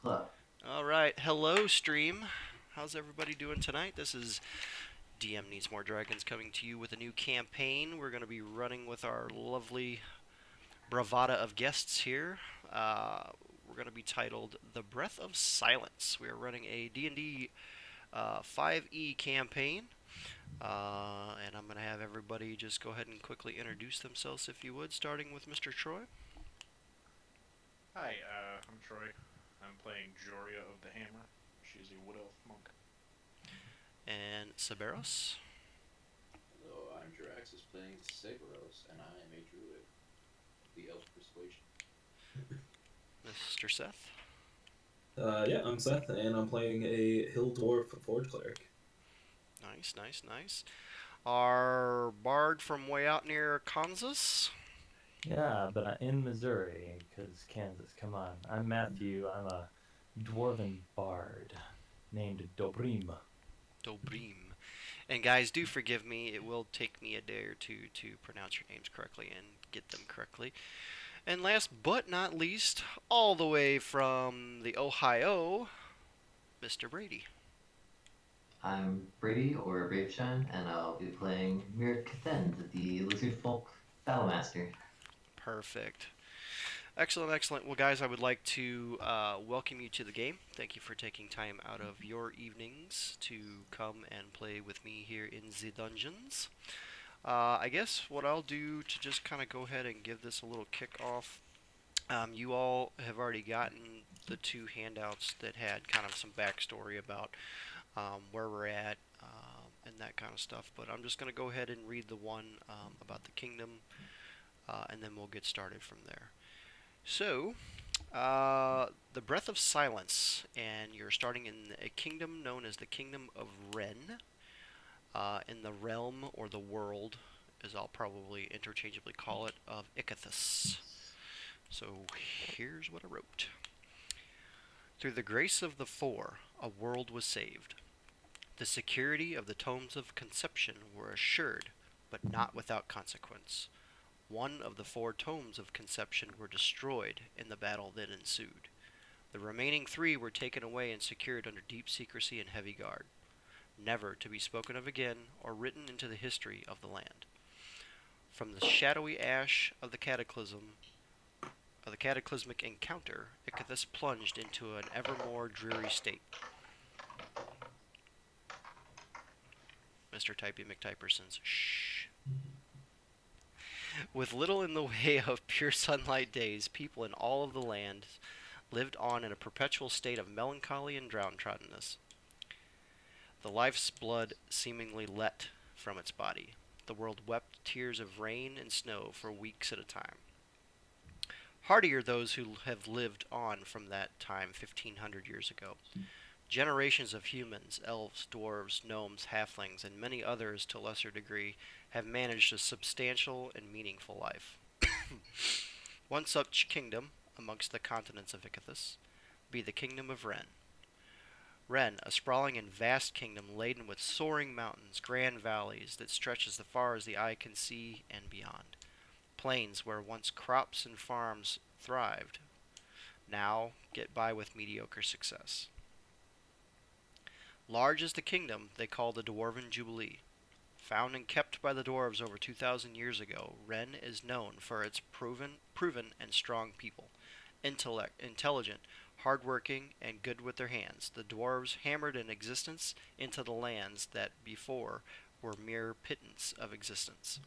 Hello. All right, hello stream. How's everybody doing tonight? This is DM Needs More Dragons coming to you with a new campaign. We're going to be running with our lovely bravada of guests here. Uh, we're going to be titled The Breath of Silence. We are running a D&D 5e campaign. And I'm going to have everybody just go ahead and quickly introduce themselves if you would, starting with Mr. Troy Hi, I'm Troy. I'm playing Joria of the Hammer. She's a wood elf monk. and Saberos, Hello, I'm Jiraxis playing Cerberus, and I am a druid. The elf persuasion. Mr. Seth. Yeah, I'm Seth, and I'm playing a Hill Dwarf Forge Cleric. Nice, nice, nice. Our bard from way out near Kansas. Yeah, but I'm in Missouri, because Kansas, come on. I'm Matthew. I'm a dwarven bard named Dobrim. Dobrim. And guys, do forgive me. It will take me a day or two to pronounce your names correctly and get them correctly. And last but not least, all the way from the Ohio, Mr. Brady. I'm Brady or Braveshine, and I'll be playing Mir Cathend, the Lizard Folk Battlemaster. Perfect. Excellent, excellent. Well, guys, I would like to welcome you to the game. Thank you for taking time out of your evenings to come and play with me here in the dungeons. I guess what I'll do to just kind of go ahead and give this a little kick off, you all have already gotten the two handouts that had kind of some backstory about where we're at and that kind of stuff. But I'm just going to go ahead and read the one about the kingdom, and then we'll get started from there. So, the Breath of Silence, and you're starting in a kingdom known as the Kingdom of Ren, in the realm or the world, as I'll probably interchangeably call it, of Icathus. So, here's what I wrote. Through the grace of the Four, a world was saved. The security of the tomes of conception were assured, but not without consequence. One of the four tomes of conception were destroyed in the battle that ensued. The remaining three were taken away and secured under deep secrecy and heavy guard, never to be spoken of again or written into the history of the land. From the shadowy ash of the cataclysmic encounter, Icathus plunged into an ever more dreary state. Mr. Typey McTyperson's shh. With little in the way of pure sunlight days, people in all of the land lived on in a perpetual state of melancholy and downtroddenness. The life's blood seemingly let from its body. The world wept tears of rain and snow for weeks at a time. Hardy are those who have lived on from that time 1,500 years ago. Generations of humans, elves, dwarves, gnomes, halflings, and many others to a lesser degree have managed a substantial and meaningful life. One such kingdom, amongst the continents of Icathus, be the kingdom of Ren. Ren, a sprawling and vast kingdom laden with soaring mountains, grand valleys that stretch as far as the eye can see and beyond. Plains where once crops and farms thrived, now get by with mediocre success. Large is the kingdom they call the Dwarven Jubilee. Found and kept by the dwarves over 2,000 years ago, Ren is known for its proven and strong people. Intelligent, hardworking, and good with their hands, the dwarves hammered an existence into the lands that before were mere pittance of existence.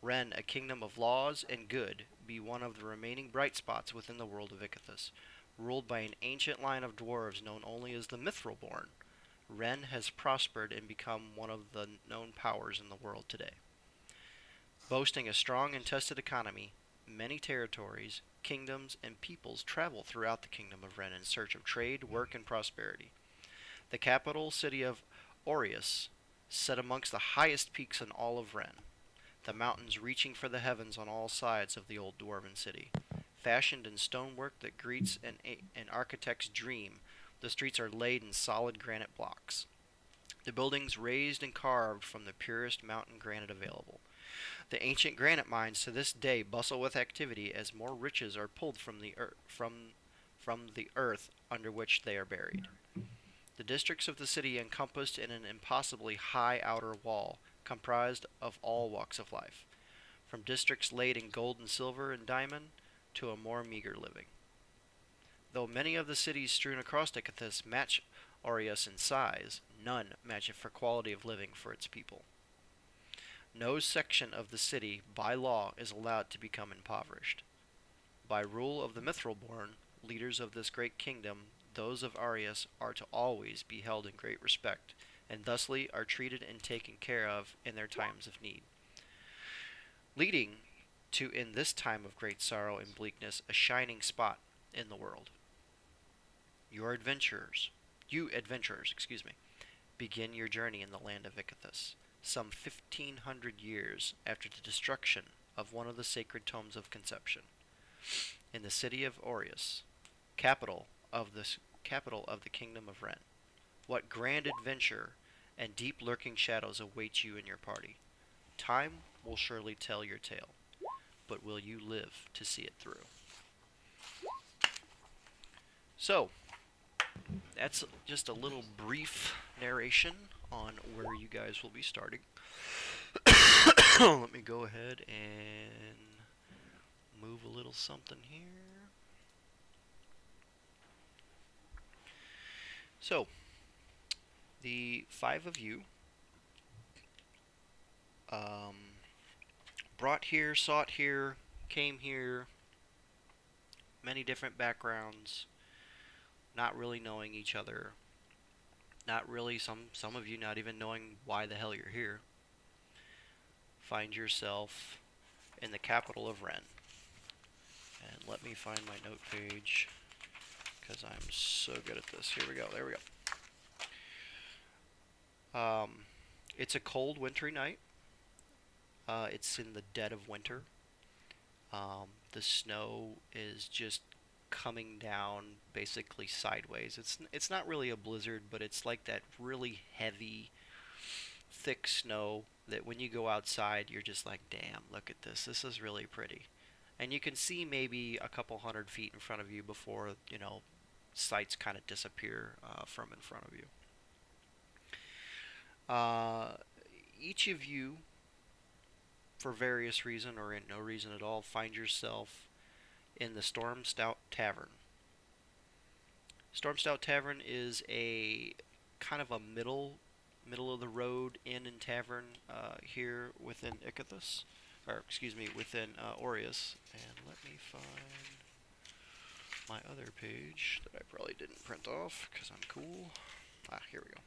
Ren, a kingdom of laws and good, be one of the remaining bright spots within the world of Icathus. Ruled by an ancient line of dwarves known only as the Mithril-born, Ren has prospered and become one of the known powers in the world today. Boasting a strong and tested economy, many territories, kingdoms, and peoples travel throughout the kingdom of Ren in search of trade, work, and prosperity. The capital city of Aureus, set amongst the highest peaks in all of Ren, the mountains reaching for the heavens on all sides of the old dwarven city. Fashioned in stonework that greets an architect's dream, the streets are laid in solid granite blocks. The buildings raised and carved from the purest mountain granite available. The ancient granite mines to this day bustle with activity as more riches are pulled from from the earth under which they are buried. The districts of the city encompassed in an impossibly high outer wall, comprised of all walks of life, from districts laid in gold and silver and diamond to a more meager living. Though many of the cities strewn across Ichthys match Aureus in size, none match it for quality of living for its people. No section of the city, by law, is allowed to become impoverished. By rule of the Mithril-born, leaders of this great kingdom, those of Aureus are to always be held in great respect, and thusly are treated and taken care of in their times of need, leading to, in this time of great sorrow and bleakness, a shining spot in the world. You adventurers, begin your journey in the land of Ichthys, some 1,500 years after the destruction of one of the sacred tomes of conception, in the city of Aureus, capital of the kingdom of Ren. What grand adventure and deep lurking shadows await you and your party? Time will surely tell your tale, but will you live to see it through? So, that's just a little brief narration on where you guys will be starting. Let me go ahead and move a little something here. So, the 5 of you brought here, sought here, came here, many different backgrounds, not really knowing each other, not really, some of you not even knowing why the hell you're here. Find yourself in the capital of Ren. And let me find my note page, because I'm so good at this. Here we go, there we go. It's a cold, wintry night. It's in the dead of winter. The snow is just coming down basically sideways. It's not really a blizzard, but it's like that really heavy, thick snow that when you go outside, you're just like, damn, look at this. This is really pretty. And you can see maybe a couple 100 feet in front of you before, sights kind of disappear from in front of you. Each of you, for various reason or in no reason at all, find yourself in the Storm Stout Tavern. Storm Stout Tavern is a kind of a middle of the road inn and tavern here within Ichthys, or excuse me, within Aureus. And let me find my other page that I probably didn't print off because I'm cool. Here we go.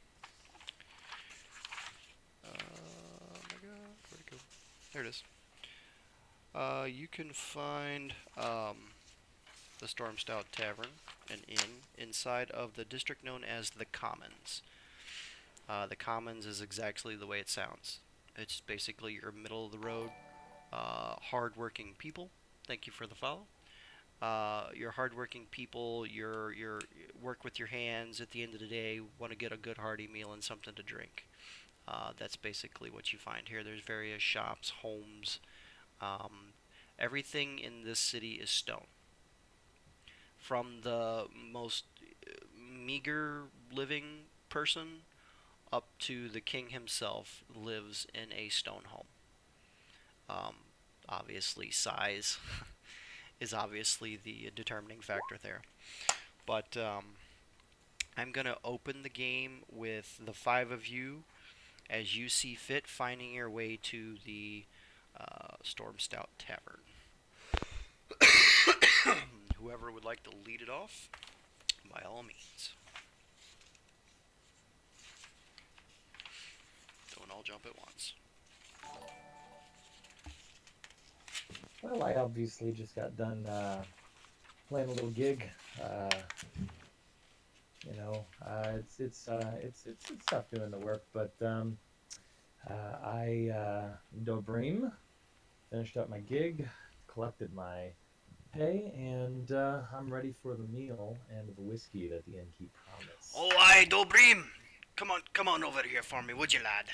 Oh my god, where'd it go? There it is. You can find the Storm Stout Tavern, an inn, inside of the district known as the Commons. The Commons is exactly the way it sounds. It's basically your middle of the road, hard-working people. Thank you for the follow. You're hardworking people. You work with your hands. At the end of the day, want to get a good hearty meal and something to drink. That's basically what you find here. There's various shops, homes. Everything in this city is stone. From the most meager living person up to the king himself lives in a stone home. Obviously, size is obviously the determining factor there. But I'm going to open the game with the 5 of you as you see fit, finding your way to the Storm Stout Tavern. Whoever would like to lead it off, by all means. Don't all jump at once. Well, I obviously just got done playing a little gig. It's tough doing the work, but I Dobrim finished up my gig, collected my pay, and I'm ready for the meal and the whiskey that the innkeep promised. Oh, aye, Dobrim! Come on over here for me, would you, lad?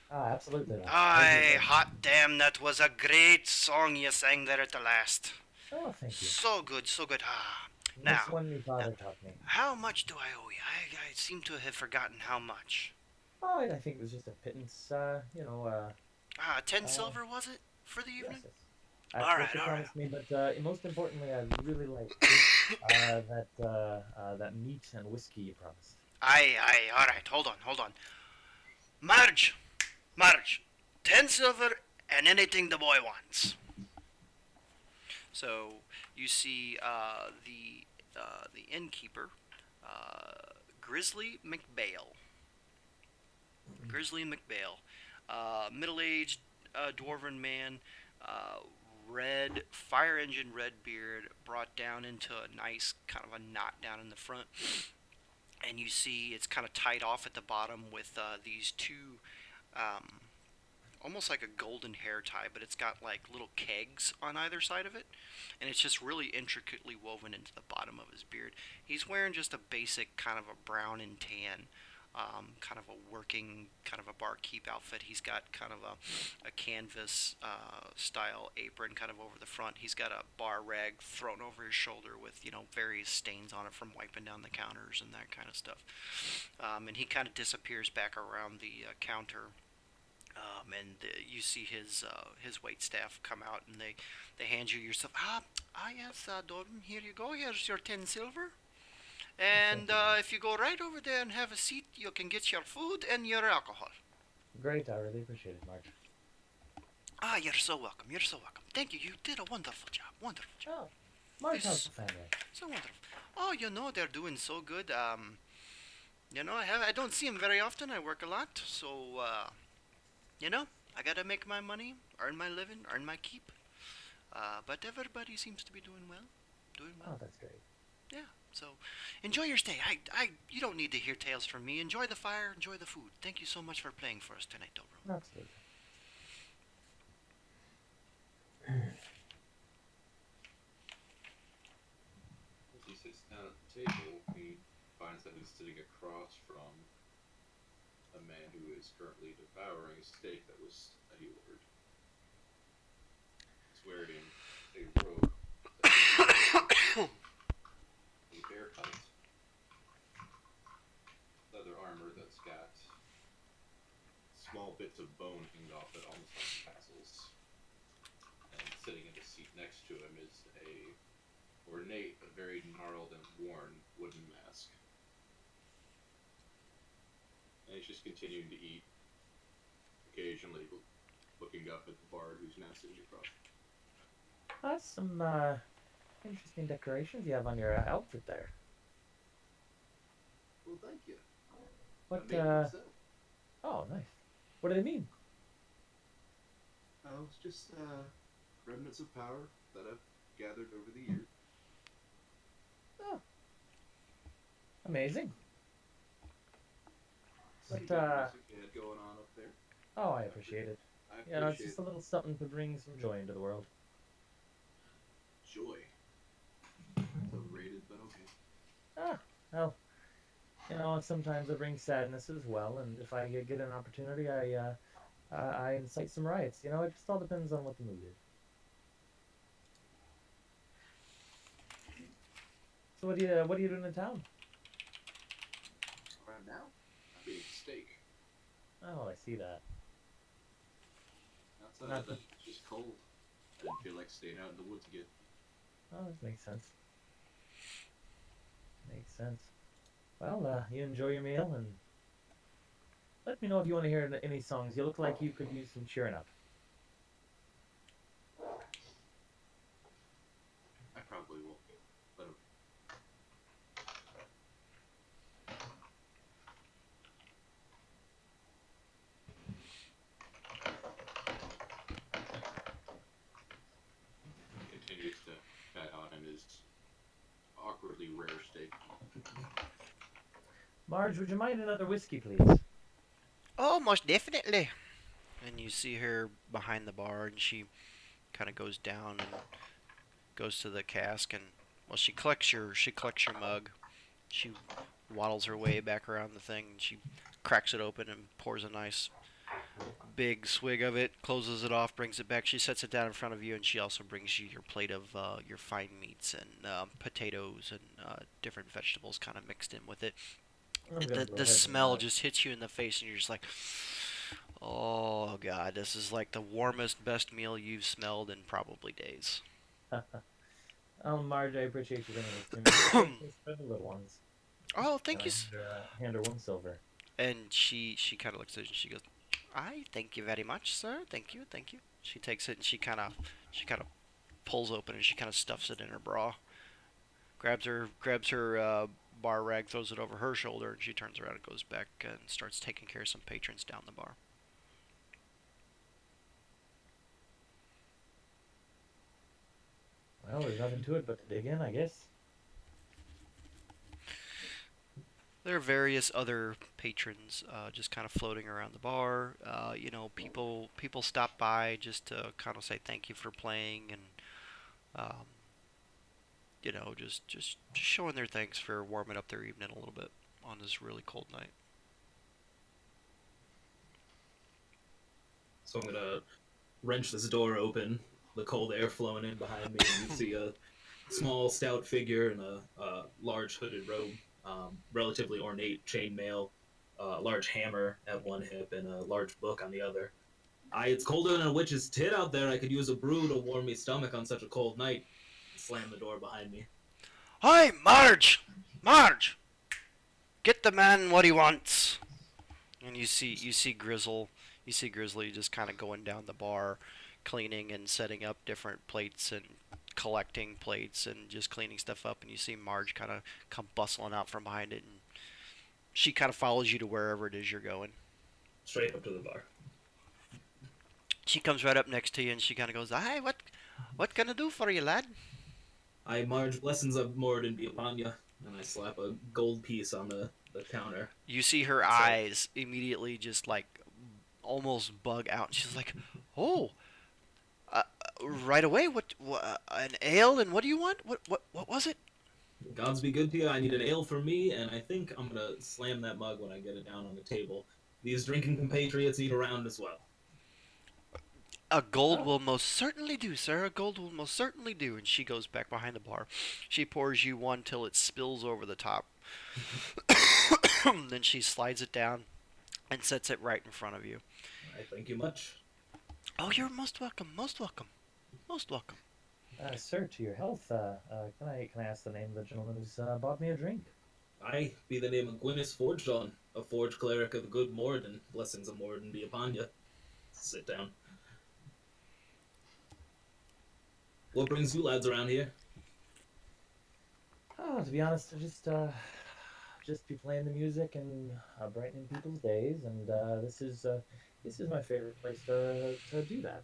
Absolutely. Aye, hot damn, that was a great song you sang there at the last. Oh, thank you. So good, so good. Now, This one my father taught me. how much do I owe you? I seem to have forgotten how much. Oh, I think it was just a pittance, 10 Uh, silver was it for the yes, evening? yes. That's All what right, you all right. promised me, but most importantly, I really like that meat and whiskey you promised. Aye, all right. Hold on. Marge, 10 silver and anything the boy wants. So you see the innkeeper, Grizzly McBale. Grizzly McBale, middle-aged dwarven man, red fire engine red beard, brought down into a nice kind of a knot down in the front, and you see it's kind of tied off at the bottom with these two. Almost like a golden hair tie, but it's got like little kegs on either side of it, and it's just really intricately woven into the bottom of his beard. He's wearing just a basic kind of a brown and tan, kind of a working, kind of a barkeep outfit. He's got kind of a canvas style apron kind of over the front. He's got a bar rag thrown over his shoulder with, various stains on it from wiping down the counters and that kind of stuff. And he kind of disappears back around the counter. You see his wait staff come out, and they hand you your stuff. Yes, Doran, here you go. Here's your 10 silver. And if you go right over there and have a seat, you can get your food and your alcohol. Great, I really appreciate it, Marge. You're so welcome. Thank you. You did a wonderful job. Oh, Marge, Yes. how's the family? So wonderful. Oh, they're doing so good. I don't see them very often. I work a lot, so I gotta make my money, earn my living, earn my keep. But everybody seems to be doing well. Oh, that's great. Yeah. So enjoy your stay. You don't need to hear tales from me. Enjoy the fire. Enjoy the food. Thank you so much for playing for us tonight, Dobro. Absolutely. As he sits down at the table, he finds that he's sitting across from a man who is currently devouring a steak that he ordered. He's wearing a robe, a haircut, leather armor that's got small bits of bone hanging off it, almost like tassels. And sitting in the seat next to him is a ornate but very gnarled and worn wooden mask. And he's just continuing to eat, occasionally looking up at the bard who's now sitting across. That's some interesting decorations you have on your outfit there. Well, thank you. What? I made it myself. Oh, nice. What do they mean? Oh, it's just remnants of power that I've gathered over the years. Oh, amazing. Some But, good music you had going on up there. Oh, I appreciate it. I It's appreciate just a little something to bring some joy into the world. joy. It's overrated, but okay. Well, sometimes it brings sadness as well, and if I get an opportunity, I incite some riots. It just all depends on what the mood is. So what are you doing in town? Right now, I'm eating steak. Oh, I see that. Outside Not of that, it's just cold. I didn't feel like staying out in the woods again. Oh, that makes sense. Makes sense. Well, you enjoy your meal, and let me know if you want to hear any songs. You look like you could use some cheering up. I probably will. But continues to pat on his awkwardly rare steak. Marge, would you mind another whiskey, please? Oh, most definitely. And you see her behind the bar, and she kind of goes down and goes to the cask, and she collects your mug. She waddles her way back around the thing, and she cracks it open and pours a nice big swig of it, closes it off, brings it back. She sets it down in front of you, and she also brings you your plate of your fine meats and potatoes and different vegetables kind of mixed in with it. I'm gonna go The ahead smell and, just hits you in the face, and you're just like, oh god, this is like the warmest, best meal you've smelled in probably days. oh, Marge, I appreciate you bringing this to me. It's for the little ones. Oh, And thank I you. hand her 1 silver. And she kind of looks at it and she goes, "I thank you very much, sir. Thank you, thank you." She takes it and she kind of pulls open and she kind of stuffs it in her bra. Grabs her bar rag, throws it over her shoulder, and she turns around and goes back and starts taking care of some patrons down the bar. Well, there's nothing to it but to dig in, I guess. There are various other patrons just kind of floating around the bar. People stop by just to kind of say thank you for playing and um, just showing their thanks for warming up their evening a little bit on this really cold night. So I'm gonna wrench this door open, the cold air flowing in behind me, and you see a small, stout figure in a large hooded robe, relatively ornate chainmail, a large hammer at one hip, and a large book on the other. It's colder than a witch's tit out there. I could use a brew to warm me stomach on such a cold night. Slam the door behind me. Hi, Marge! Marge! Get the man what he wants. And you see Grizzly just kind of going down the bar, cleaning and setting up different plates and collecting plates and just cleaning stuff up. And you see Marge kind of come bustling out from behind it, and she kind of follows you to wherever it is you're going. Straight up to the bar. She comes right up next to you and she kind of goes, "Hi, what can I do for you, lad?" I Marge, blessings of Morden be upon you, and I slap a gold piece on the counter. You see her eyes immediately just like almost bug out. She's like, "Oh, right away. What an ale and what do you want? What was it?" Gods be good to you. I need an ale for me, and I think I'm gonna slam that mug when I get it down on the table. These drinking compatriots need a round as well. "A gold will most certainly do, sir. A gold will most certainly do." And she goes back behind the bar. She pours you one till it spills over the top. Then she slides it down and sets it right in front of you. I thank you much. "Oh, you're most welcome, most welcome, most welcome." Sir, to your health. Can I ask the name of the gentleman who's bought me a drink? I be the name of Gwynnis Forgeon, a forge cleric of the good Morden. Blessings of Morden be upon you. Sit down. What brings you lads around here? Oh, to be honest, I just be playing the music and brightening people's days, and this is my favorite place to do that.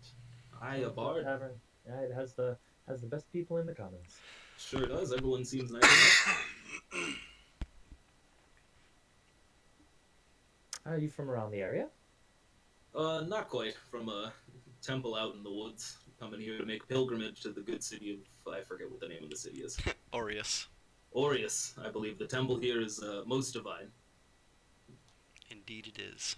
A bard. Tavern. Yeah, it has the best people in the commons. Sure does. Everyone seems nice enough. Are you from around the area? Not quite. From a temple out in the woods. Coming here to make pilgrimage to the good city of... I forget what the name of the city is. Aureus. Aureus, I believe. The temple here is most divine. Indeed it is.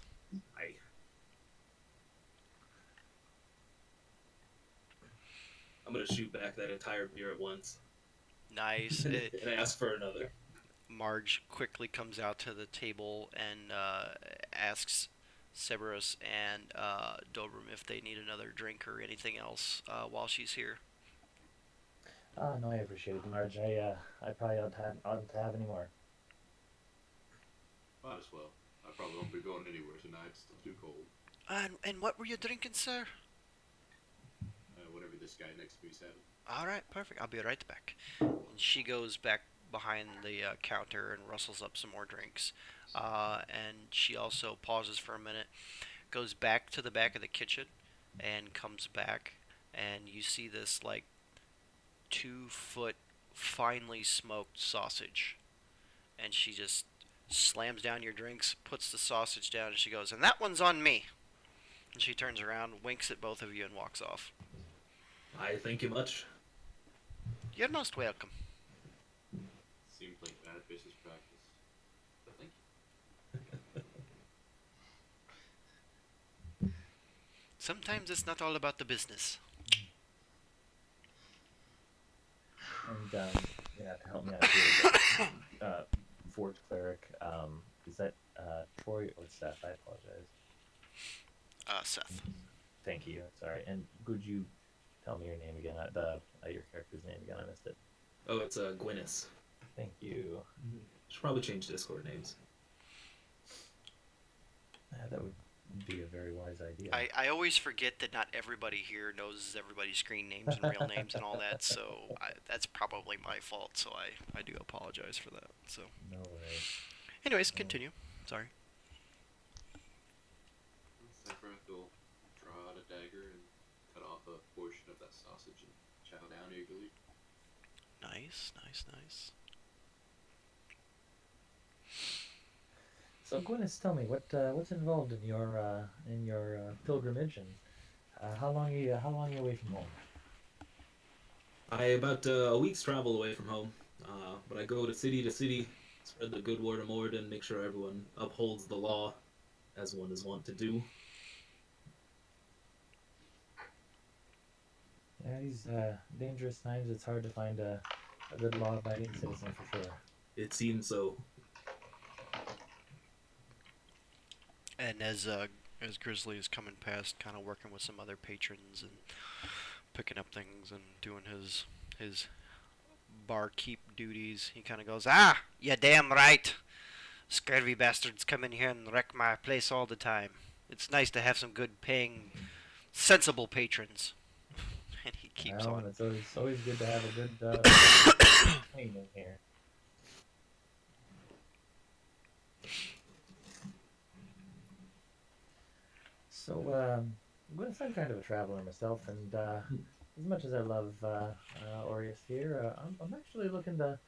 I'm gonna shoot back that entire beer at once. Nice. And ask for another. Marge quickly comes out to the table and asks Cerberus and Dobrim if they need another drink or anything else while she's here. No, I appreciate it, Marge. I probably oughtn't to have any more. Might as well. I probably won't be going anywhere tonight. It's still too cold. And what were you drinking, sir? Whatever this guy next to me's having. All right, perfect. I'll be right back. And she goes back behind the counter and rustles up some more drinks. And she also pauses for a minute, goes back to the back of the kitchen, and comes back. And you see this, 2-foot finely smoked sausage. And she just slams down your drinks, puts the sausage down, and she goes, "And that one's on me." And she turns around, winks at both of you, and walks off. I thank you much. You're most welcome. Seems like bad business practice. But thank you. Sometimes it's not all about the business. And yeah, to help me out here, Forge Cleric, is that Troy or Seth? I apologize. Seth. Thank you. Sorry. And could you tell me your name again? Your character's name again. I missed it. Oh, it's Gwynnis. Thank you. Should probably change Discord names. That would be a very wise idea. I always forget that not everybody here knows everybody's screen names and real names and all that, so that's probably my fault, so I do apologize for that. So, No way. anyways, continue. Sorry. Sephiroth will draw out a dagger and cut off a portion of that sausage and chow down eagerly. Nice, nice, nice. So, Gwyneth, tell me what's involved in your pilgrimage, and how long are you away from home? I about a week's travel away from home, but I go to city, spread the good word of Morden, make sure everyone upholds the law, as one is wont to do. Yeah, these dangerous times. It's hard to find a good law-abiding citizen for sure. It seems so. And as Grizzly is coming past, kind of working with some other patrons and picking up things and doing his barkeep duties, he kind of goes, "Ah, you damn right. Scurvy bastards come in here and wreck my place all the time. It's nice to have some good paying, sensible patrons." And he keeps Well, on. it's always good to have a good clean in here. So, I'm kind of a traveler myself, and as much as I love Aureus here, I'm actually looking to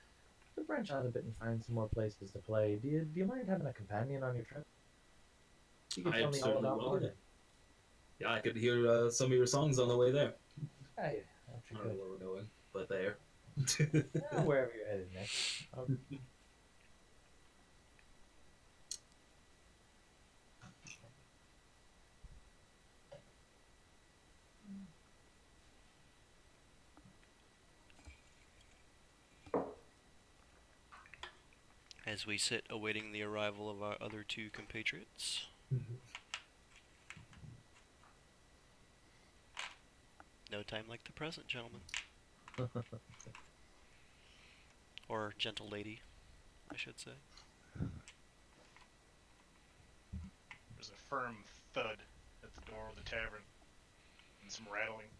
branch out a bit and find some more places to play. Do you mind having a companion on your trip? You can I tell me all certainly about will. Morden. Yeah, I could hear some of your songs on the way there. Hey, I actually don't know good. where we're going, but there. Wherever you're headed next. As we sit awaiting the arrival of our other two compatriots. No time like the present, gentlemen. Or gentle lady, I should say. There's a firm thud at the door of the tavern, and some rattling.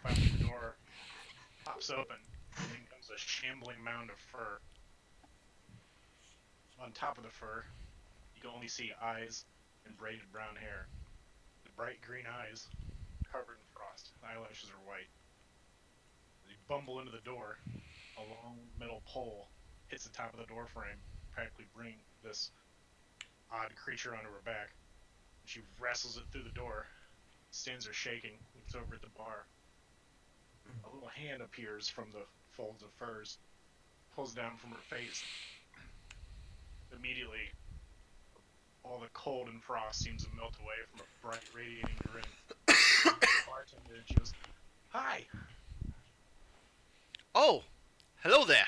Finally, the door pops open, and in comes a shambling mound of fur. On top of the fur, you can only see eyes and braided brown hair. The bright green eyes, covered in frost. The eyelashes are white. As you bumble into the door, a long metal pole hits the top of the door frame, practically bringing this odd creature onto her back. She wrestles it through the door, stands there shaking, looks over at the bar. A little hand appears from the folds of furs, pulls down from her face. Immediately, all the cold and frost seems to melt away from a bright, radiating grin. Bartender, and she goes, "Hi." Oh, hello there.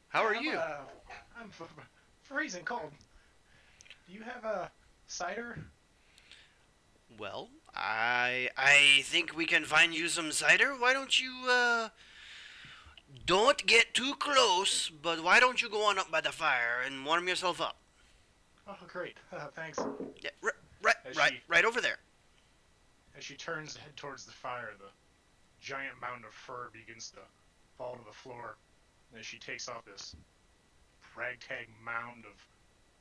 How are I'm, you? I'm freezing cold. Do you have a cider? Well, I think we can find you some cider. Why don't you don't get too close, but why don't you go on up by the fire and warm yourself up? Oh, great. Thanks. Yeah, As right over there. As she turns to head towards the fire, the giant mound of fur begins to fall to the floor. And as she takes off this ragtag mound of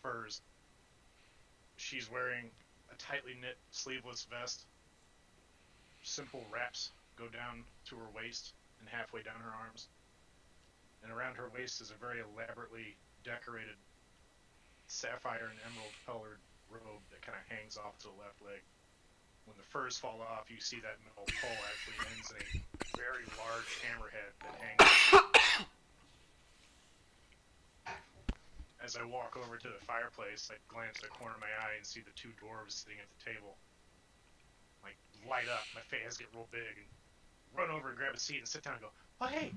furs, she's wearing a tightly knit sleeveless vest. Simple wraps go down to her waist and halfway down her arms. And around her waist is a very elaborately decorated sapphire and emerald colored robe that kind of hangs off to the left leg. When the furs fall off, you see that metal pole actually ends in a very large hammerhead that hangs. As I walk over to the fireplace, I glance at the corner of my eye and see the two dwarves sitting at the table. light up. My face get real big and run over and grab a seat and sit down and go, oh, hey,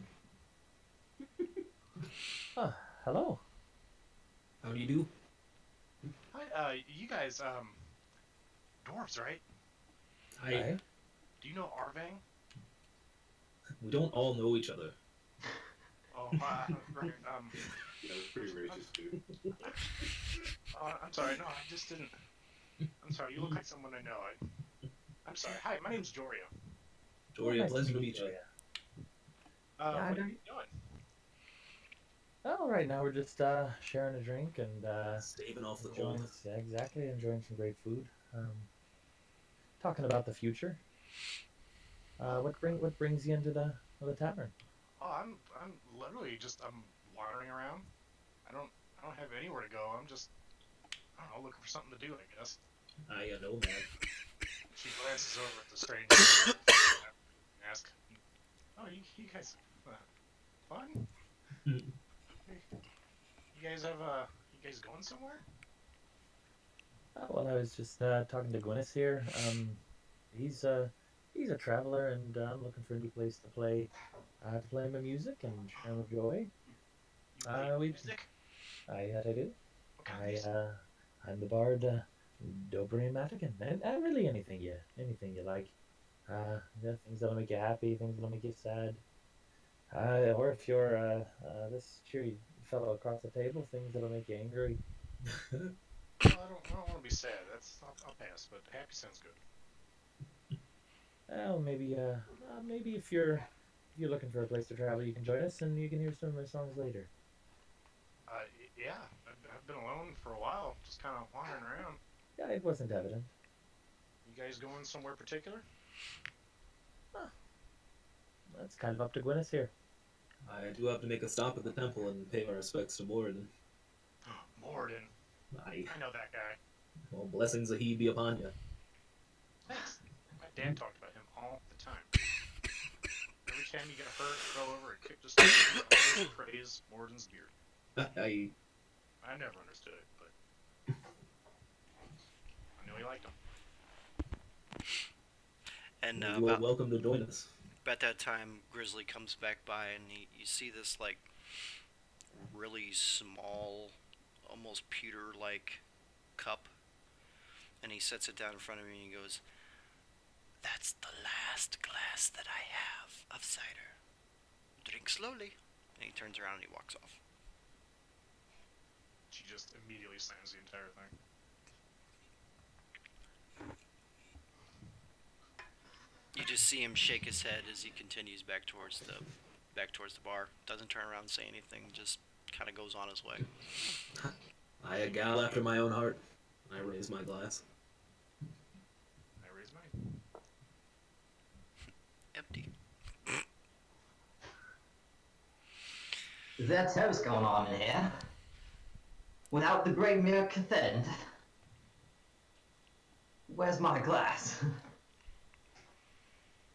Hello. How do you do? hi, you guys, dwarves, right? Hi. Do you know Arvang? We don't all know each other. Oh, right, Yeah, it's pretty racist, dude. I'm sorry, no, I just didn't. I'm sorry, you look like someone I know. I'm sorry. Hi, my name's Joria. Joria, Nice pleasure to meet you. Joria. What I are don't- you doing? Oh, right now we're just sharing a drink and Staving off the enjoying, cold. yeah, exactly, enjoying some great food. Talking about the future. What brings you into the tavern? Oh, I'm literally just I'm wandering around. I don't have anywhere to go. I'm just I don't know, looking for something to do, I guess. I know, man. She glances over at the stranger and asks, "Oh, you guys fun? You guys have you guys going somewhere?" Well, I was just talking to Gwyneth here. He's a traveler, and I'm looking for a new place to play my music and share my joy. You play We- music? I do. What kind of music? I'm the bard, Dobry Matigan, and really anything you like. The things that'll make you happy, things that'll make you sad. Or if you're this cheery fellow across the table, things that'll make you angry. Well, I don't want to be sad. I'll pass. But happy sounds good. Well, maybe if you're looking for a place to travel, you can join us, and you can hear some of my songs later. Yeah, I've been alone for a while, just kind of wandering around. Yeah, it wasn't evident. You guys going somewhere particular? That's kind of up to Gwyneth here. I do have to make a stop at the temple and pay my respects to Morden. Morden. I, I know that guy. well, blessings of he be upon you. Thanks. My dad talked about him all the time. Every time you get hurt, go over and kick just always praise Morden's beard. I I never understood it, but I knew he liked him. And you are welcome to join us. about that time, Grizzly comes back by, and you see this like really small, almost pewter-like cup, and he sets it down in front of me and he goes, "That's the last glass that I have of cider. Drink slowly." And he turns around and he walks off. She just immediately slams the entire thing. You just see him shake his head as he continues back towards the bar. Doesn't turn around and say anything. Just kind of goes on his way. I a gal after my own heart. I raise my glass. I raise mine. Empty. That's what's going on in here. Without the great Mir Cathend. Where's my glass?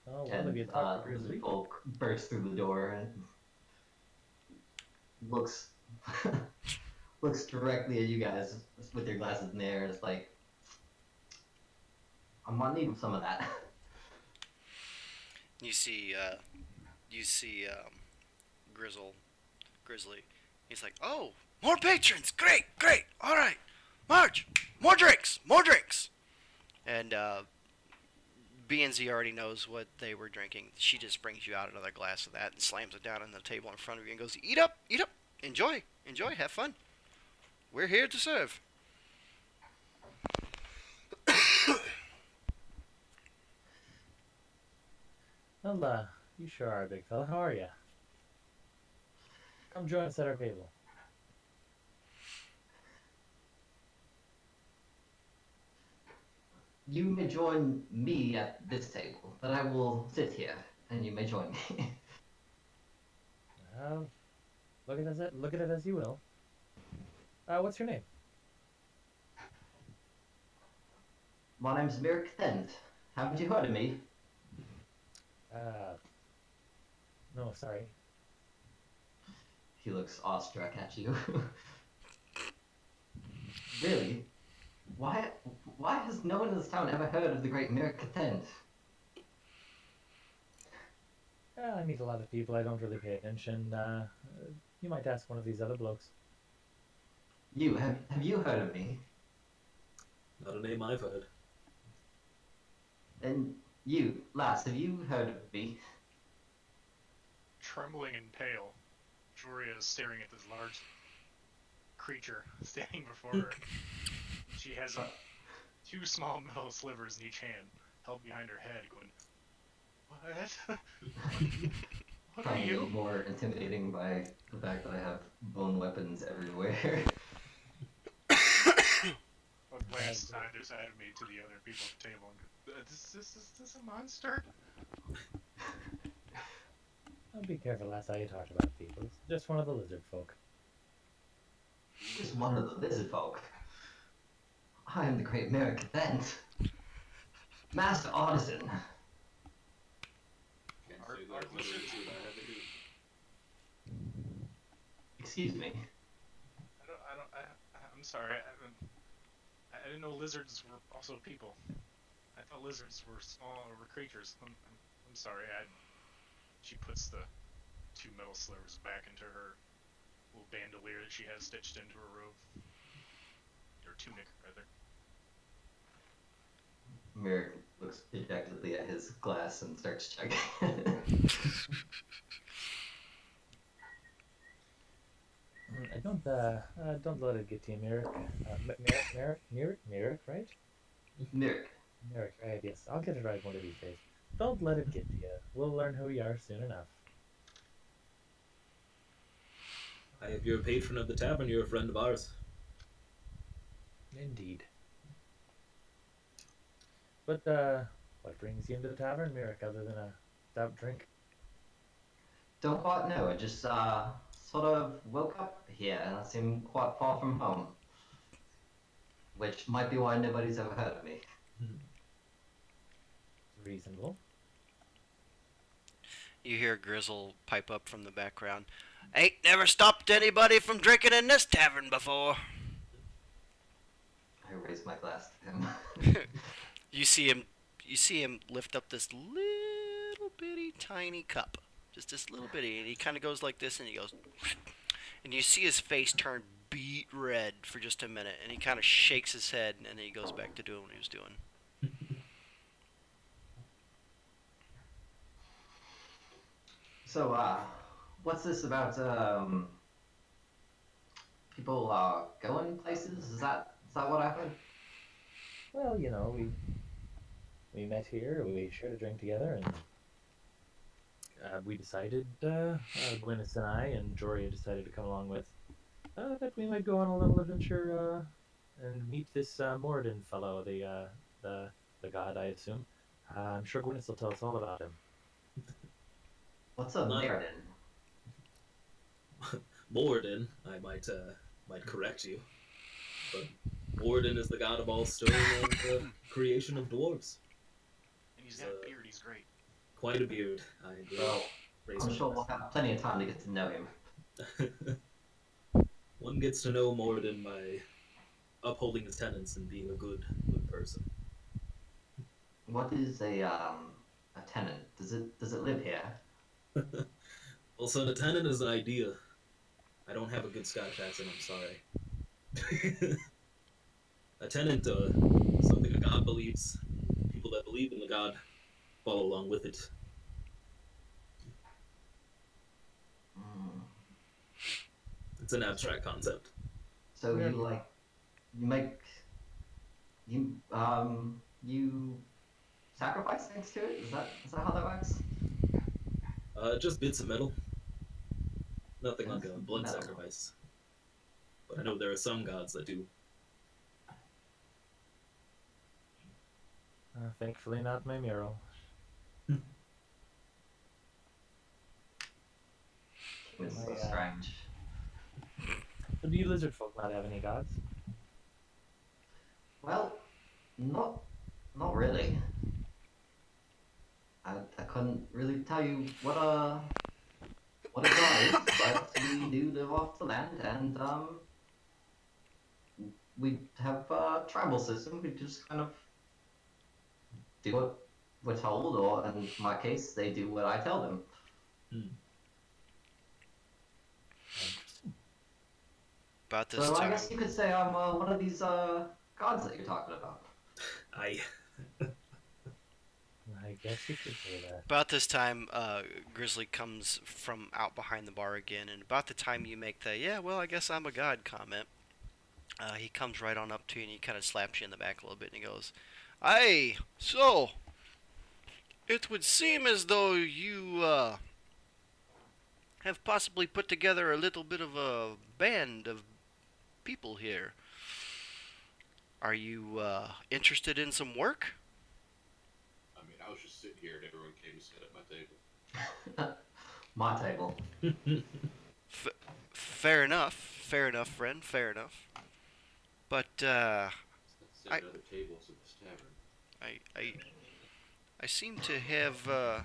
Oh, well, have you And talked to the Grizzly? folk bursts through the door and looks looks directly at you guys with your glasses in the air. It's like, I'm gonna need some of that. You see Grizzly. He's like, "Oh, more patrons! Great, great! All right, Marge, more drinks, more drinks!" And B&Z already knows what they were drinking. She just brings you out another glass of that and slams it down on the table in front of you and goes, eat up, enjoy, have fun. We're here to serve." Well, you sure are, big fella. How are you? Come join us at our table. You may join me at this table, but I will sit here, and you may join me. Well, look at it as you will. What's your name? My name's Mir Cathend. Haven't you heard of me? No, sorry. He looks awestruck at you. Really? Why has no one in this town ever heard of the great Mir Cathend? I meet a lot of people. I don't really pay attention. You might ask one of these other blokes. You have you heard of me? Not a name I've heard. And you, lass, have you heard of me? Trembling and pale, Joria is staring at this large creature standing before her. She has two small metal slivers in each hand, held behind her head, going, "What? What are Finding you?" it more intimidating by the fact that I have bone weapons everywhere. I'll glance on either side of me to the other people at the table and go, is this a monster? Oh, be careful, lass, how you talk about people. It's just one of the lizard folk. Just one of the lizard folk. I am the great Merrick Vent, master artisan. Can't Our- say our that literally lizards- what I had to do. Excuse me. I'm sorry. I didn't know lizards were also people. I thought lizards were small or were creatures. I'm sorry. She puts the two metal slivers back into her little bandolier that she has stitched into her robe. Or tunic, rather. Merrick looks dejectedly at his glass and starts checking. Don't let it get to you, Merrick. Merrick, right? Merrick, Merrick, right, yes. I'll get it right one of these days. Don't let it get to you. We'll learn who you are soon enough. If you're a patron of the tavern, you're a friend of ours. Indeed. But, what brings you into the tavern, Merrick, other than a stout drink? don't quite know. I just sort of woke up here and I seem quite far from home. Which might be why nobody's ever heard of me. Reasonable. You hear Grizzle pipe up from the background. Ain't never stopped anybody from drinking in this tavern before. I raise my glass to him. You see him lift up this little bitty tiny cup. Just this little bitty, and he kind of goes like this, and he goes, and you see his face turn beet red for just a minute, and he kind of shakes his head, and then he goes back to doing what he was doing. So, what's this about, people, going places? Is that what I heard? Well, you know, we met here, we shared a drink together, and we decided, Gwyneth and I and Joria decided to come along with, that we might go on a little adventure, and meet this, Moradin fellow, the god, I assume. I'm sure Gwyneth will tell us all about him. What's a Not- Meriden? Moradin, I might correct you, but Moradin is the god of all stone and the creation of dwarves. And he's got a beard, he's great. Quite a beard. I agree. Well, Raise I'm my sure we'll glass. have plenty of time to get to know him. One gets to know Moradin by upholding his tenets and being a good person. What is a tenant? Does it live here? Well, son, a tenant is an idea. I don't have a good Scottish accent, I'm sorry. A tenant, something a god believes. People that believe in the god follow along with it. Mm. It's an abstract concept. So Yeah. you sacrifice things to it? Is that how that works? Just bits of metal. Nothing like a Bits of blood metal. sacrifice. But I know there are some gods that do. Thankfully not my mural. It's so My, strange. So do you lizard folk not have any gods? Well, not really. I couldn't really tell you what a god is, but we do live off the land, and we have a tribal system. We just kind of do what we're told, or in my case, they do what I tell them. Hmm. Interesting. About this So I time. guess you could say I'm one of these gods that you're talking about. I I guess you could say that. About this time, Grizzly comes from out behind the bar again, and about the time you make the "yeah, well, I guess I'm a god" comment, he comes right on up to you and he kind of slaps you in the back a little bit, and he goes, "Aye, so it would seem as though you have possibly put together a little bit of a band of people here. Are you interested in some work?" I mean, I was just sitting here and everyone came to sit at my table. My table. Fair enough, friend, fair enough. But Set I- other tables at this tavern. I seem to have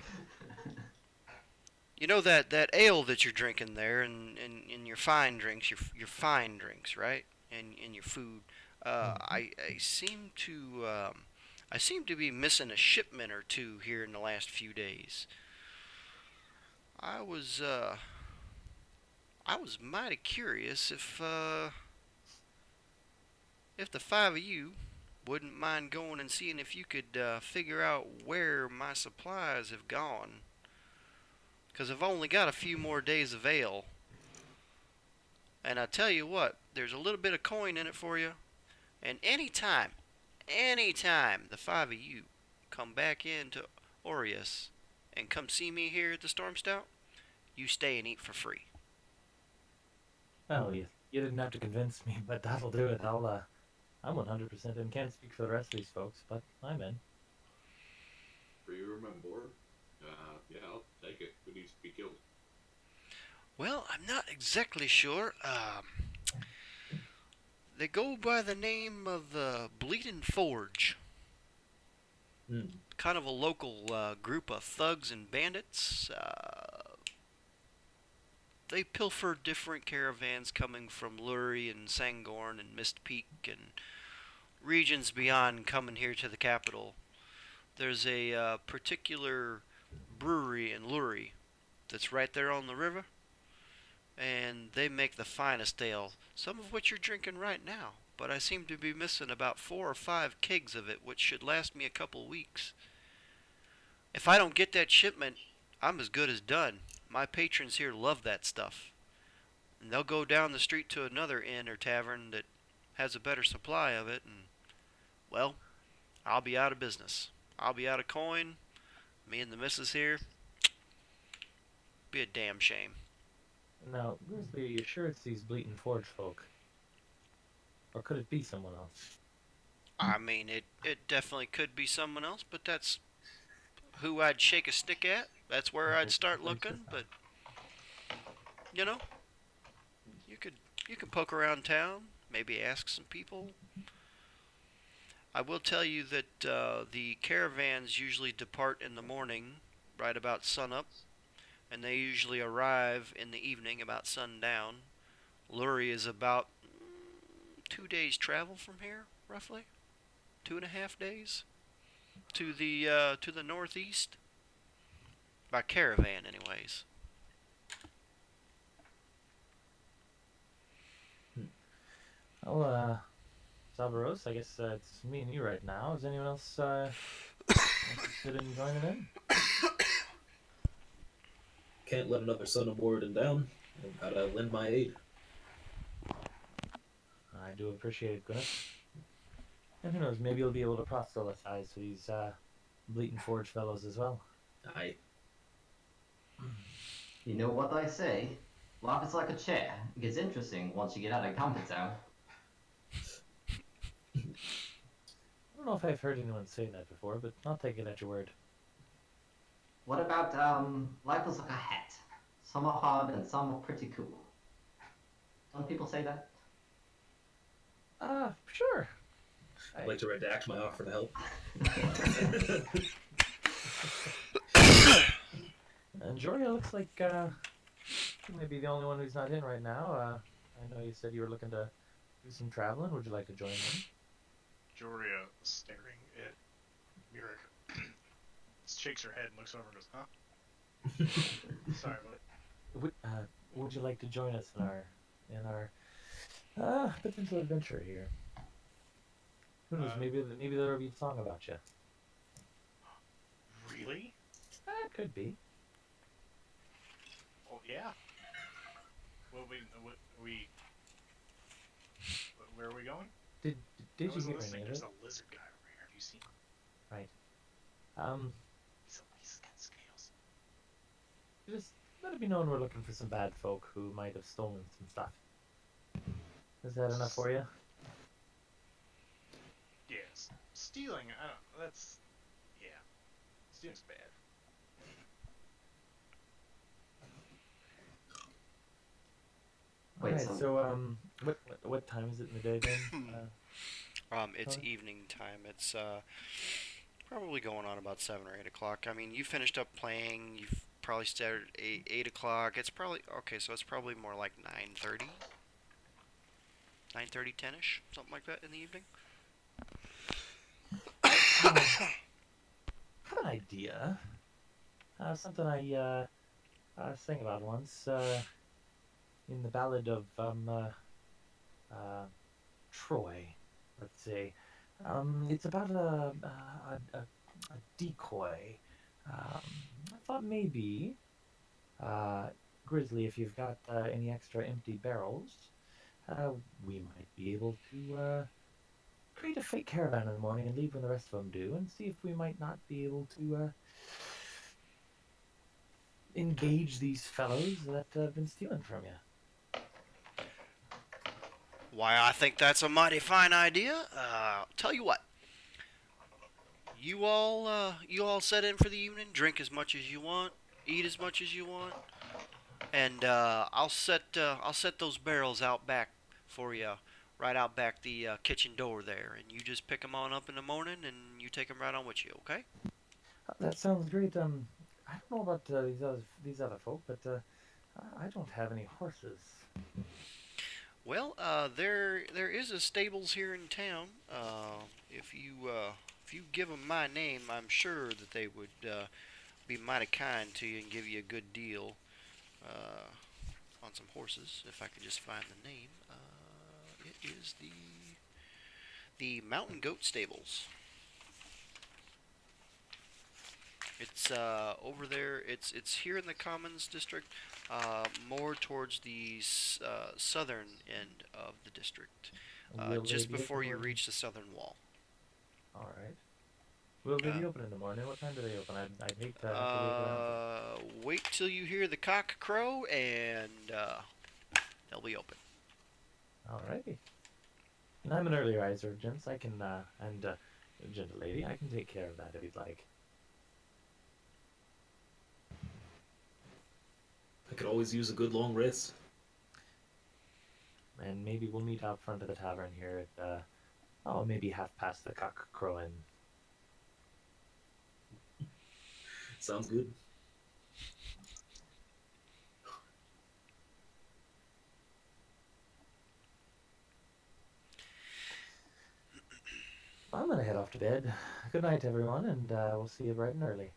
you know that ale that you're drinking there, and your fine drinks, your fine drinks, right? And your food. I seem to be missing a shipment or two here in the last few days. I was mighty curious if the five of you wouldn't mind going and seeing if you could figure out where my supplies have gone. Because I've only got a few more days of ale. And I tell you what, there's a little bit of coin in it for you. And anytime the five of you come back into Aureus and come see me here at the Storm Stout, you stay and eat for free. Well, you didn't have to convince me, but that'll do it. I'm 100% in. Can't speak for the rest of these folks, but I'm in. Free room on board? Yeah, I'll take it. Who needs to be killed? Well, I'm not exactly sure. They go by the name of the Bleeding Forge. Hmm. Kind of a local group of thugs and bandits. They pilfer different caravans coming from Lurie and Sangorn and Mist Peak and regions beyond, coming here to the capital. There's a particular brewery in Lurie that's right there on the river, and they make the finest ale, some of which you're drinking right now. But I seem to be missing about 4 or 5 kegs of it, which should last me a couple weeks. If I don't get that shipment, I'm as good as done. My patrons here love that stuff. And they'll go down the street to another inn or tavern that has a better supply of it, and, well, I'll be out of business. I'll be out of coin. Me and the missus here. Be a damn shame. Now, Grizzly, are you sure it's these Bleating Forge folk? Or could it be someone else? I mean, it definitely could be someone else, but that's who I'd shake a stick at. That's where I'd start looking, but you know, you could poke around town, maybe ask some people. I will tell you that the caravans usually depart in the morning, right about sunup, and they usually arrive in the evening about sundown. Lurie is about 2 days travel from here, roughly 2.5 days to the northeast by caravan, anyways. Well, Sabaros, I guess it's me and you right now. Is anyone else interested in joining in? Can't let another son aboard and down. I've gotta lend my aid. I do appreciate it, Gwyneth. And who knows, maybe you'll be able to proselytize to these Bleating Forge fellows as well. Aye. You know what I say? Life is like a chair. It gets interesting once you get out of comfort zone. I don't know if I've heard anyone say that before, but I'll take it at your word. What about life is like a hat? Some are hard and some are pretty cool. Don't people say that? Sure. I'd like to redact my offer to help. And Joria looks like you may be the only one who's not in right now. I know you said you were looking to do some traveling. Would you like to join in? Joria, staring at Mirek, shakes her head and looks over and goes, huh? Sorry, but Would you like to join us in our potential adventure here? Who knows? Maybe there'll be a song about you. really? It could be. Oh yeah. Well, where are we going? Did I you wasn't hear listening. any of There's it? a lizard guy over here. Have you seen him? Right. Um, He's got scales. just let it be known we're looking for some bad folk who might have stolen some stuff. Is that enough for you? Yes. Stealing. I don't. That's. Yeah. Stealing's bad. Wait, Alright, so so what time is it in the day then? It's Tony? evening time. It's probably going on about 7 or 8 o'clock. I mean, you finished up playing. You've probably started at 8 o'clock. It's probably okay. So it's probably more like 9:30, 9:30, 10ish, something like that in the evening. I have an idea. Something I was thinking about once. In the Ballad of uh, Troy, let's say. It's about a decoy. I thought maybe, Grizzly, if you've got any extra empty barrels, we might be able to create a fake caravan in the morning and leave when the rest of them do, and see if we might not be able to engage these fellows that have been stealing from you. Why, I think that's a mighty fine idea. Tell you what. You all set in for the evening. Drink as much as you want. Eat as much as you want. And I'll set those barrels out back for you, right out back the kitchen door there. And you just pick them on up in the morning, and you take them right on with you. Okay? That sounds great. I don't know about these other folk, but I don't have any horses. Well, there is a stables here in town. If you give them my name, I'm sure that they would be mighty kind to you and give you a good deal on some horses. If I could just find the name, it is the Mountain Goat Stables. It's over there. It's here in the Commons district, more towards the southern end of the district, Will they just be before you open? reach the southern wall. All right. Will they be Uh, open in the morning? What time do they open? I'd hate to have to wait around. Wait till you hear the cock crow, and they'll be open. All righty. And I'm an early riser, gents. I can and gentle lady, I can take care of that if you'd like. I could always use a good long rest. And maybe we'll meet out front of the tavern here at maybe half past the cock crowing. Sounds good. I'm gonna head off to bed. Good night, everyone, and we'll see you bright and early.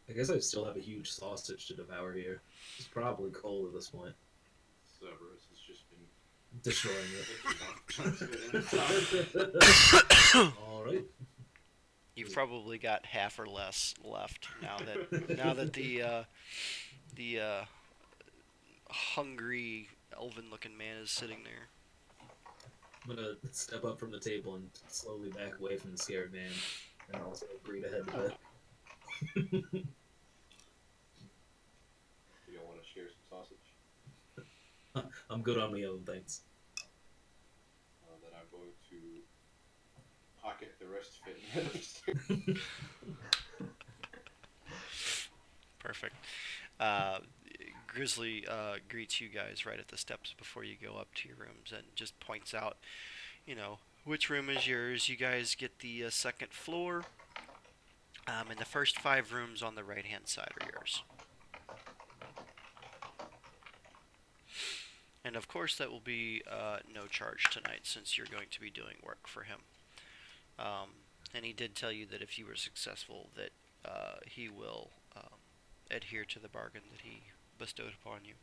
I guess I still have a huge sausage to devour here. It's probably cold at this point. Cerberus has just been Destroying it. it. Alright. You've probably got half or less left now that the hungry elven-looking man is sitting there. I'm gonna step up from the table and slowly back away from the scared man, and also agree to head to bed. You don't want to share some sausage? I'm good on my own, thanks. Then I'm going to pocket the rest of it. Perfect. Grizzly greets you guys right at the steps before you go up to your rooms and just points out, which room is yours. You guys get the second floor, and the first 5 rooms on the right-hand side are yours. And of course that will be no charge tonight since you're going to be doing work for him. And he did tell you that if you were successful that he will adhere to the bargain that he bestowed upon you.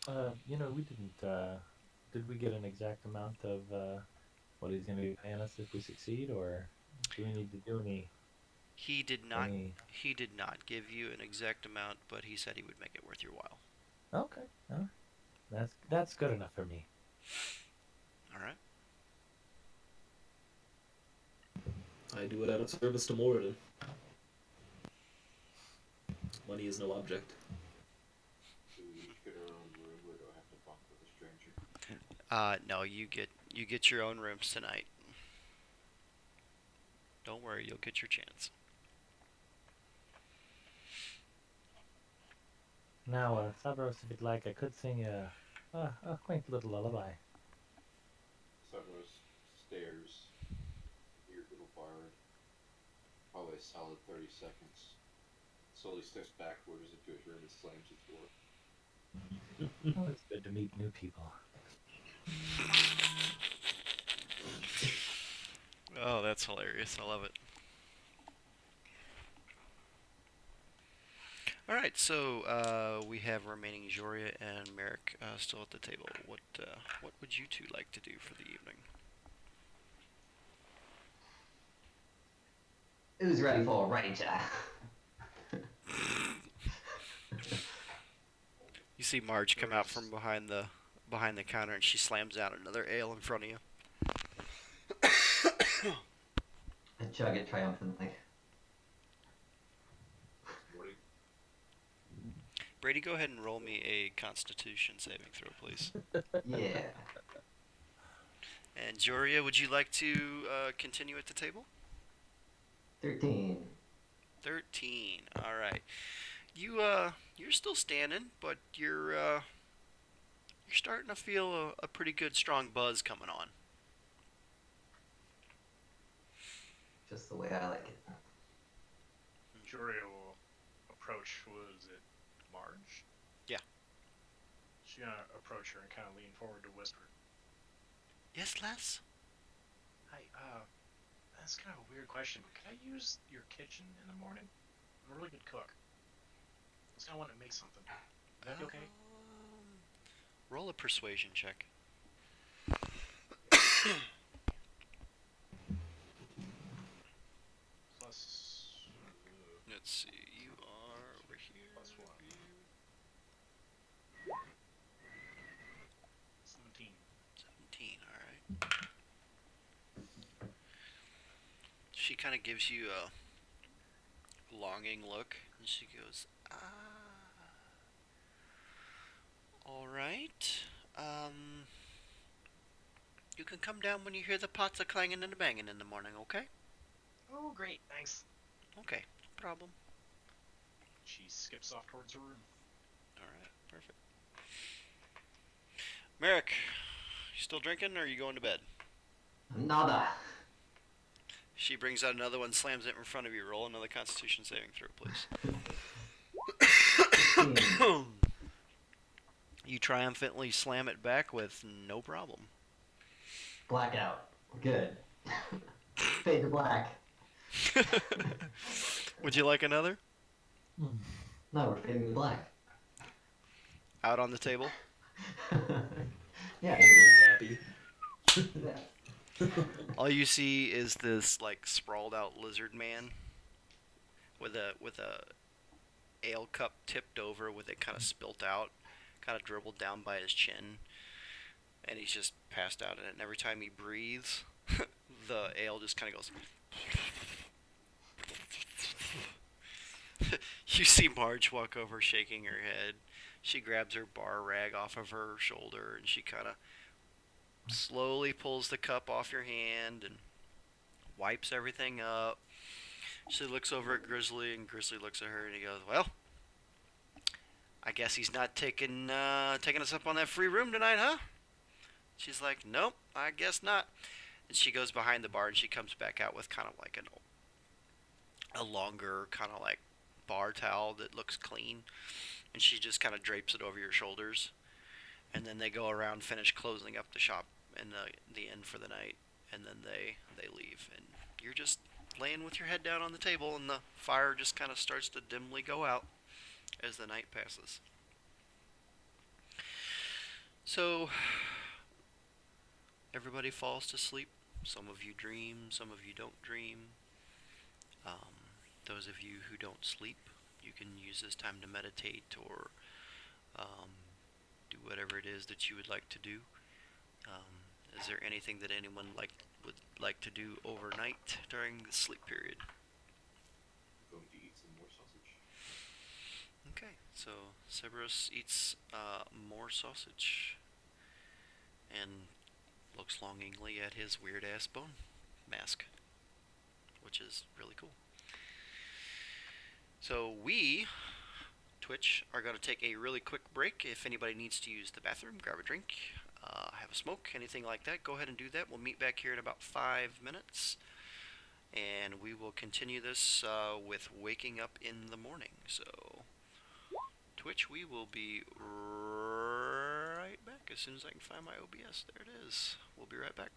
We didn't. Did we get an exact amount of what he's going to be paying us if we succeed, or do we need to do any? He did not. Any... He did not give you an exact amount, but he said he would make it worth your while. Okay, that's good enough for me. All right. I do it out of service to Moradin. Money is no object. Do we each get our own room, or do I have to bunk with a stranger? No, you get your own rooms tonight. Don't worry, you'll get your chance. Now, Sabros, if you'd like, I could sing a quaint little lullaby. Severus stares, weird little bard, probably a solid 30 seconds. Slowly steps backwards into his room and slams his door. Oh, it's good to meet new people. Oh, that's hilarious. I love it. All right, so we have remaining Joria and Merrick still at the table. What would you two like to do for the evening? Who's ready for a ranger? You see Marge come out from behind the counter, and she slams down another ale in front of you. I chug it triumphantly. Morty, Brady, go ahead and roll me a Constitution saving throw, please. Yeah. And Joria, would you like to continue at the table? 13. 13. All right. You're still standing, but you're starting to feel a pretty good strong buzz coming on. Just the way I like it. Joria will approach, was it Marge? Yeah. She's gonna approach her and kind of lean forward to whisper. Yes, lass? Hi, that's kind of a weird question, but could I use your kitchen in the morning? I'm a really good cook. I just kind of want to make something. Would that be okay? Roll a persuasion check. Plus, Let's see. You are over here. Plus 1. 17. 17. All right. She kind of gives you a longing look, and she goes, all right. You can come down when you hear the pots a clanging and a banging in the morning, okay? Oh, great, thanks. Okay, no problem. She skips off towards her room. All right, perfect. Merrick, you still drinking, or are you going to bed? Nada. She brings out another one, slams it in front of you. Roll another Constitution saving throw, please. 16. You triumphantly slam it back with no problem. Blackout. Good. Fade to black. Would you like another? No, we're fading to black. Out on the table? Yeah. Happy. All you see is this like sprawled out lizard man with a ale cup tipped over with it kind of spilt out, kind of dribbled down by his chin, and he's just passed out in it. And every time he breathes, the ale just kind of goes. You see Marge walk over shaking her head. She grabs her bar rag off of her shoulder and she kind of slowly pulls the cup off your hand and wipes everything up. She looks over at Grizzly and Grizzly looks at her and he goes, well, I guess he's not taking us up on that free room tonight, huh? She's like, nope, I guess not. And she goes behind the bar and she comes back out with kind of like a longer kind of like bar towel that looks clean, and she just kind of drapes it over your shoulders, and then they go around, finish closing up the shop and the inn for the night, and then they leave, and you're just laying with your head down on the table, and the fire just kind of starts to dimly go out as the night passes. So, everybody falls to sleep. Some of you dream, some of you don't dream. Those of you who don't sleep, you can use this time to meditate or do whatever it is that you would like to do. Is there anything that anyone would like to do overnight during the sleep period? I'm going to eat some more sausage. Okay, so Cerberus eats more sausage and looks longingly at his weird-ass bone mask, which is really cool. So we, Twitch, are going to take a really quick break. If anybody needs to use the bathroom, grab a drink, have a smoke, anything like that, go ahead and do that. We'll meet back here in about 5 minutes, and we will continue this with waking up in the morning. So, Twitch, we will be right back as soon as I can find my OBS. There it is. We'll be right back.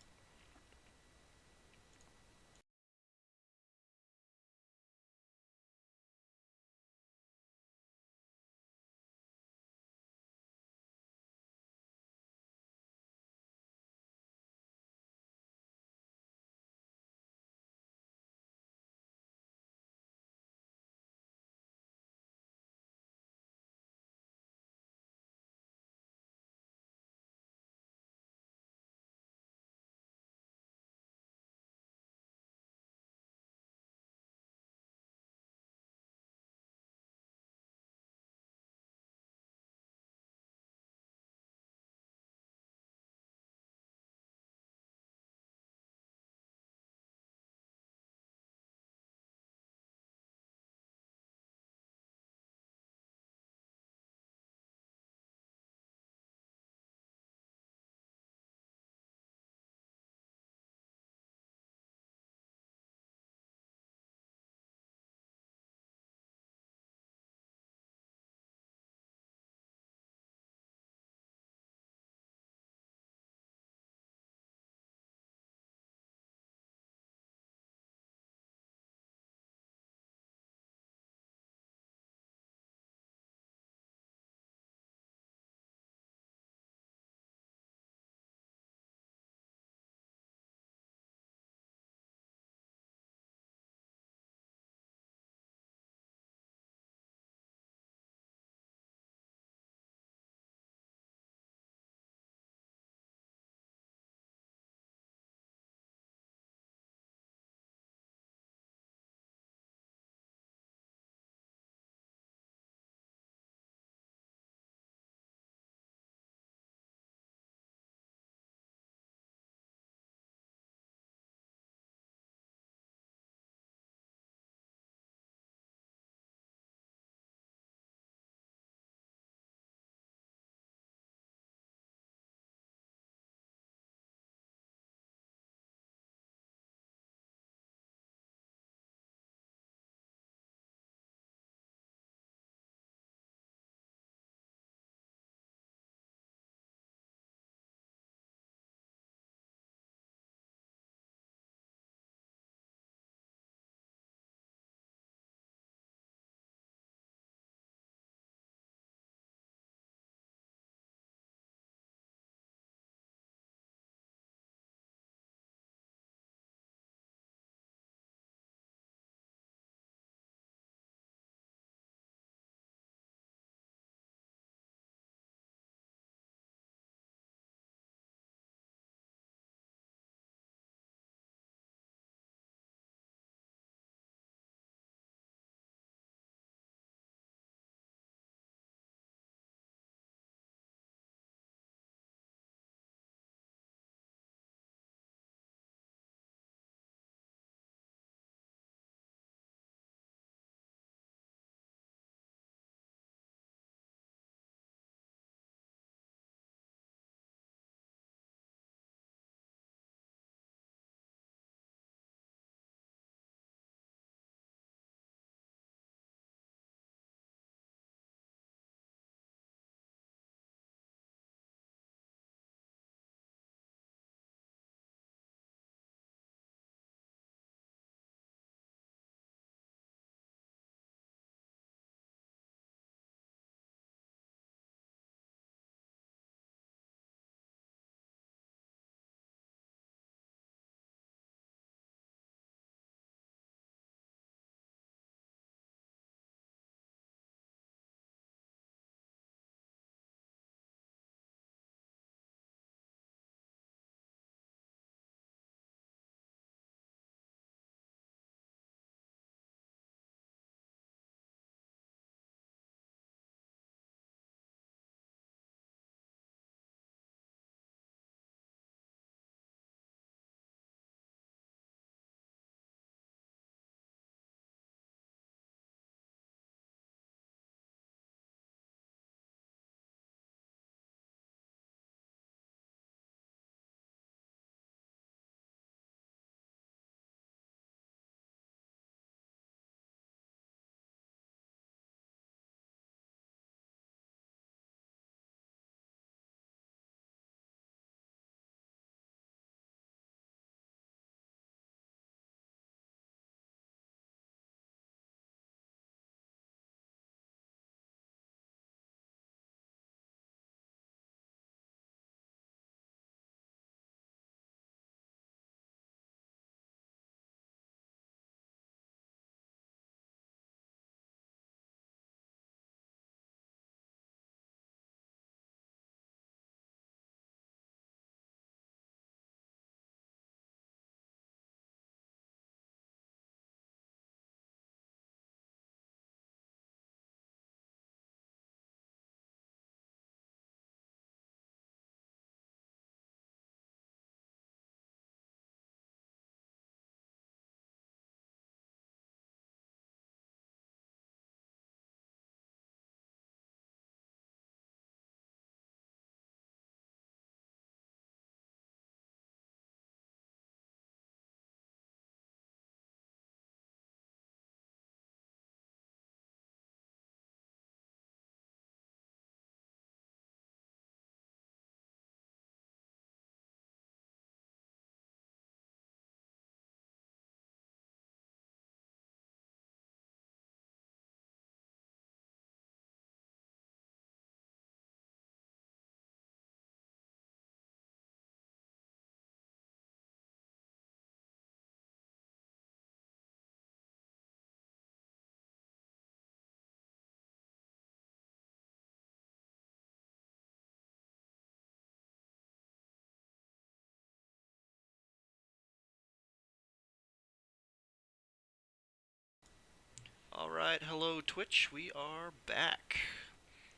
right, hello Twitch. We are back.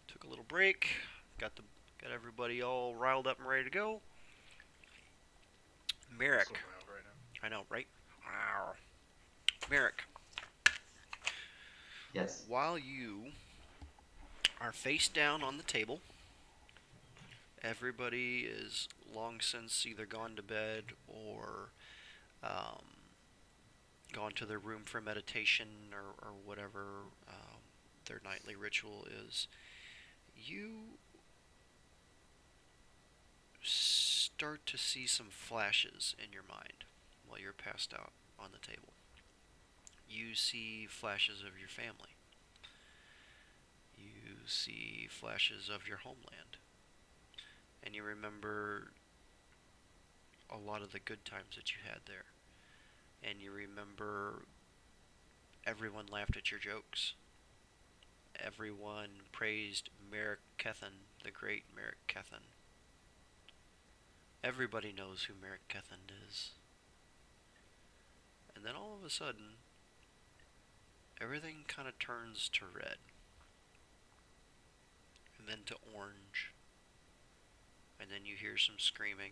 Took a little break. Got everybody all riled up and ready to go. Merrick, So loud right now. I know, right? Wow. Merrick, Yes. while you are face down on the table, everybody is long since either gone to bed or gone to their room for meditation or whatever their nightly ritual is. You start to see some flashes in your mind while you're passed out on the table. You see flashes of your family. You see flashes of your homeland. And you remember a lot of the good times that you had there. And you remember everyone laughed at your jokes. Everyone praised Merrick Kethen, the great Merrick Kethen. Everybody knows who Merrick Kethen is. And then all of a sudden, everything kind of turns to red. And then to orange. And then you hear some screaming.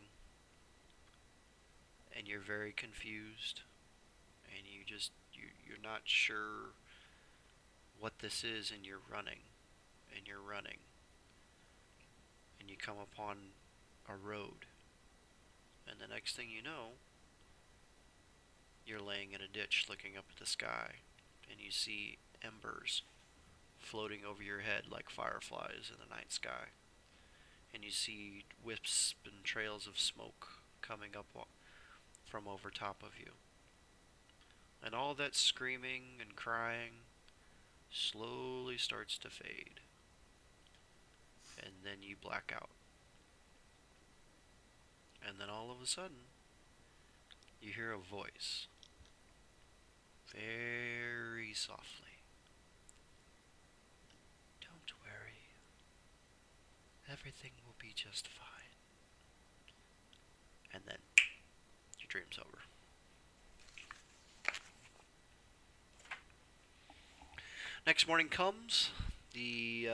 And you're very confused. And you're not sure what this is, and you're running. And you're running. And you come upon a road. And the next thing you know, you're laying in a ditch looking up at the sky, and you see embers floating over your head like fireflies in the night sky. And you see wisps and trails of smoke coming up from over top of you. And all that screaming and crying slowly starts to fade. And then you black out. And then all of a sudden, you hear a voice, very softly. Don't worry. Everything will be just fine. And then, your dream's over. Next morning comes, the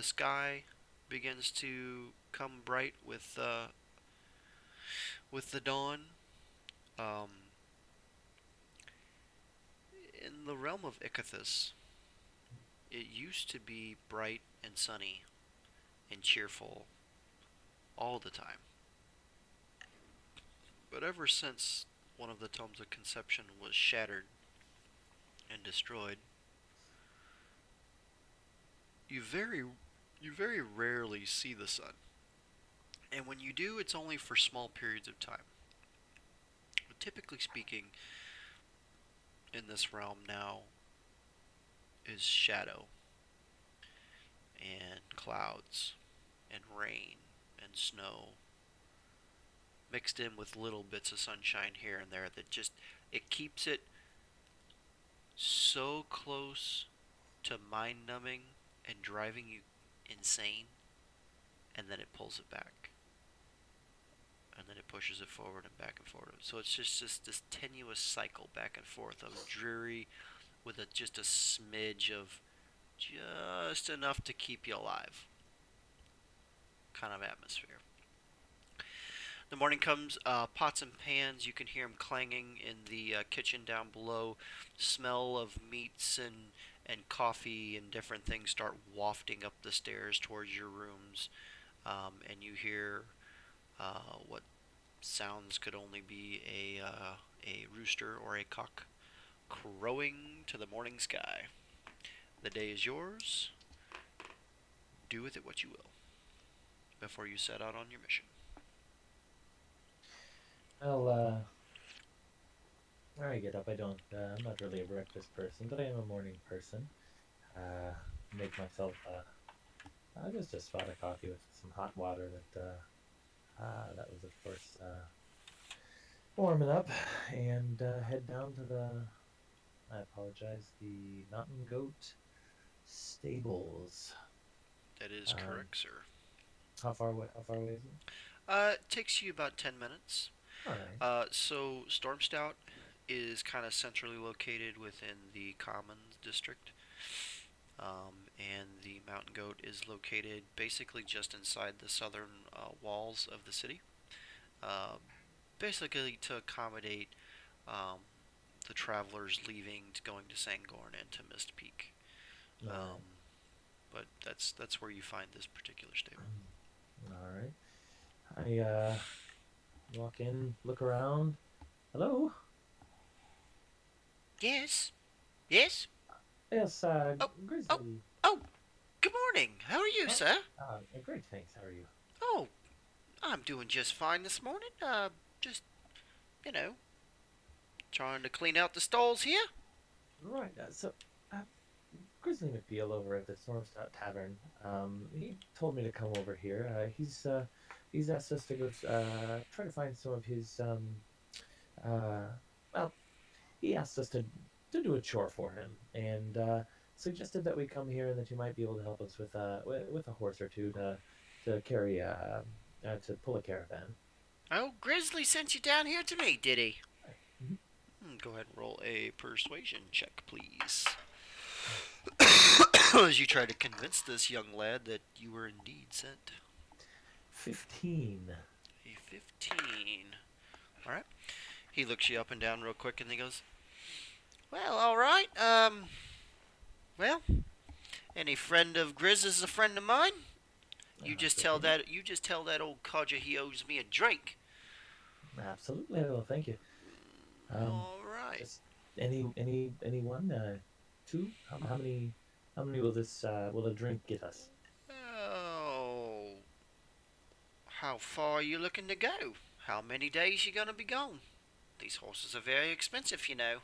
sky begins to come bright with the dawn. In the realm of Icathus, it used to be bright and sunny and cheerful all the time. But ever since one of the tomes of conception was shattered and destroyed, you very rarely see the sun. And when you do, it's only for small periods of time. But typically speaking, in this realm now is shadow and clouds and rain and snow mixed in with little bits of sunshine here and there that just, it keeps it so close to mind-numbing and driving you insane, and then it pulls it back. And then it pushes it forward and back and forward. So it's just this tenuous cycle back and forth of dreary with just a smidge of just enough to keep you alive kind of atmosphere. The morning comes, pots and pans, you can hear them clanging in the kitchen down below. Smell of meats and coffee and different things start wafting up the stairs towards your rooms. And you hear what sounds could only be a rooster or a cock crowing to the morning sky. The day is yours. Do with it what you will before you set out on your mission. Well, when I get up, I'm not really a breakfast person, but I am a morning person. Make myself, just a spot of coffee with some hot water that was, of course, warming up, and head down to the Mountain Goat Stables. That is correct, sir. How far away is it? It takes you about 10 minutes. Alright. So Storm Stout is kind of centrally located within the Commons district. And the mountain goat is located basically just inside the southern walls of the city, uh, basically to accommodate um, the travelers leaving, going to Sangorn and to Mist Peak. Alright. But that's where you find this particular stable. Alright. I walk in, look around. Hello? Yes, yes. Yes, Oh, Grizzly. Oh, good morning. How are you, Oh. sir? Great, thanks. How are you? Oh, I'm doing just fine this morning. Just, you know, trying to clean out the stalls here. Right, Grizzly McBeal over at the Stormstout Tavern, he told me to come over here. He's asked us to go, try to find some of his, well, he asked us to do a chore for him, and, suggested that we come here and that you might be able to help us with a horse or two to carry, to pull a caravan. Oh, Grizzly sent you down here to me, did he? Mhm. Go ahead and roll a persuasion check, please. As you try to convince this young lad that you were indeed sent. 15. A 15. Alright. He looks you up and down real quick and he goes, well, alright. Well, any friend of Grizz is a friend of mine. You just tell that old codger he owes me a drink. Absolutely, I will. Thank you. Alright. Just anyone? Two? How many will a drink get us? Oh. How far are you looking to go? How many days you gonna be gone? These horses are very expensive, you know.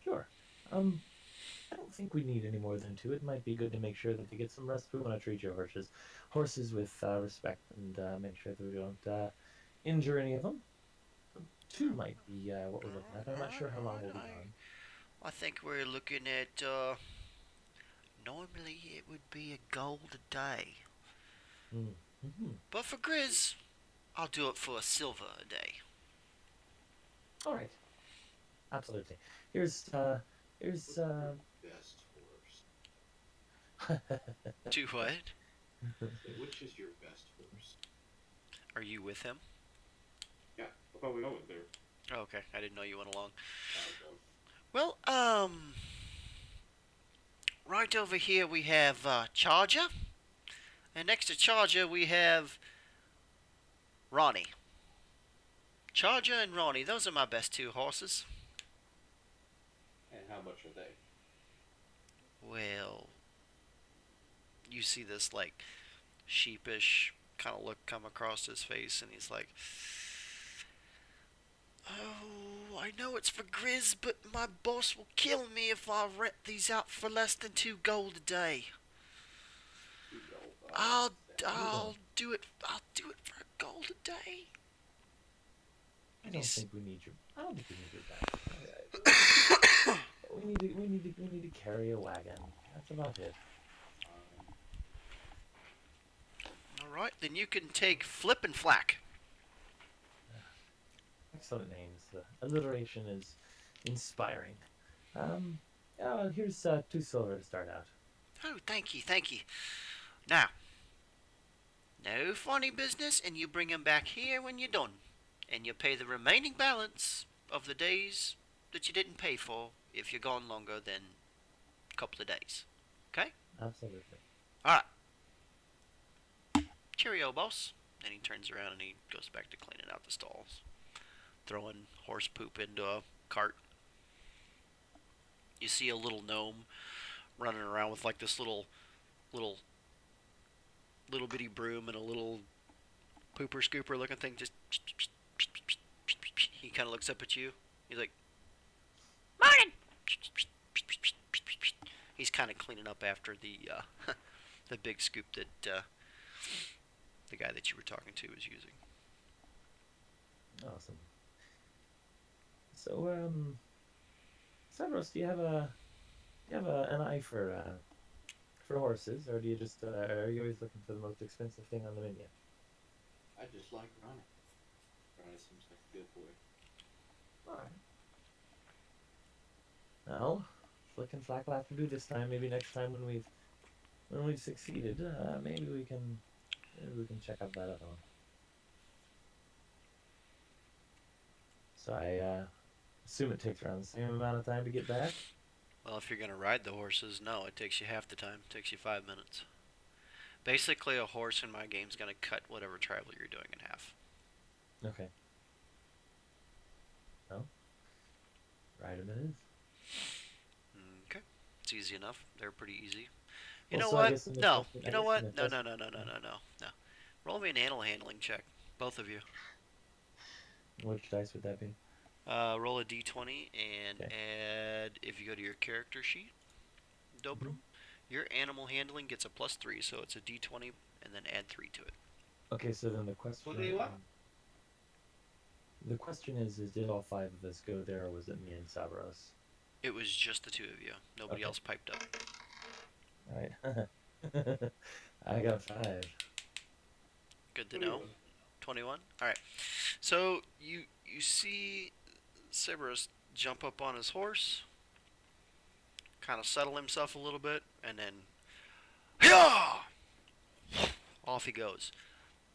Sure. I don't think we need any more than two. It might be good to make sure that they get some rest. We want to treat your horses with respect and make sure that we don't injure any of them. Two might be what we're looking at. I'm not sure how long we'll be gone. I think we're looking at, normally it would be a gold a day. Mm-hmm. But for Grizz, I'll do it for a silver a day. All right. Absolutely. Here's Best horse. Do what? Which is your best horse? Are you with him? Yeah, I thought we all went there. Oh, okay, I didn't know you went along. Okay. Well, right over here we have Charger, and next to Charger we have Ronnie. Charger and Ronnie, those are my best two horses. And how much are they? Well, you see this like sheepish kind of look come across his face, and he's like, oh, I know it's for Grizz, but my boss will kill me if I rent these out for less than 2 gold a day. I'll do it for a gold a day. I don't think we need your back. We need to carry a wagon. That's about it. Alright, then you can take Flip and Flack. Excellent names. The alliteration is inspiring. Here's 2 silver to start out. Oh, thank you. Now, no funny business, and you bring him back here when you're done. And you pay the remaining balance of the days that you didn't pay for if you're gone longer than a couple of days. Okay? Absolutely. Alright. Cheerio, boss. And he turns around and he goes back to cleaning out the stalls. Throwing horse poop into a cart. You see a little gnome running around with like this little bitty broom and a little pooper scooper looking thing. Just he kind of looks up at you. He's like, morning. He's kind of cleaning up after the the big scoop that the guy that you were talking to was using. Awesome. So, Cedros, do you have an eye for horses, or do you just are you always looking for the most expensive thing on the menu? I just like Ronnie. Ronnie seems like a good boy. All right. Well, looking like we'll have to do this time. Maybe next time when we've succeeded, maybe we can check out that other one. So I assume it takes around the same amount of time to get back. Well, if you're gonna ride the horses, no, it takes you half the time. It takes you 5 minutes. Basically, a horse in my game's gonna cut whatever travel you're doing in half. Okay. Well, ride 'em it is. Okay, it's easy enough. They're pretty easy. You Well, know so I what? guess in the No. question- You I know guess what? in the No, no, question- no, no, no, no, no, no. Roll me an animal handling check, both of you. Which dice would that be? Roll a d20 and Okay. add, if you go to your character sheet, Dobrum, your animal handling gets a +3, so it's a d20 and then add 3 to it. Okay, so then the question. What do you want? The question is did all 5 of us go there, or was it me and Sabros? It was just the 2 of you. Nobody Okay. else piped up. All right. I got 5. Good to know. 21. All right. So you see Cerberus jump up on his horse, kind of settle himself a little bit, and then Hyah! Off he goes.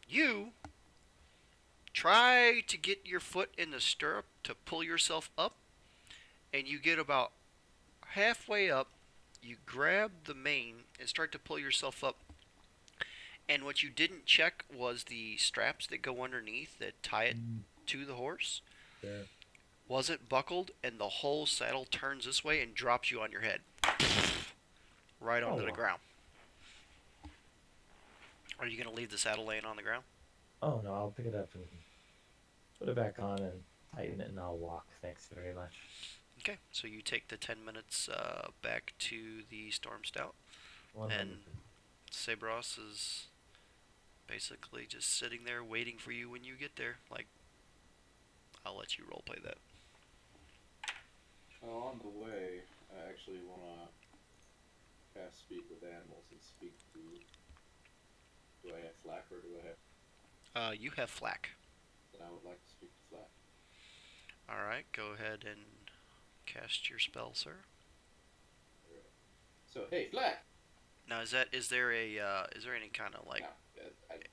You try to get your foot in the stirrup to pull yourself up, and you get about halfway up. You grab the mane and start to pull yourself up. And what you didn't check was the straps that go underneath that tie it to the horse. There. Wasn't buckled, and the whole saddle turns this way and drops you on your head. Right onto the wow. ground. Are you going to leave the saddle laying on the ground? Oh no, I'll pick it up and put it back on and tighten it, and I'll walk. Thanks very much. Okay, so you take the 10 minutes back to the Storm Stout. 100. And Sabros is basically just sitting there waiting for you when you get there. Like, I'll let you roleplay that. On the way, I actually want to cast Speak with Animals and speak to... Do I have Flack or do I have... You have Flack. Then I would like to speak to Flack. Alright, go ahead and cast your spell, sir. So, hey, Flack! Now, is there any kind of like... No,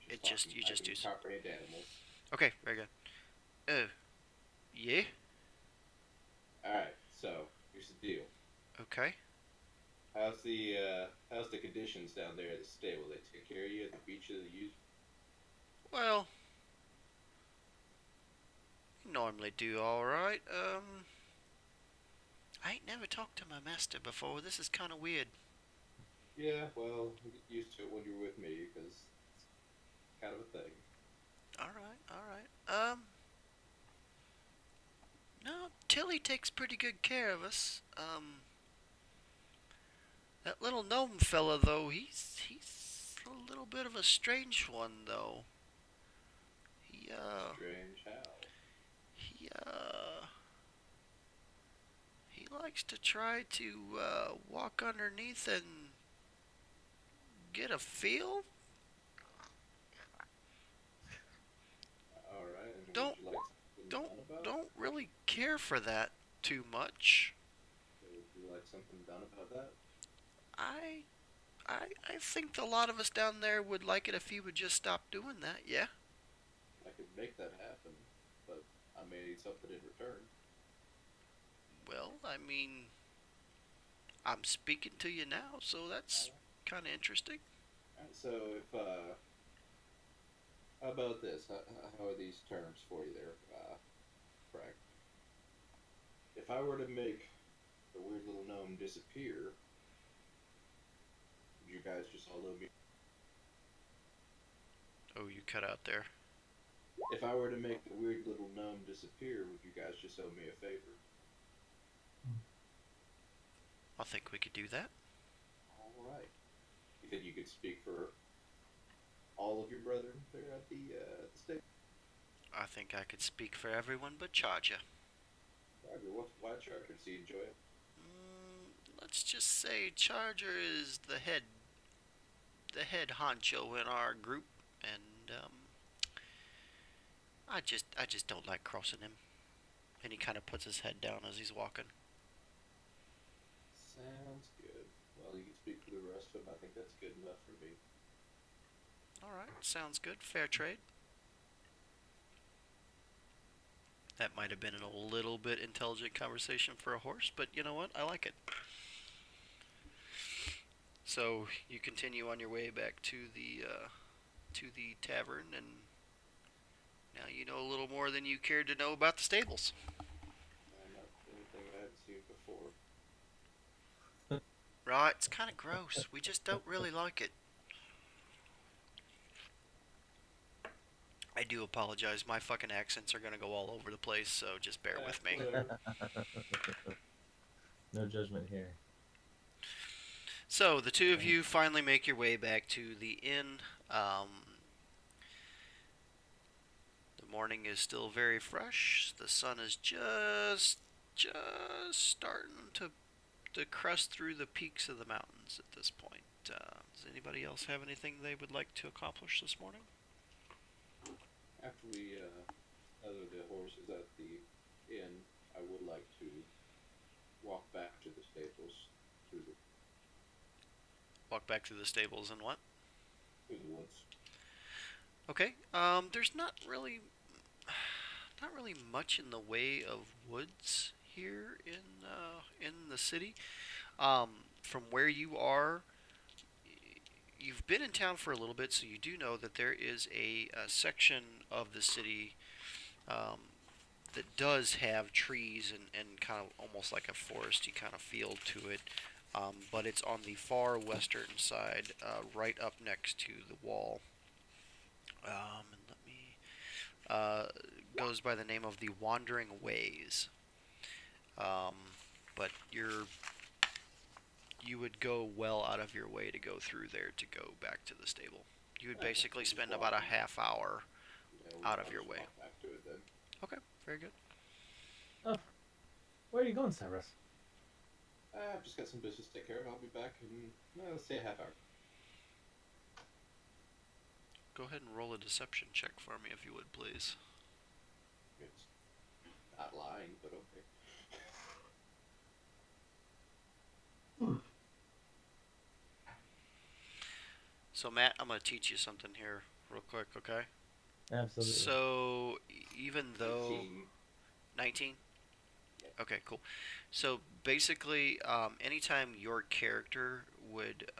It just- you just I can do comprehend animals. Okay, very good. Yeah? Alright, so, here's the deal. Okay. How's the conditions down there at the stable? They take care of you at the beach that you use? Well, normally do alright. I ain't never talked to my master before. This is kind of weird. Yeah, well, you get used to it when you're with me, because it's kind of a thing. Alright. No, Tilly takes pretty good care of us. That little gnome fella, though, he's a little bit of a strange one, though. Strange how? He likes to try to, walk underneath and get a feel. Alright, and Don't- would you like something done about it? Don't really care for that too much. Would you like something done about that? I think a lot of us down there would like it if he would just stop doing that, yeah? I could make that happen, but I may need something in return. Well, I mean, I'm speaking to you now, so that's kind of interesting. Alright, so if, how about this? How are these terms for you there, Frank? If I were to make the weird little gnome disappear, would you guys just all owe me? Oh, you cut out there. If I were to make the weird little gnome disappear, would you guys just owe me a favor? I think we could do that. Alright. You think you could speak for all of your brethren there at the stable? I think I could speak for everyone but Charger. Charger, why Charger? Does he enjoy it? Let's just say Charger is the head honcho in our group, and I just don't like crossing him. And he kind of puts his head down as he's walking. Alright, sounds good. Fair trade. That might have been a little bit intelligent conversation for a horse, but you know what? I like it. So you continue on your way back to the tavern, and now you know a little more than you cared to know about the stables. Not anything I haven't seen before. Right? It's kind of gross. We just don't really like it. I do apologize. My fucking accents are gonna go all over the place, so just bear with me. Whatever. No judgment here. So the two of you finally make your way back to the inn. The morning is still very fresh. The sun is just starting to crest through the peaks of the mountains at this point. Does anybody else have anything they would like to accomplish this morning? After we other the horses at the inn, I would like to walk back to the stables through the Walk back to the stables and what? woods. Okay. There's not really much in the way of woods here in the city. From where you are, you've been in town for a little bit, so you do know that there is a section of the city that does have trees and kind of almost like a foresty kind of feel to it. But it's on the far western side, right up next to the wall. And let me goes by the name of the Wandering Ways. But you would go well out of your way to go through there to go back to the stable. You would basically spend about a half hour Yeah, out of I'll your just way. walk back to it then. Okay, very good. Where are you going, Cyrus? I've just got some business to take care of. I'll be back in, let's say a half hour. Go ahead and roll a deception check for me if you would, please. It's not lying, but okay. So Matt, I'm going to teach you something here real quick, okay? Absolutely. So even though 19. 19? Yeah. Okay, cool. So basically, anytime your character would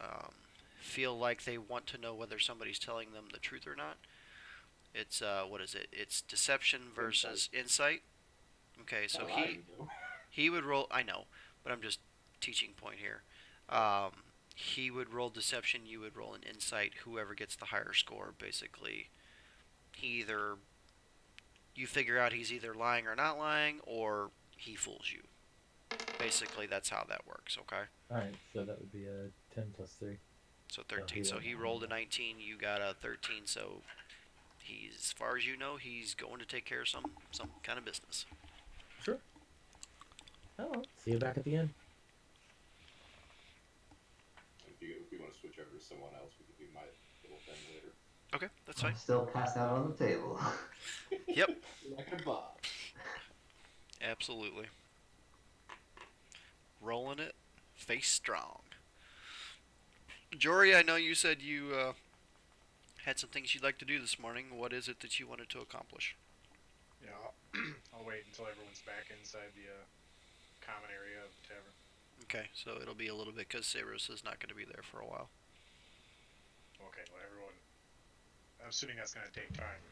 feel like they want to know whether somebody's telling them the truth or not, it's what is it? It's deception versus insight. Okay, so Not he lying, though. he would roll. I know, but I'm just teaching point here. He would roll deception. You would roll an insight. Whoever gets the higher score, basically, you figure out he's either lying or not lying, or he fools you. Basically, that's how that works, okay? Alright, so that would be a 10 plus 3. So 13. So he rolled a 19, you got a 13, so he's, as far as you know, he's going to take care of some kind of business. Sure. Oh, see you back at the end. If you want to switch over to someone else, we can do my little thing later. Okay, that's I'm fine. still passed out on the table. Yep, Like a bob. absolutely. Rolling it, face strong. Jory, I know you said you had some things you'd like to do this morning. What is it that you wanted to accomplish? Yeah, I'll wait until everyone's back inside the common area of the tavern. Okay, so it'll be a little bit because Saros is not going to be there for a while. Okay, well, everyone. I'm assuming that's going to take time.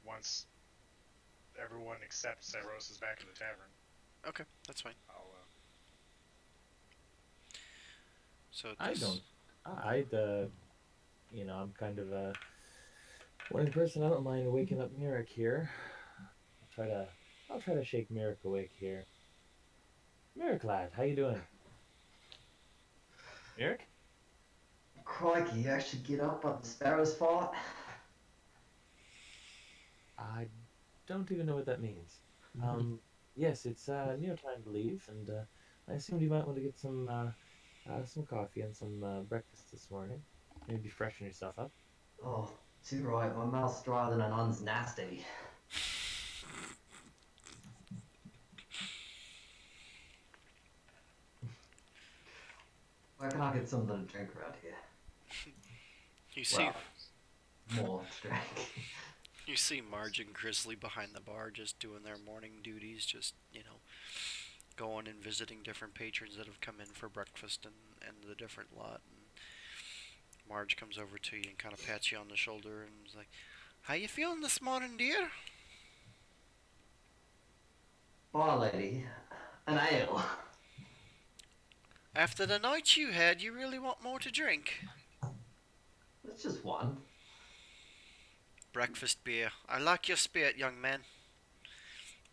Once everyone except Cyrus is back in the tavern, Okay, that's fine. I'll. So I this- don't. I'm kind of a morning person. I don't mind waking up Merrick here. I'll try to shake Merrick awake here. Merrick, lad, how you doing? Merrick? Crikey, you actually get up on the sparrow's fart? I don't even know what that means. Yes, it's near time to leave, and I assumed you might want to get some coffee and some breakfast this morning. Maybe freshen yourself up. Oh, too right. My mouth's drier than an un's nasty. Where can I get something to drink around here? you see, Well, more to drink. You see Marge and Grizzly behind the bar just doing their morning duties, just, going and visiting different patrons that have come in for breakfast and the different lot. And Marge comes over to you and kind of pats you on the shoulder and is like, "How you feeling this morning, dear?" Bar lady, an ale. "After the night you had, you really want more to drink." It's just one. "Breakfast beer. I like your spirit, young man."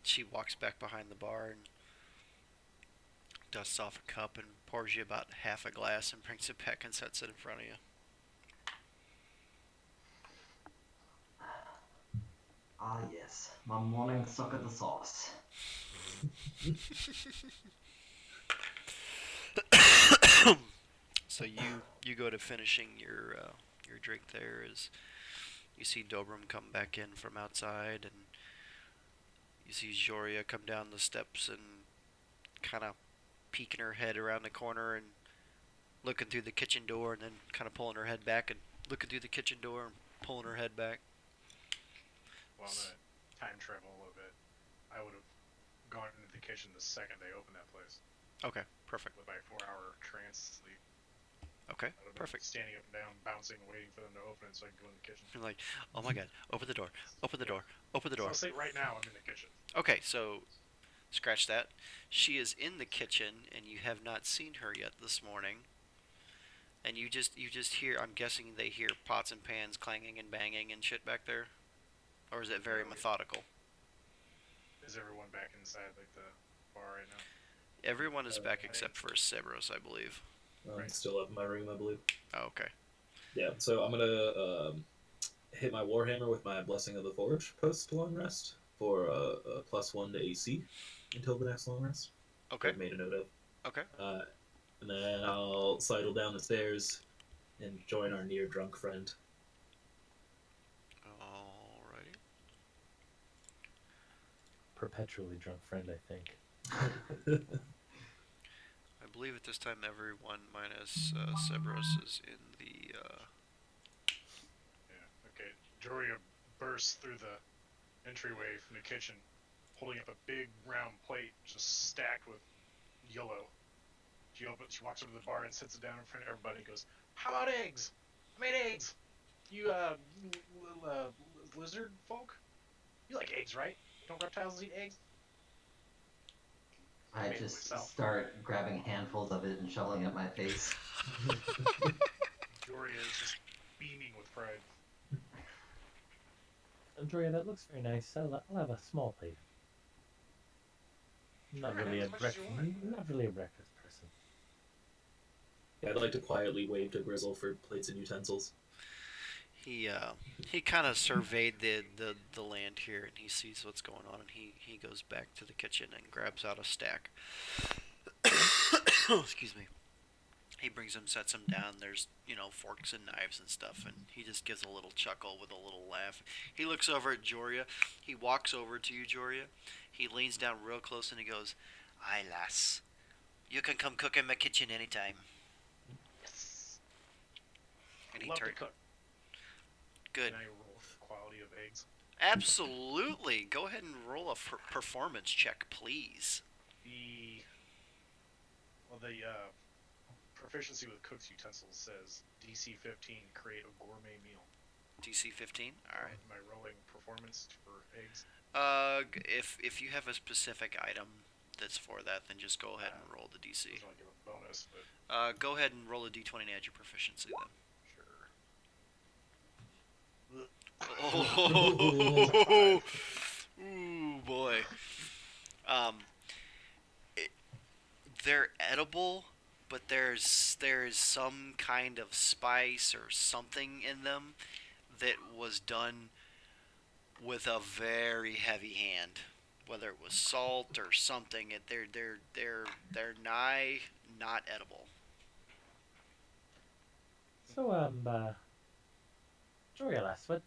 She walks back behind the bar and dusts off a cup and pours you about half a glass and brings it back and sets it in front of you. Ah yes, my morning suck at the sauce. So you go to finishing your drink there as you see Dobrum come back in from outside, and you see Joria come down the steps and kind of peeking her head around the corner and looking through the kitchen door, and then kind of pulling her head back and looking through the kitchen door and pulling her head back. Well, I'm gonna time travel a little bit. I would have gone into the kitchen the second they opened that place Okay, perfect. with my 4-hour trance sleep. Okay, I would have been perfect. standing up and down, bouncing, waiting for them to open it so I can go in the kitchen. You're like, "Oh my god, open the door, open the door, open the So door." I'll say right now I'm in the kitchen. Okay, so scratch that. She is in the kitchen, and you have not seen her yet this morning. And you just hear. I'm guessing they hear pots and pans clanging and banging and shit back there, or is it very No. methodical? Is everyone back inside like the bar right now? Everyone is back except for Cerberus, I believe. Right. Still up in my room, I believe. Oh, okay. Yeah, so I'm gonna hit my Warhammer with my Blessing of the Forge post long rest for a +1 to AC until the next long rest. Okay. I've made a note of. Okay. And then I'll sidle down the stairs and join our near drunk friend. Alrighty. Perpetually drunk friend, I think. I believe at this time everyone minus Cerberus is in the. Yeah. Okay. Joria bursts through the entryway from the kitchen, holding up a big round plate just stacked with yellow. She walks over to the bar and sits it down in front of everybody and goes, "How about eggs? I made eggs. You little lizard folk? You like eggs, right? Don't reptiles eat eggs?" I made it just myself. start grabbing handfuls of it and shoveling at my face. Joria is just beaming with pride. Andrea, that looks very nice. I'll have a small plate. I'm not Sure, really have a as much as you want. not really a breakfast person. Yeah, I'd like to quietly wave to Grizzle for plates and utensils. He kind of surveyed the land here, and he sees what's going on, and he goes back to the kitchen and grabs out a stack. Excuse me. He brings them, sets them down. There's forks and knives and stuff, and he just gives a little chuckle with a little laugh. He looks over at Joria. He walks over to you, Joria. He leans down real close and he goes, "Aye, lass, you can come cook in my kitchen anytime." Yes. And he Love to turns. cook. Good. Can I roll for the quality of eggs? Absolutely. Go ahead and roll a performance check, please. The proficiency with cook's utensils says DC 15, create a gourmet meal. DC 15. All right. Am I rolling performance for eggs? If you have a specific item that's for that, then just go ahead and roll the DC. Doesn't really give a bonus, but Go ahead and roll a D20 and add your proficiency then. sure. Oh, ooh boy. They're edible, but there's some kind of spice or something in them that was done with a very heavy hand. Whether it was salt or something, they're nigh not edible. So, Joria, lass, what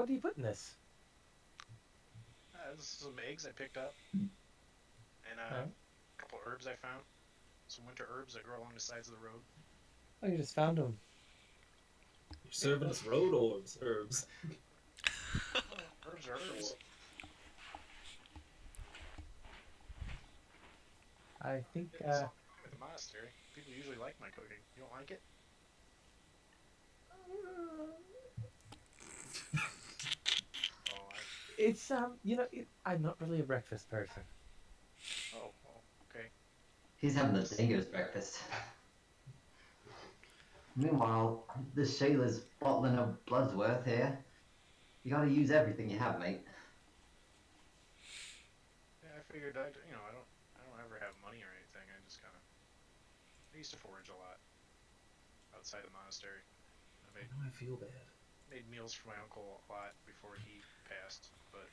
do you put in this? This is some eggs I picked up, and Alright. a couple herbs I found. Some winter herbs that grow along the sides of the road. Oh, you just found him. You're serving us road orbs, herbs. Herbs are herbs. I think. It's all at the monastery. People usually like my cooking. You don't like it? Oh, It's I'm not really a breakfast person. okay. He's having the dingo's breakfast. Meanwhile, the Shayla's bottling of Bloodsworth here. You gotta use everything you have, mate. Yeah, I figured I don't ever have money or anything. I used to forage a lot outside the monastery. I Now I feel bad. made meals for my uncle a lot before he passed, but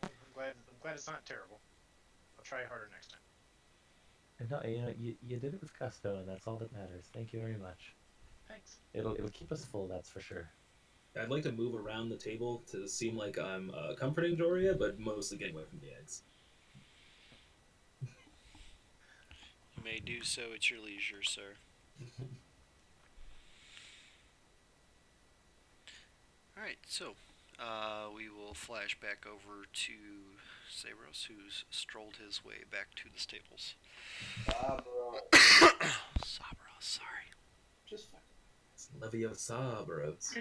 I'm glad it's not terrible. I'll try harder next time. And no, you did it with gusto, and that's all that matters. Thank you very much. Thanks. It'll keep us full, that's for sure. I'd like to move around the table to seem like I'm comforting Doria, but mostly getting away from the eggs. You may do so at your leisure, sir. Alright, so we will flash back over to Sabros, who's strolled his way back to the stables. Sabros, sorry. Just fucking. It's Leviosaurus.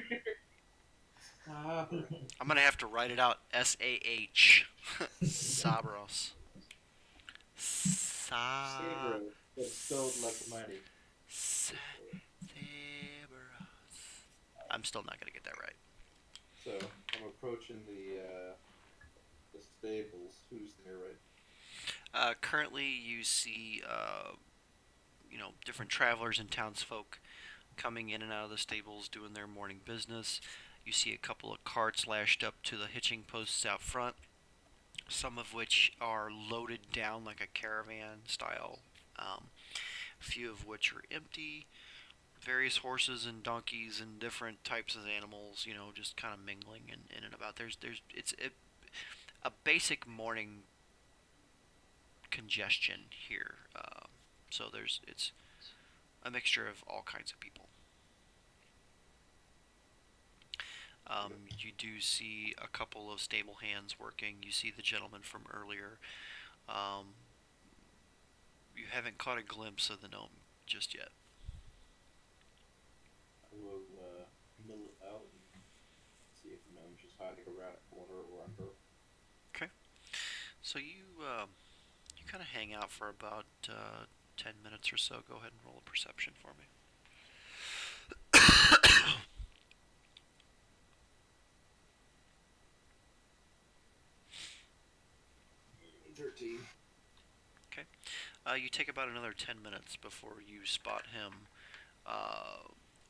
I'm gonna have to write it out S-A-H. Sabros. Sabro, but it's spelled like mighty. Sabros. I'm still not gonna get that right. So I'm approaching the stables. Who's there, right? Currently, you see, different travelers and townsfolk coming in and out of the stables doing their morning business. You see a couple of carts lashed up to the hitching posts out front, some of which are loaded down like a caravan style, a few of which are empty. Various horses and donkeys and different types of animals, just kind of mingling in and about. It's a basic morning congestion here. So it's a mixture of all kinds of people. You do see a couple of stable hands working. You see the gentleman from earlier. You haven't caught a glimpse of the gnome just yet. I will mill it out and see if the gnome's just hiding around a corner or under. Okay. So you kind of hang out for about 10 minutes or so. Go ahead and roll a perception for me. 13. Okay. You take about another 10 minutes before you spot him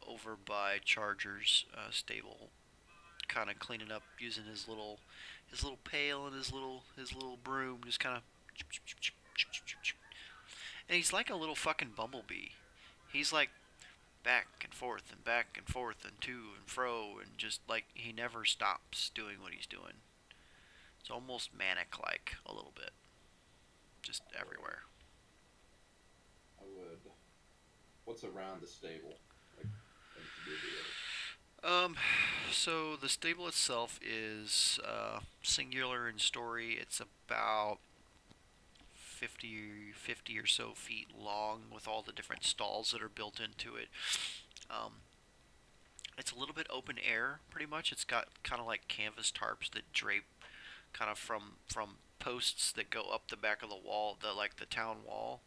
over by Charger's stable, kind of cleaning up using his little pail and his little broom, just kind of. And he's like a little fucking bumblebee. He's like back and forth and to and fro, and just like he never stops doing what he's doing. It's almost manic-like a little bit, just everywhere. I would. What's around the stable? So the stable itself is singular in story. It's about 50 or so feet long with all the different stalls that are built into it. It's a little bit open air, pretty much. It's got kind of like canvas tarps that drape kind of from posts that go up the back of the wall, the town wall.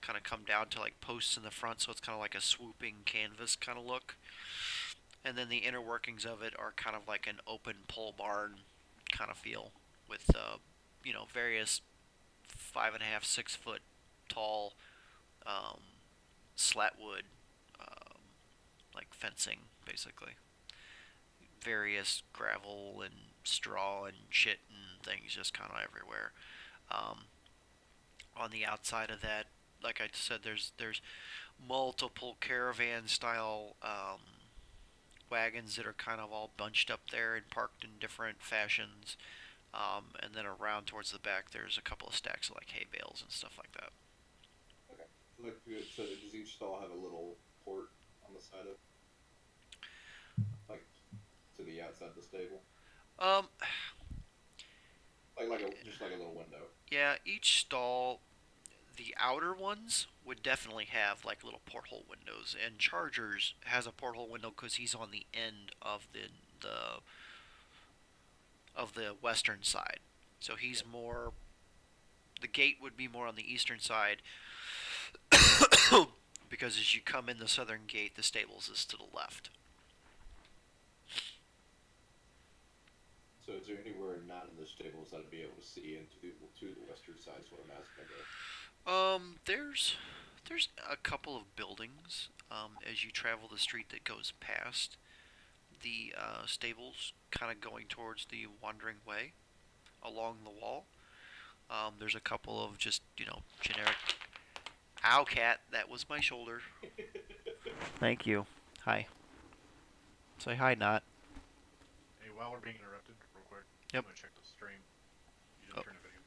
Kind of come down to like posts in the front, so it's kind of like a swooping canvas kind of look. And then the inner workings of it are kind of like an open pole barn kind of feel with various 5.5, 6 foot tall slat wood like fencing, basically. Various gravel and straw and shit and things just kind of everywhere. On the outside of that, like I said, there's multiple caravan style wagons that are kind of all bunched up there and parked in different fashions. And then around towards the back, there's a couple of stacks of like hay bales and stuff like that. Look good. So does each stall have a little port on the side of, like, to the outside of the stable? Um, Just like a little window. yeah, each stall, the outer ones would definitely have like little porthole windows, and Chargers has a porthole window because he's on the end of the western side. So he's more. The gate would be more on the eastern side, because as you come in the southern gate, the stables is to the left. So is there anywhere not in the stables that I'd be able to see into the western side? Is what I'm asking about. There's a couple of buildings as you travel the street that goes past the stables, kind of going towards the wandering way along the wall. There's a couple of just, generic. Ow, cat, that was my shoulder. Thank you. Hi. Say hi, Not. Hey, while we're being interrupted, real quick, Yep. I'm gonna check the stream. You didn't Oh. turn a video.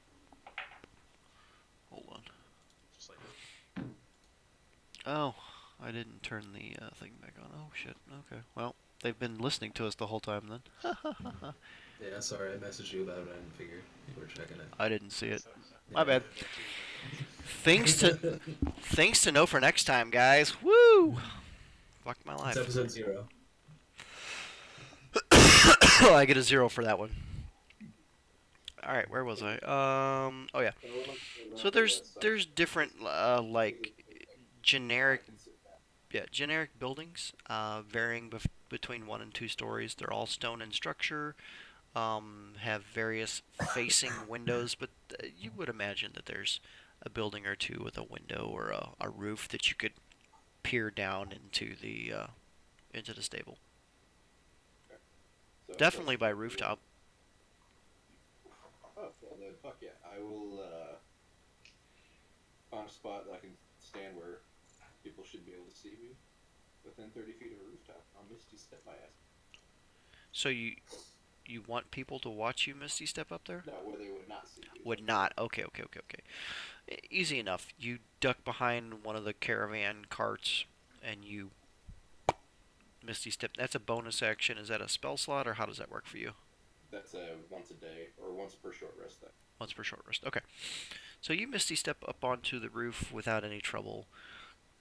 Hold on. Just like Oh, I didn't turn the thing back on. Oh, shit. Okay. Well, they've been listening to us the whole time then. Yeah, sorry, I messaged you about it. I didn't figure you were checking it. I didn't see it. so, My bad. that too, Things to know for next time, guys. Woo! Fuck my It's life. episode 0. I get a 0 for that one. All right, where was I? Oh yeah. So there's different like generic buildings varying between 1 and 2 stories. They're all stone in structure. Have various facing windows, but you would imagine that there's a building or two with a window or a roof that you could peer down into the stable. So Definitely by rooftop. Oh, well then, fuck yeah. I will find a spot that I can stand where people should be able to see me within 30 feet of a rooftop. I'll Misty step my ass. So you want people to watch you Misty step up there? No, where they would not see you. Would not. Okay. Easy enough. You duck behind one of the caravan carts and you Misty step. That's a bonus action. Is that a spell slot or how does that work for you? That's once a day, or once per short rest day. Once per short rest. Okay. So you Misty step up onto the roof without any trouble,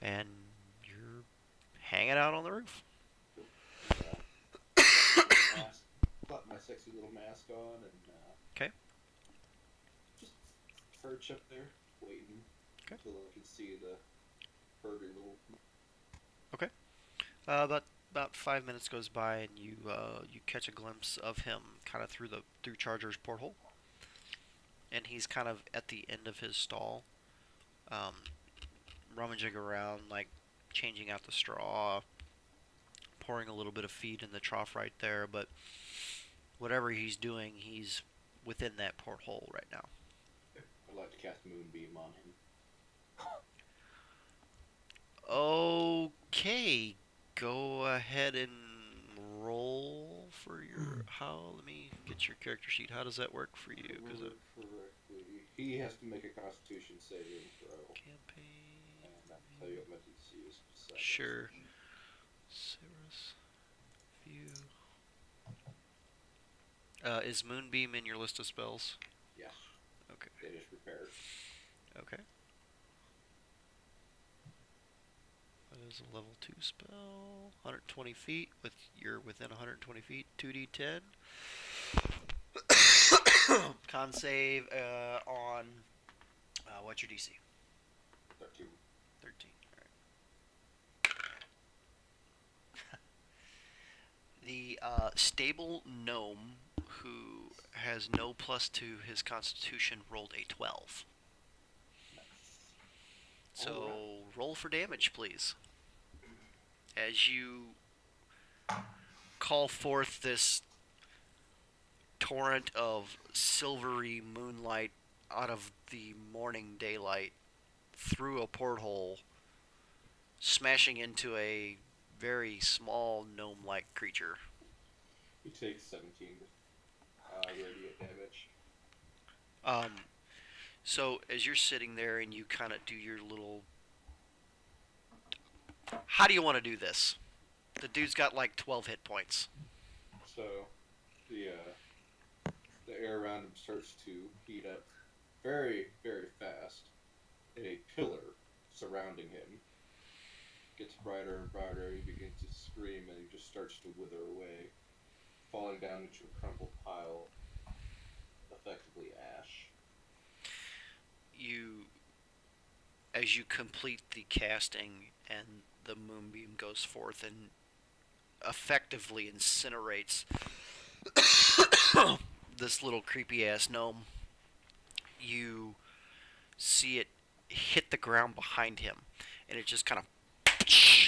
and you're hanging out on the roof. Slap my sexy little mask on and 'Kay. Just perch up there, waiting 'Kay. until I can see the furry little. About 5 minutes goes by, and you catch a glimpse of him kind of through Charger's porthole, and he's kind of at the end of his stall, rummaging around, like changing out the straw, pouring a little bit of feed in the trough right there. But whatever he's doing, he's within that porthole right now. I'd like to cast Moonbeam on him. Okay, go ahead and roll for your let me get your character sheet. How does that work for you? Because Correctly, he has to make a Constitution saving throw, campaign. and I'll tell you what my DC is. in a second. Sure. Cirrus View. Is Moonbeam in your list of spells? Yeah, Okay. it is repaired. Okay. That is a level 2 spell. 120 feet. You're within 120 feet. 2d10. Con save on. What's your DC? 13. 13. Alright. The stable gnome, who has no plus to his constitution, rolled a 12. So roll for damage, please. As you call forth this torrent of silvery moonlight out of the morning daylight through a porthole, smashing into a very small gnome-like creature. He takes 17 radiant damage. Um, so as you're sitting there and you kind of do your little, how do you want to do this? The dude's got like 12 hit points. So the air around him starts to heat up very, very fast. A pillar surrounding him gets brighter and brighter. He begins to scream and he just starts to wither away, falling down into a crumpled pile, effectively ash. As you complete the casting and the moonbeam goes forth and effectively incinerates this little creepy ass gnome, you see it hit the ground behind him, and it just kind of,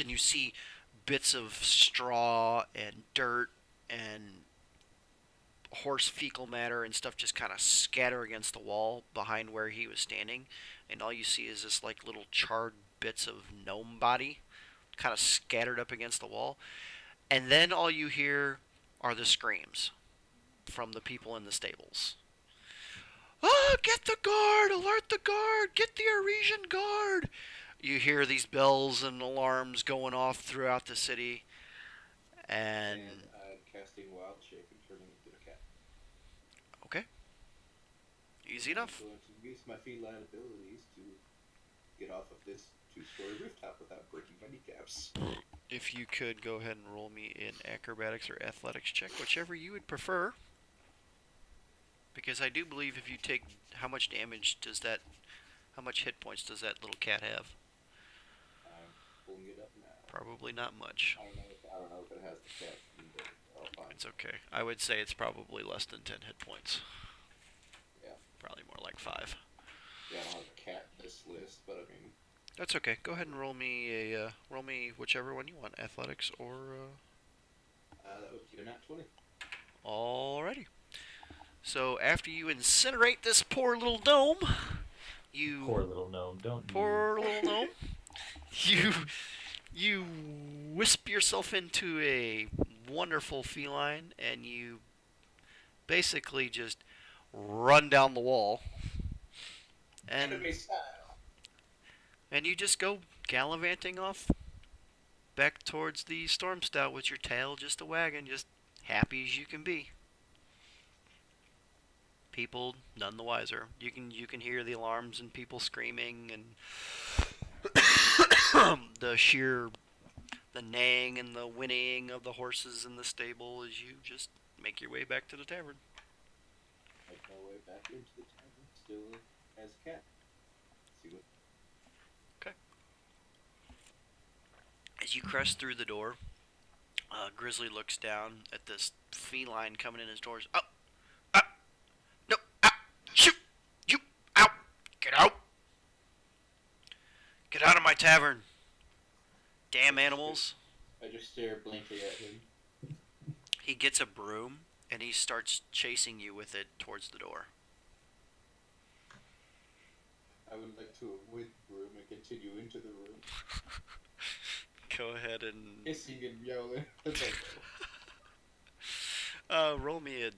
and you see bits of straw and dirt and horse fecal matter and stuff just kind of scatter against the wall behind where he was standing, and all you see is this like little charred bits of gnome body kind of scattered up against the wall, and then all you hear are the screams from the people in the stables. Ah, get the guard! Alert the guard! Get the Arisian guard! You hear these bells and alarms going off throughout the city, and I'm casting Wild Shape and turning into a cat. okay, easy enough. I'm going to use my feline abilities to get off of this two-story rooftop without breaking my kneecaps. If you could go ahead and roll me an acrobatics or athletics check, whichever you would prefer. Because I do believe if you take, how much hit points does that little cat have? I'm pulling it up now. Probably not much. I don't know if it has the cat, but I'll find It's okay. I would say it's probably less than 10 hit points. Yeah. Probably more like 5. Yeah, I don't have a cat in this list, but I mean... That's okay. Go ahead and roll me whichever one you want, athletics or... that would be a nat 20. Alrighty. So after you incinerate this poor little gnome, Poor little gnome, don't you? Poor little gnome. You wisp yourself into a wonderful feline, and you basically just run down the wall, and Enemy style. and you just go gallivanting off back towards the storm stout with your tail just a wagging, just happy as you can be. People none the wiser. You can hear the alarms and people screaming and the neighing and the whinnying of the horses in the stable as you just make your way back to the tavern. Make my way back into the tavern, still as a cat. See what... As you crest through the door, Grizzly looks down at this feline coming in his doors. Oh! No! Shoot! You! Out! Get out! Get out of my tavern! Damn animals! I just stare blankly at him. He gets a broom, and he starts chasing you with it towards the door. I would like to avoid the room and continue into the room. Go ahead and... Hissing and yelling. roll me a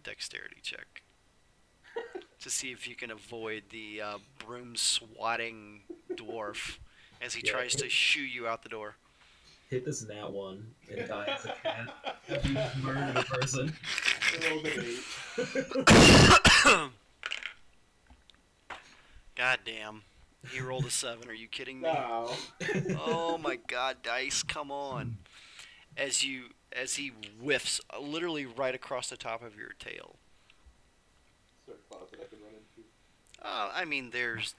dexterity check. To see if you can avoid the broom-swatting dwarf as he tries to shoo you out the door. Hit this nat 1 and die as a cat. Have you murdered a person? Rolled an 8. God damn. He rolled a 7. Are you kidding me? No. Oh my god, dice, come on. As he whiffs literally right across the top of your tail. Is there a closet I can run into? I mean, there's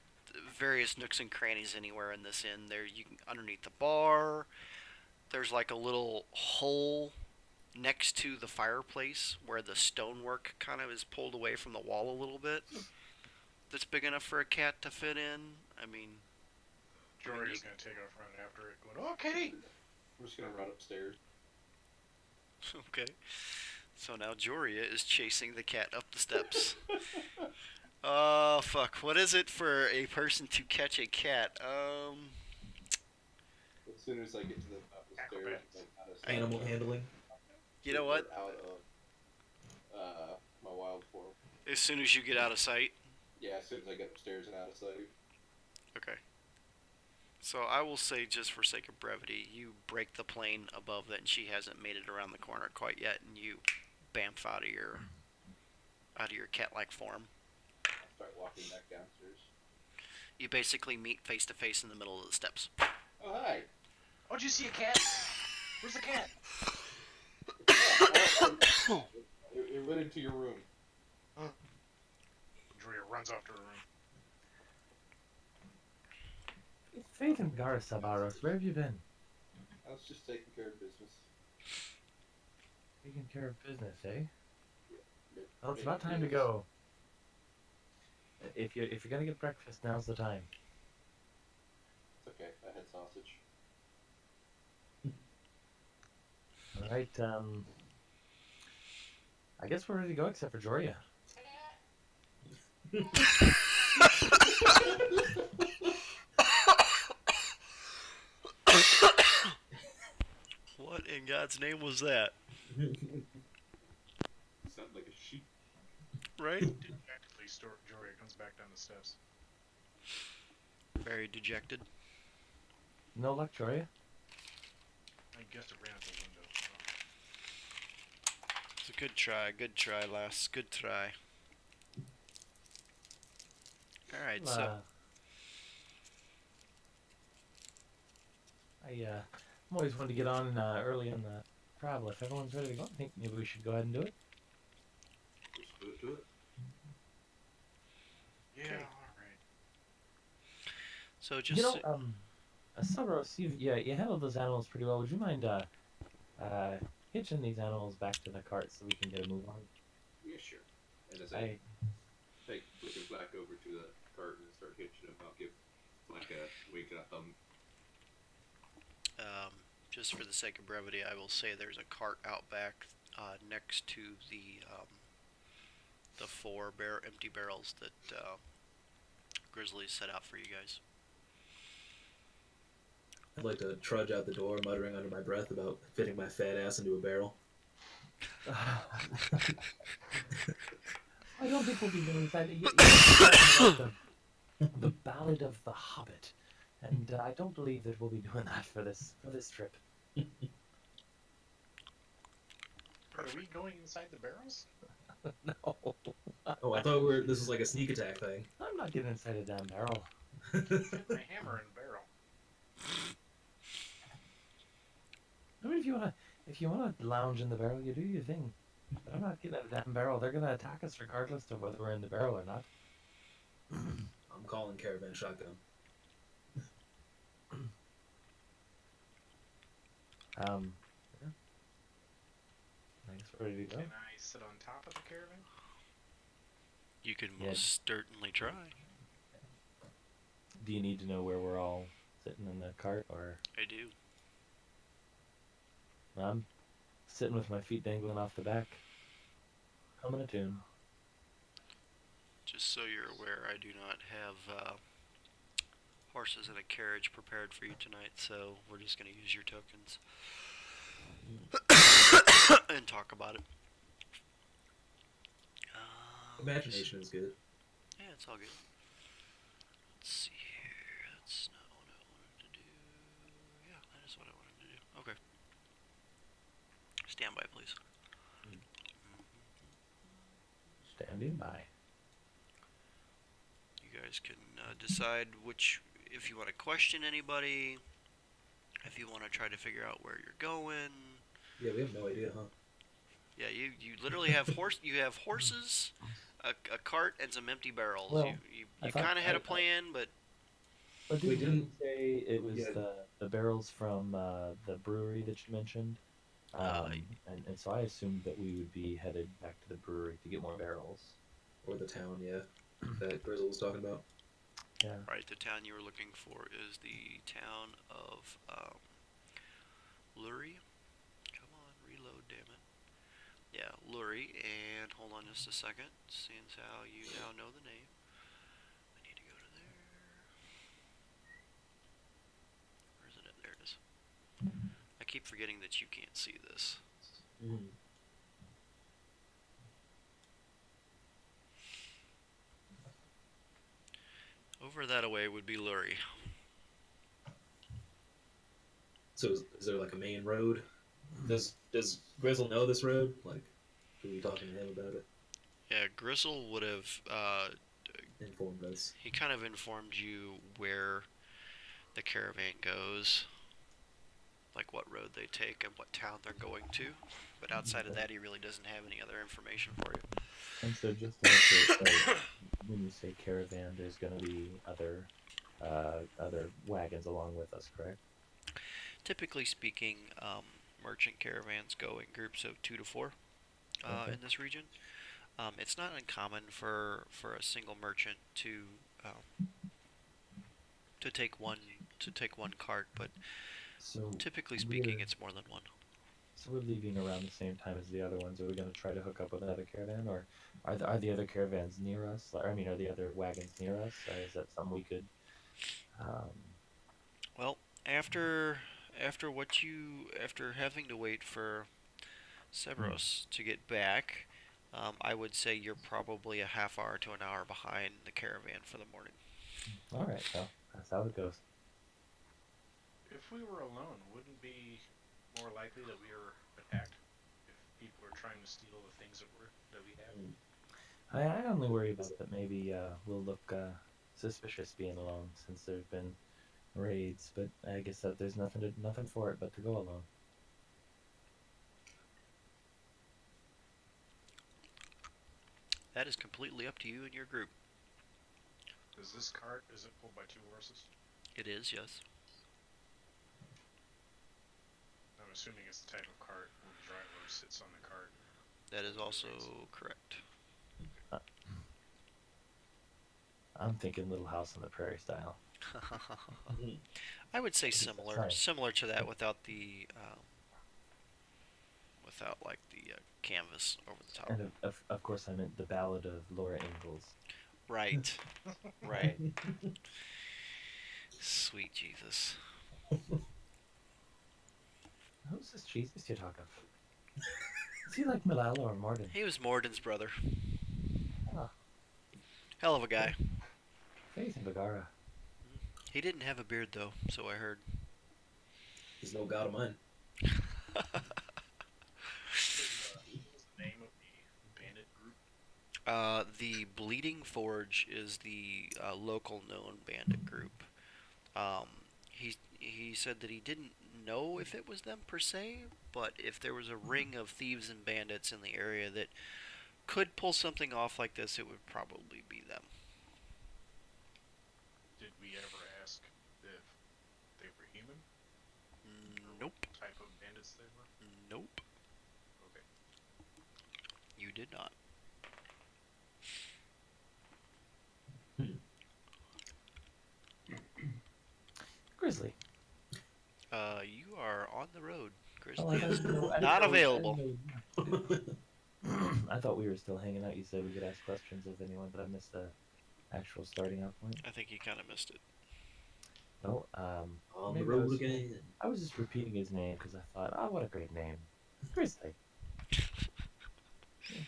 various nooks and crannies anywhere in this inn. There, you can underneath the bar. There's like a little hole next to the fireplace where the stonework kind of is pulled away from the wall a little bit. That's big enough for a cat to fit in. I mean, Jory's gonna take off running after it, going, "Oh, kitty!" I'm just gonna run upstairs. okay. So now Joria is chasing the cat up the steps. Oh, fuck. What is it for a person to catch a cat? As soon as I get to the top of the stairs, Acrobatics. like, out of sight, Animal handling. You know what? Out of my wild form. As soon as you get out of sight. Yeah, as soon as I get upstairs and out of sight. Okay. So I will say, just for sake of brevity, you break the plane above that, and she hasn't made it around the corner quite yet, and you bamf out of your cat-like form. I'll start walking back downstairs. You basically meet face to face in the middle of the steps. Oh, hi! Oh, did you see a cat? Where's the cat? It went into your room. Drea runs off to her room. Faith and Garth Sabaros, where have you been? I was just taking care of business. Taking care of business, eh? Yep. Well, it's about time to go. If you're gonna get breakfast, now's the time. It's okay. I had sausage. All right. I guess we're ready to go, except for Joria. What in God's name was that? Sounded like a sheep. Right? Dejectedly, Joria comes back down the steps. Very dejected. No luck, Joria. I guess it ran out the window. It's a good try, lass. Good try. Alright, so... I'm always wanting to get on early in the travel. If everyone's ready to go, I think maybe we should go ahead and do it. Just do it. Yeah, Okay. alright. So just... You know, Sabros, you handled those animals pretty well. Would you mind hitching these animals back to the cart so we can get a move on? Yeah, sure. And as I take Flick Black over to the cart and start hitching him, I'll give Black a wink and a thumb. Just for the sake of brevity, I will say there's a cart out back next to the four empty barrels that Grizzly set out for you guys. I'd like to trudge out the door, muttering under my breath about fitting my fat ass into a barrel. I don't think we'll be doing that. You're talking about the Ballad of the Hobbit, and I don't believe that we'll be doing that for this trip. Are we going inside the barrels? No, Oh, I thought this was like a sneak attack thing. I'm not getting inside a damn barrel. Fit my hammer in the barrel. I mean, if you wanna lounge in the barrel, you do your thing. But I'm not getting out of a damn barrel. They're gonna attack us regardless of whether we're in the barrel or not. I'm calling caravan shotgun. Yeah. I guess we're ready to go. Can I sit on top of the caravan? You can Yeah. most certainly try. Do you need to know where we're all sitting in the cart, or I do. I'm sitting with my feet dangling off the back, humming a tune. Just so you're aware, I do not have horses in a carriage prepared for you tonight, so we're just going to use your tokens and talk about it. Imagination is good. Yeah, it's all good. Let's see here. That's not what I wanted to do. Yeah, that is what I wanted to do. Okay. Stand by, please. Standing by. You guys can decide if you want to question anybody, if you want to try to figure out where you're going. Yeah, we have no idea, huh? Yeah, you literally have horses, a cart, and some empty barrels. Well, you I thought- kind of had a plan, but But We didn't you didn't- say it was Yeah. the barrels from the brewery that you mentioned? And so I assumed that we would be headed back to the brewery to get more barrels. Or the town, yeah. That Grizzle was talking about. Yeah. right, the town you were looking for is the town of Lurie. Come on, reload, damn it. Yeah, Lurie, and hold on just a second, seeing as how you now know the name. I need to go to there. Where is it at? There it is. I keep forgetting that you can't see this. Over that away would be Lurie. So is there like a main road? Does Grizzle know this road? Like, are we talking to him about it? Yeah, Grizzle would have. Informed us. He kind of informed you where the caravan goes, like what road they take and what town they're going to. But outside of that, he really doesn't have any other information for you. And so just to make sure, when you say caravan, there's going to be other wagons along with us, correct? Typically speaking, merchant caravans go in groups of 2 to 4 Okay. in this region. It's not uncommon for a single merchant to take one cart, but So typically speaking, we're it's more than one. so we're leaving around the same time as the other ones. Are we going to try to hook up with another caravan, or are the other caravans near us? I mean, are the other wagons near us? Or is that something we could? Um, Well, after after having to wait for Severos to get back, I would say you're probably a half hour to an hour behind the caravan for the morning. all right, well, that's how it goes. If we were alone, wouldn't it be more likely that we were attacked if people were trying to steal the things that we have? I only worry about that maybe we'll look suspicious being alone since there's been raids, but I guess that there's nothing for it but to go alone. That is completely up to you and your group. Is this cart, is it pulled by 2 horses? It is, yes. I'm assuming it's the type of cart where the driver sits on the cart. That is also correct. I'm thinking Little House on the Prairie style. I would say similar, Sorry. similar to that without the like the canvas over the top. And of course, I meant the Ballad of Laura Ingalls. Right, right. Sweet Jesus. Who's this Jesus you talk of? Is he like Malala or Morden? He was Morden's brother. Ah. Hell of a guy. Faith and Bagara. He didn't have a beard though, so I heard. He's no god of mine. What was the name of the bandit group? The Bleeding Forge is the local known bandit group. He said that he didn't know if it was them per se, but if there was a ring of thieves and bandits in the area that could pull something off like this, it would probably be them. Did we ever ask if they were human? Nope. What type of bandits they were? Nope. Okay. You did not. Grizzly. You are on the road, Grizzly. Oh, I is didn't know- I didn't not know- I available. didn't know- I thought we were still hanging out. You said we could ask questions of anyone, but I missed the actual starting out point. I think you kind of missed it. No, On the maybe I road was- again. I was just repeating his name because I thought, oh, what a great name. Grizzly.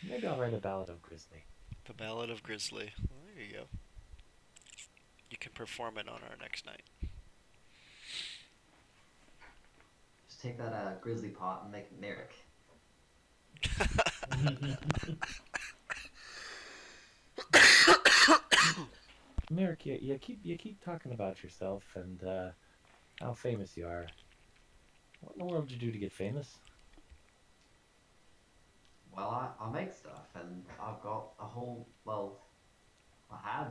Maybe I'll write a ballad of Grizzly. The Ballad of Grizzly. Well, there you go. You can perform it on our next night. Just take that grizzly pot and make it Merrick. Merrick, you keep talking about yourself and how famous you are. What in the world did you do to get famous? Well, I make stuff, and I've got a whole, well, I had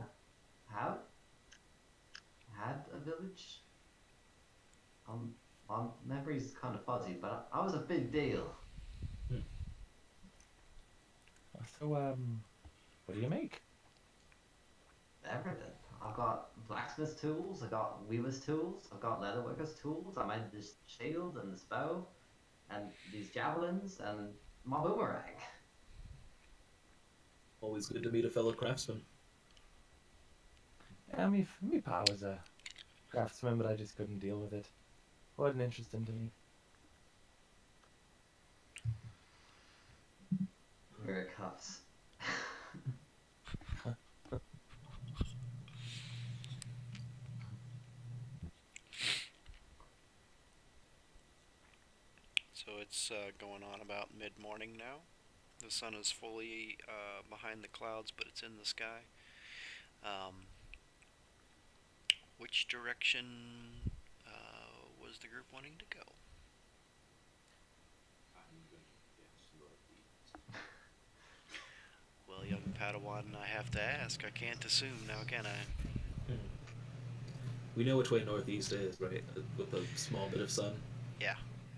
a village. My memory's kind of fuzzy, but I was a big deal. So, what do you make? Everything. I've got blacksmith tools, I got weaver's tools, I've got leatherworker's tools, I made this shield and this bow, and these javelins, and my boomerang. Always good to meet a fellow craftsman. Yeah, me pa was a craftsman, but I just couldn't deal with it. Wasn't interesting to me. Mirror cuffs. So it's going on about mid-morning now. The sun is fully behind the clouds, but it's in the sky. Which direction was the group wanting to go? I'm gonna guess northeast. Well, young Padawan, I have to ask. I can't assume now, can I? We know which way northeast is, right? With a small bit of sun. Yeah,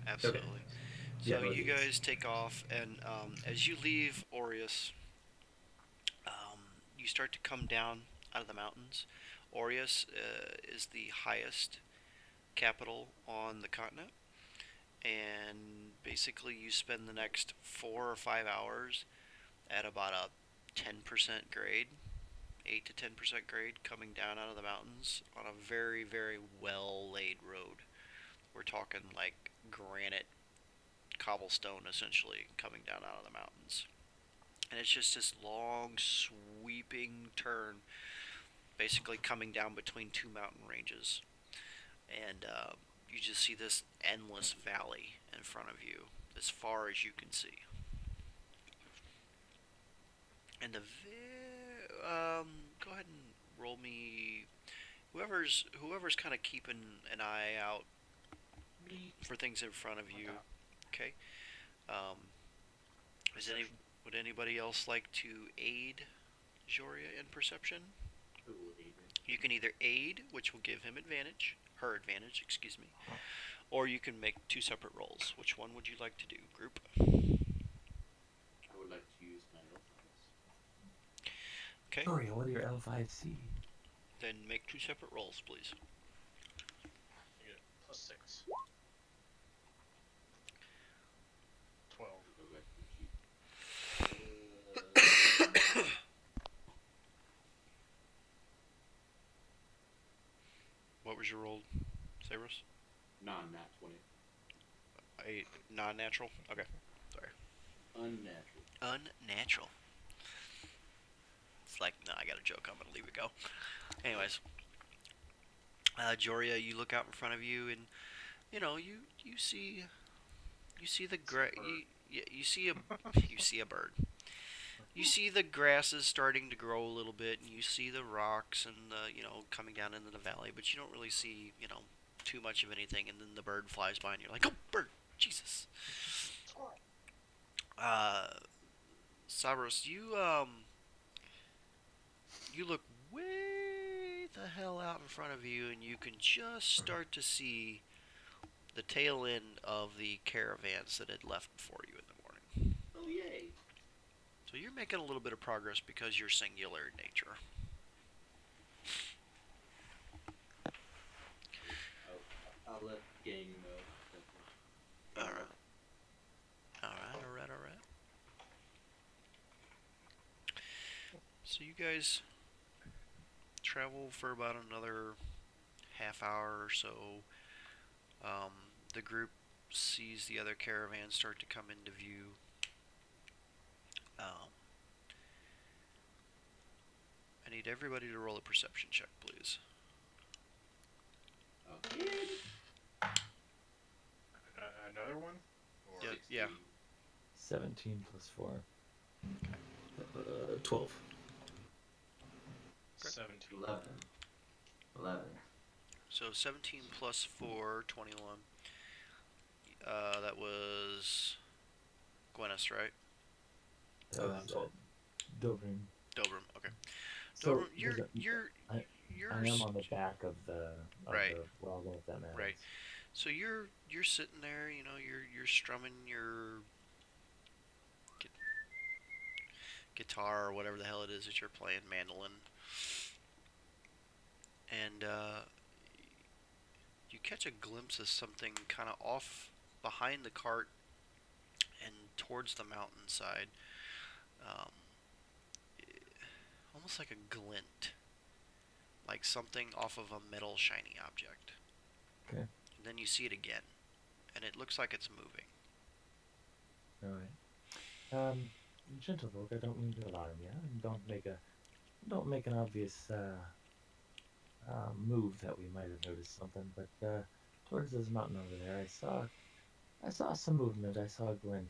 absolutely. Yeah, So you northeast. guys take off, and as you leave Aureus, you start to come down out of the mountains. Aureus is the highest capital on the continent, and basically you spend the next 4 or 5 hours at about a 10% grade, 8 to 10% grade, coming down out of the mountains on a very, very well laid road. We're talking like granite cobblestone essentially coming down out of the mountains. And it's just this long sweeping turn, basically coming down between two mountain ranges. And you just see this endless valley in front of you, as far as you can see. And go ahead and roll me. Whoever's kind of keeping an eye out for things in front of you. Okay. Would anybody else like to aid Joria in perception? Who will aid me? You can either aid, which will give him her advantage, excuse me, or you can make two separate rolls. Which one would you like to do, group? I would like to use my L5s. Okay, Sorry, what are your L5C? then make two separate rolls, please. You get +6. 12. Go back to the sheet. What was your roll, Cerberus? Non-nat 20. A non-natural? Okay, sorry. Unnatural. Unnatural. It's like, no, I got a joke. I'm gonna leave it go. Anyways, Joria, you look out in front of you, and you see the you see a bird. You see the grasses starting to grow a little bit, and you see the rocks and coming down into the valley, but you don't really see too much of anything. And then the bird flies by, and you're like, "Oh, bird, Jesus!" Sabros, you look way the hell out in front of you, and you can just start to see the tail end of the caravans that had left before you in the morning. Oh, yay! So you're making a little bit of progress because you're singular in nature. I'll let gang know. Alright. So you guys travel for about another half hour or so. The group sees the other caravans start to come into view. I need everybody to roll a perception check, please. Okay. Another one? Or Yeah. Yeah. 17 plus 4. 12. 17. 11. So 17 plus 4, 21. That was Gwennis, right? That was 12. Dobrin. Dobrim, okay. So Dobrim, you're I am on the back of the Right. well, if that matters. Right. So you're sitting there, you're strumming your guitar or whatever the hell it is that you're playing, mandolin, and you catch a glimpse of something kind of off behind the cart and towards the mountainside, almost like a glint, like something off of a metal shiny object. Okay. And then you see it again, and it looks like it's moving. All right. Gentlefolk, I don't mean to alarm you. Don't make an obvious move that we might have noticed something. But towards this mountain over there, I saw I saw some movement. I saw a glint.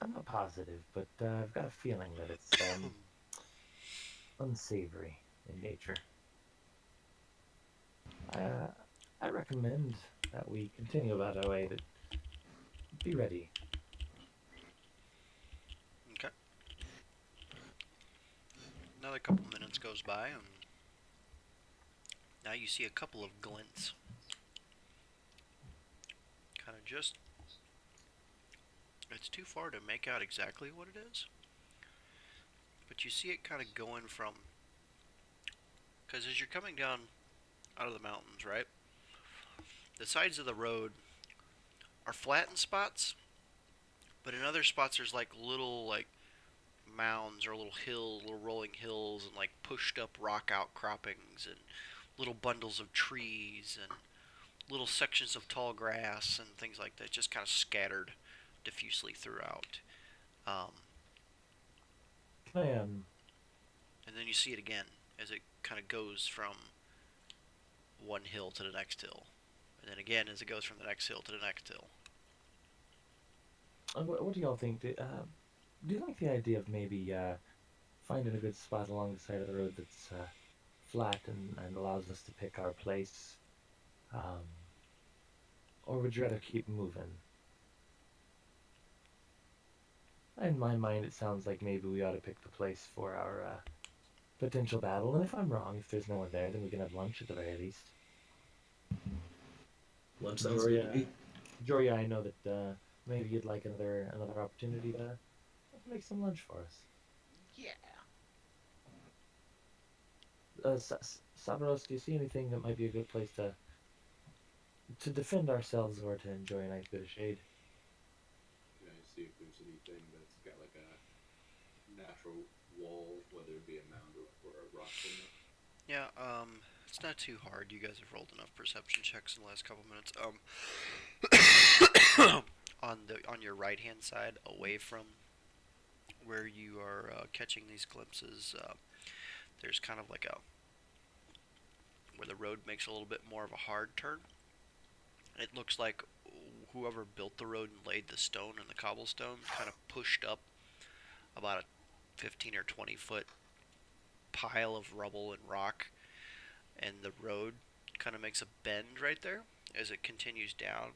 I'm not positive, but I've got a feeling that it's unsavory in nature. I, I recommend that we continue about our way, but be ready. Okay. Another couple minutes goes by, and now you see a couple of glints. Kind of just. It's too far to make out exactly what it is. But you see it kind of going from. Because as you're coming down out of the mountains, right? The sides of the road are flattened spots, but in other spots there's like little like mounds or little hills, little rolling hills, and like pushed up rock outcroppings and little bundles of trees and little sections of tall grass and things like that, just kind of scattered diffusely throughout. Um, Can I and then you see it again as it kind of goes from one hill to the next hill, and then again as it goes from the next hill to the next hill. what do y'all think? Do you like the idea of maybe finding a good spot along the side of the road that's flat and allows us to pick our place? Um, or would you rather keep moving? In my mind, it sounds like maybe we ought to pick the place for our potential battle. And if I'm wrong, if there's no one there, then we can have lunch at the very least. Lunch sounds good to me. Joria, I know that maybe you'd like another opportunity to make some lunch for us. Yeah. Sabros, do you see anything that might be a good place to defend ourselves or to enjoy a nice bit of shade? Can I see if there's anything that's got like a natural wall, whether it be a mound or a rock in it? Yeah, it's not too hard. You guys have rolled enough perception checks in the last couple minutes. On your right hand side, away from where you are catching these glimpses, there's kind of like a where the road makes a little bit more of a hard turn. It looks like whoever built the road and laid the stone and the cobblestone kind of pushed up about a 15 or 20 foot pile of rubble and rock, and the road kind of makes a bend right there as it continues down.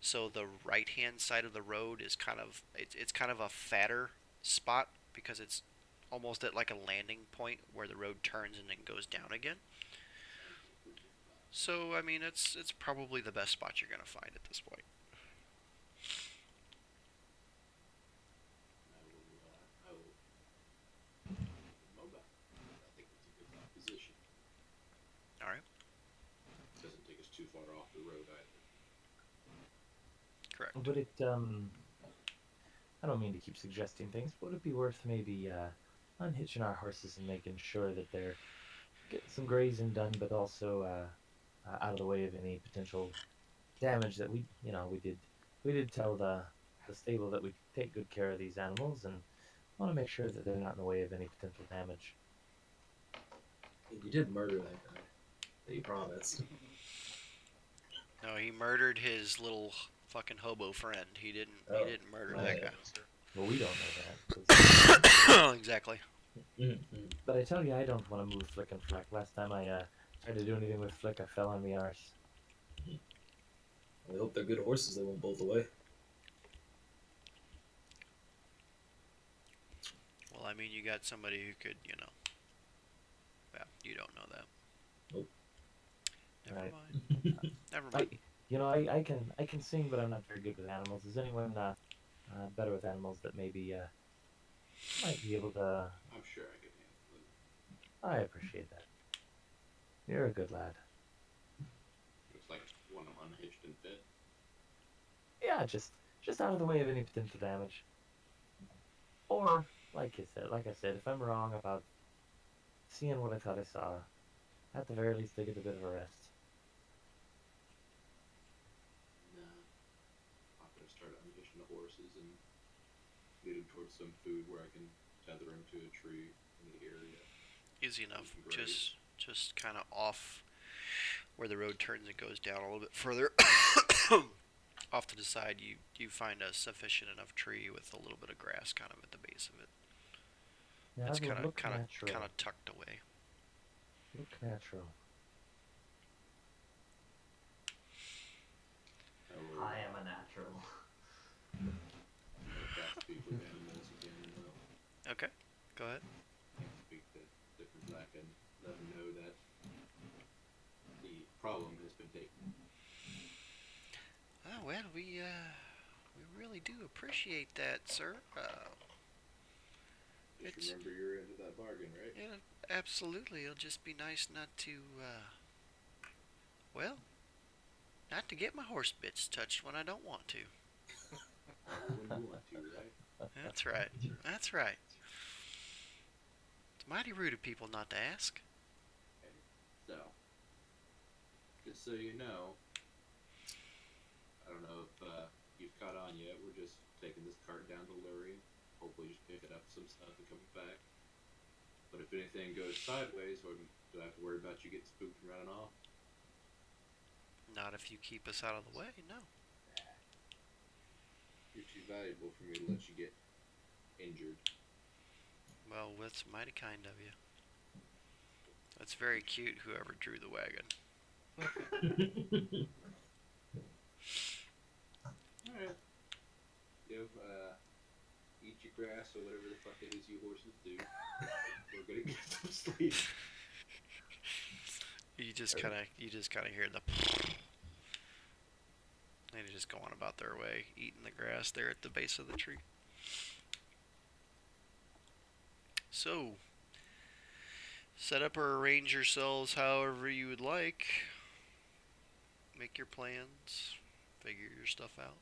So the right hand side of the road is kind of it's kind of a fatter spot because it's almost at like a landing point where the road turns and then goes down again. So I mean it's probably the best spot you're gonna find at this point. I will mobile. I think it's a good position. All right, Doesn't take us too far off the road either. correct. Would it, I don't mean to keep suggesting things, but would it be worth maybe unhitching our horses and making sure that they're getting some grazing done, but also out of the way of any potential damage that we did tell the stable that we take good care of these animals and want to make sure that they're not in the way of any potential damage. And you did murder that guy that you promised. No, he murdered his little fucking hobo friend. He didn't Oh, murder right. that Well, we don't know that. guy. Exactly. Mm-hmm. But I tell you, I don't want to move Flick and Flack. Last time I tried to do anything with Flick, I fell on the arse. I hope they're good horses. They won't bolt away. Well, I mean, you got somebody who could, yeah, you don't know that. Nope. Never Right. mind. Never mind. I can sing, but I'm not very good with animals. Is anyone better with animals that maybe might be able to? I'm sure I could handle it. I appreciate that. You're a good lad. Looks like one of them unhitched and fed. Yeah, just out of the way of any potential damage. Or like I said, if I'm wrong about seeing what I thought I saw, at the very least they get a bit of a rest. No. I'm gonna start unhitching the horses and lead them towards some food where I can tether them to a tree in the area. Easy enough. Some graves. Just kind of off where the road turns and goes down a little bit further. Off to the side, you find a sufficient enough tree with a little bit of grass kind of at the base of it. Yeah, It's it would kind of look natural. tucked away. Look natural. I will I am a natural. let that speak with animals again, though. Okay, go ahead. Can't speak to different black and let them know that the problem has been taken. Oh well, we really do appreciate that, sir. Just It's- remember your end of that bargain, right? Yeah, absolutely. It'll just be nice not to, well, not to get my horse bits touched when I don't want to. When you want to, right? That's right. That's right. It's mighty rude of people not to ask. Okay. So, just so you know, I don't know if you've caught on yet. We're just taking this cart down to Lurie. Hopefully, just picking up some stuff and coming back. But if anything goes sideways, or do I have to worry about you getting spooked and running off? Not if you keep us out of the way, no. You're too valuable for me to let you get injured. Well, that's mighty kind of you. That's very cute, whoever drew the wagon. Alright. Eat your grass or whatever the fuck it is you horses do. We're gonna get some sleep. You just kind of hear the. They just go on about their way, eating the grass there at the base of the tree. So, set up or arrange yourselves however you would like. Make your plans. Figure your stuff out.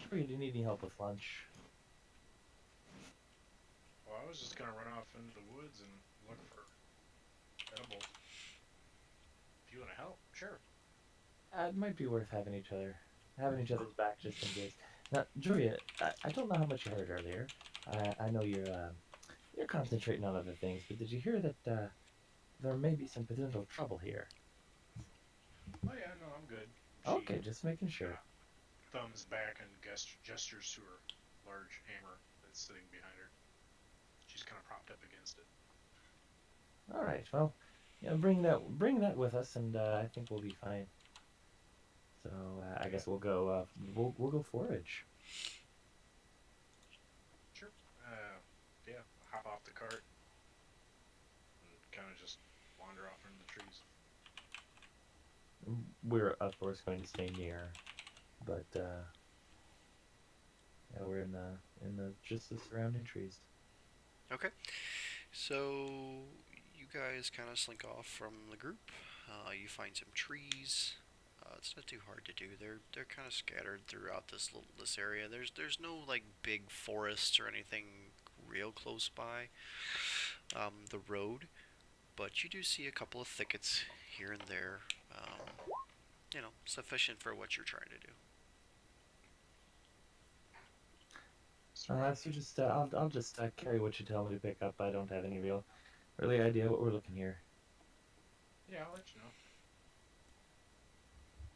Drew, do you need any help with lunch? Well, I was just gonna run off into the woods and look for edibles. If you wanna help, sure. It might be worth having each other's back just in case. Now, Julia, I don't know how much you heard earlier. I know you're concentrating on other things, but did you hear that there may be some potential trouble here? Oh yeah, no, I'm good. She Okay, just making sure. thumbs back and gestures to her large hammer that's sitting behind her. She's kind of propped up against it. All right, well, yeah, bring that with us, and I think we'll be fine. So I guess we'll go forage. Sure. Yeah, hop off the cart and kind of just wander off into the trees. We're of course going to stay near, but yeah, we're in the just the surrounding trees. Okay. So you guys kind of slink off from the group. You find some trees. It's not too hard to do. They're kind of scattered throughout this area. There's no like big forests or anything real close by the road, but you do see a couple of thickets here and there. Sufficient for what you're trying to do. So just I'll just carry what you tell me to pick up. I don't have any really idea what we're looking here. Yeah, I'll let you know.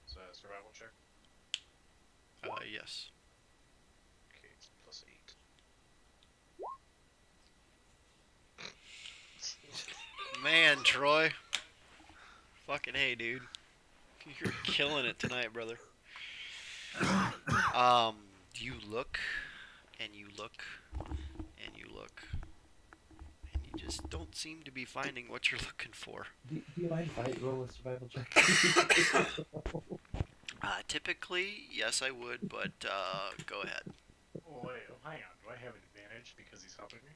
Is that a survival check? Yes. Okay, it's +8. Man, Troy. Fucking hey, dude. You're killing it tonight, brother. You look, and you look, and you look, and you just don't seem to be finding what you're looking for. Do you mind if I roll a survival check? Typically, yes, I would, but go ahead. Oh, wait, hang on. Do I have an advantage because he's helping me?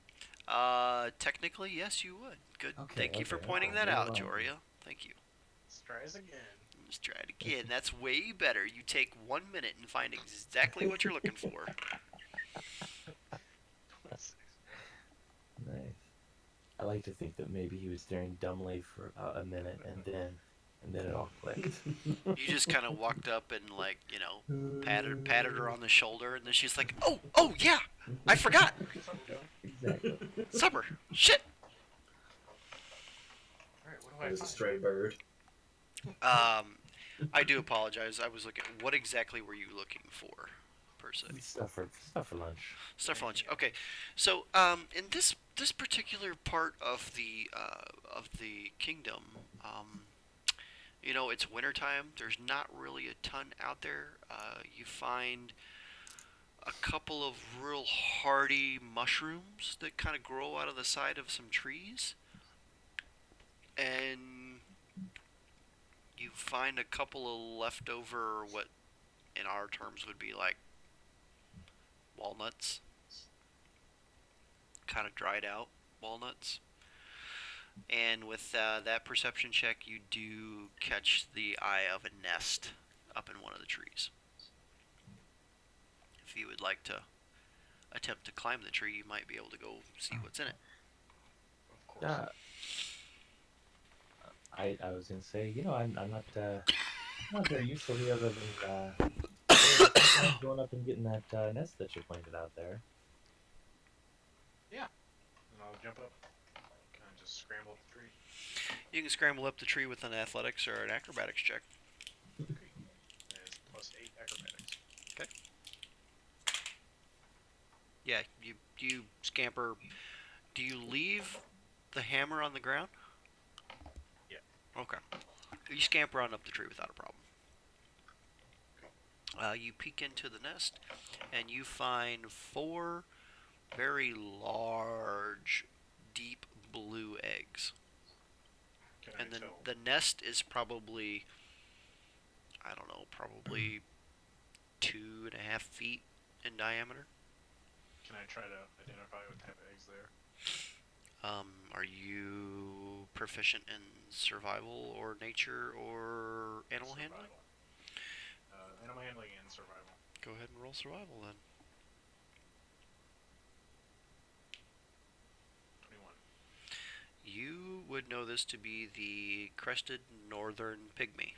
Technically, yes, you would. Good. Okay, Thank you for okay, pointing okay, that well, out, Joria. Thank you. Let's try this again. Let's try it again. That's way better. You take 1 minute and find exactly what you're looking for. 26. Nice. I like to think that maybe he was staring dumbly for about a minute, and then it all clicked. You just kind of walked up and patted her on the shoulder, and then she's like, "Oh yeah, I forgot. Exactly. Supper. Shit." It was a fine. stray bird. I do apologize. I was looking. What exactly were you looking for, per se? Stuff for lunch. Stuff for lunch. Okay, so in this particular part of the kingdom, you know, it's wintertime. There's not really a ton out there. You find a couple of real hardy mushrooms that kind of grow out of the side of some trees, and you find a couple of leftover, what in our terms would be like walnuts, kind of dried out walnuts. And with that perception check, you do catch the eye of a nest up in one of the trees. If you would like to attempt to climb the tree, you might be able to go see what's in it. Of course. I was gonna say, I'm not very useful here other than going up and getting that nest that you pointed out there. And I'll jump up. Kind of just scramble up the tree. You can scramble up the tree with an athletics or an acrobatics check. Okay. And it's +8 acrobatics. Yeah, you scamper. Do you leave the hammer on the ground? Yeah. Okay. You scamper on up the tree without a problem. You peek into the nest, and you find 4 very large, deep blue eggs. Can And I then tell? the nest is probably, I don't know, probably 2.5 feet in diameter. Can I try to identify what type of eggs there? Are you proficient in survival or nature or animal handling? Animal handling and survival. Go ahead and roll survival then. 21. You would know this to be the crested northern pygmy.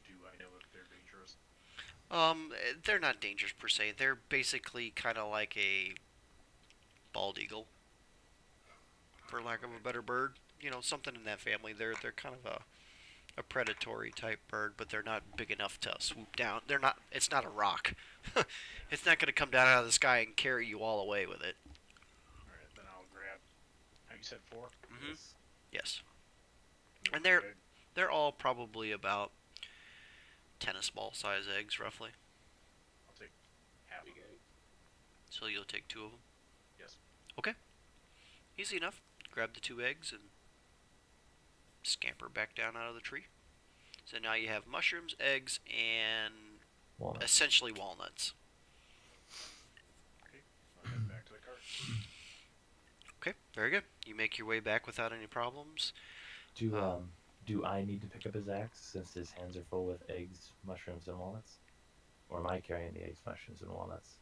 Do I know if they're dangerous? They're not dangerous per se. They're basically kind of like a bald eagle, for lack of a better bird. You know, something in that family. They're kind of a predatory type bird, but they're not big enough to swoop down. They're not. It's not a rock. It's not going to come down out of the sky and carry you all away with it. Alright, then I'll grab. How you said 4? Mm-hmm. Yes. No And they're- egg. They're all probably about tennis ball size eggs, roughly. I'll take half Big of it. egg. So you'll take 2 of them. Yes. Okay. Easy enough. Grab the 2 eggs and scamper back down out of the tree. So now you have mushrooms, eggs, and Walnut. essentially walnuts. Okay. I'll head back to the cart. Okay, very good. You make your way back without any problems. Do I need to pick up his axe since his hands are full with eggs, mushrooms, and walnuts? Or am I carrying the eggs, mushrooms, and walnuts?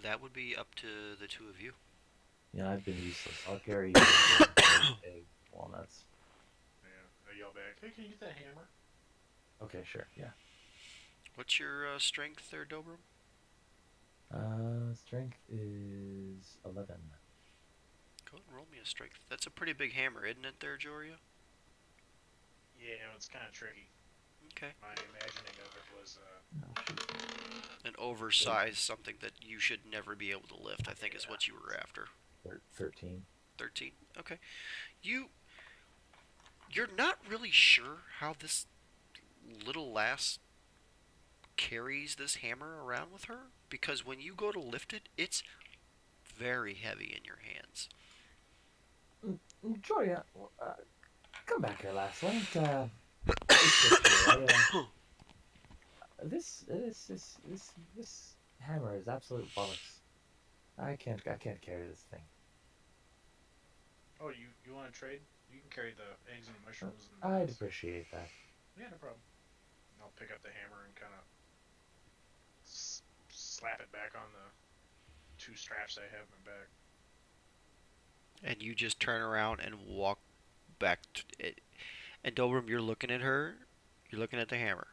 That would be up to the 2 of you. Yeah, I've been useless. I'll carry egg, walnuts. Yeah. I yell back. Hey, can you get that hammer? Okay, sure. Yeah. What's your strength there, Dobrum? Strength is 11. Go ahead and roll me a strength. That's a pretty big hammer, isn't it there, Joria? Yeah, it's kind of tricky. Okay. My imagining of it was, Oh, shoot. An oversized something that you should never be able to lift, I think is what you were after. 13. 13. Okay. You're not really sure how this little lass carries this hammer around with her, because when you go to lift it, it's very heavy in your hands. Joria, come back here, lass. This hammer is absolute bollocks. I can't carry this thing. oh, you want to trade? You can carry the eggs and the mushrooms. And I'd appreciate that. Yeah, no problem. And I'll pick up the hammer and kind of slap it back on the 2 straps I have in my back. And you just turn around and walk back to it. And Dobrum, you're looking at her, you're looking at the hammer.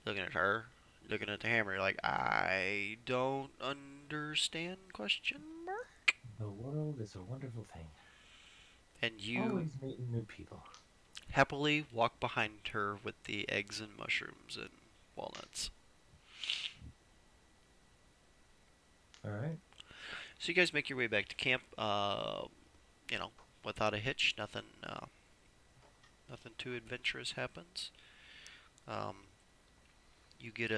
Looking at her, looking at the hammer. You're like, I don't understand, question mark? The world is a wonderful thing. And you Always meeting new people. happily walk behind her with the eggs and mushrooms and walnuts. All right. So you guys make your way back to camp. You know, without a hitch. Nothing. Nothing too adventurous happens. You get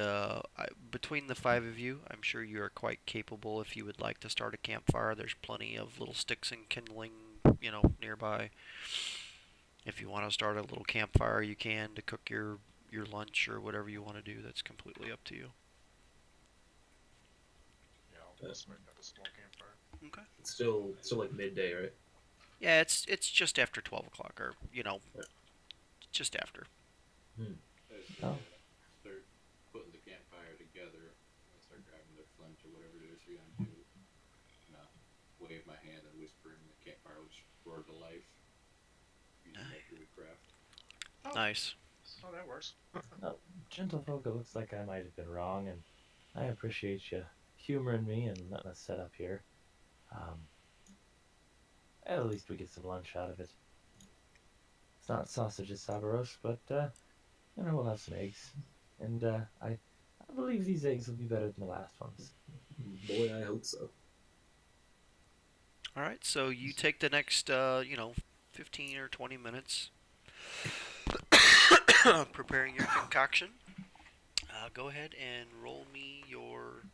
between the five of you, I'm sure you are quite capable if you would like to start a campfire. There's plenty of little sticks and kindling, nearby. If you want to start a little campfire, you can to cook your lunch or whatever you want to do. That's completely up to you. Yeah, I'll just make up a small campfire. Okay. It's still like midday, right? Yeah, it's just after 12 o'clock, or Yeah. just after. As they Oh. start putting the campfire together, I start grabbing their flint or whatever it is you're gonna do. And wave my hand and whisper in the campfire, which roar to life. Using that druidcraft. Oh, Nice. oh, that works. Gentlefolk, it looks like I might have been wrong, and I appreciate you humoring me and letting us set up here. At least we get some lunch out of it. It's not sausages, Sabaros, but we'll have some eggs, and I believe these eggs will be better than the last ones. Boy, I hope so. All right, so you take the next, 15 or 20 minutes preparing your concoction. Go ahead and roll me your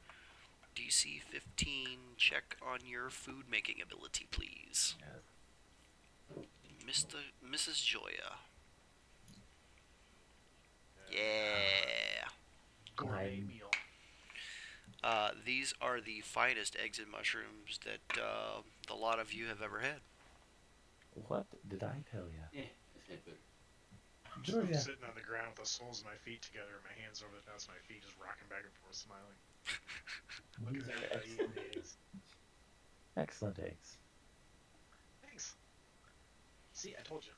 DC 15 check on your food making ability, please. Mrs. Joya. Yeah. Gourmet I'm- meal. These are the finest eggs and mushrooms that the lot of you have ever had. What did I tell you? Yeah, it's had better. I'm Georgia. sitting on the ground with the soles of my feet together and my hands over the nuts of my feet, just rocking back and forth, smiling. Look These at are everybody eating excellent. eggs. Excellent eggs. Thanks. See, I told you.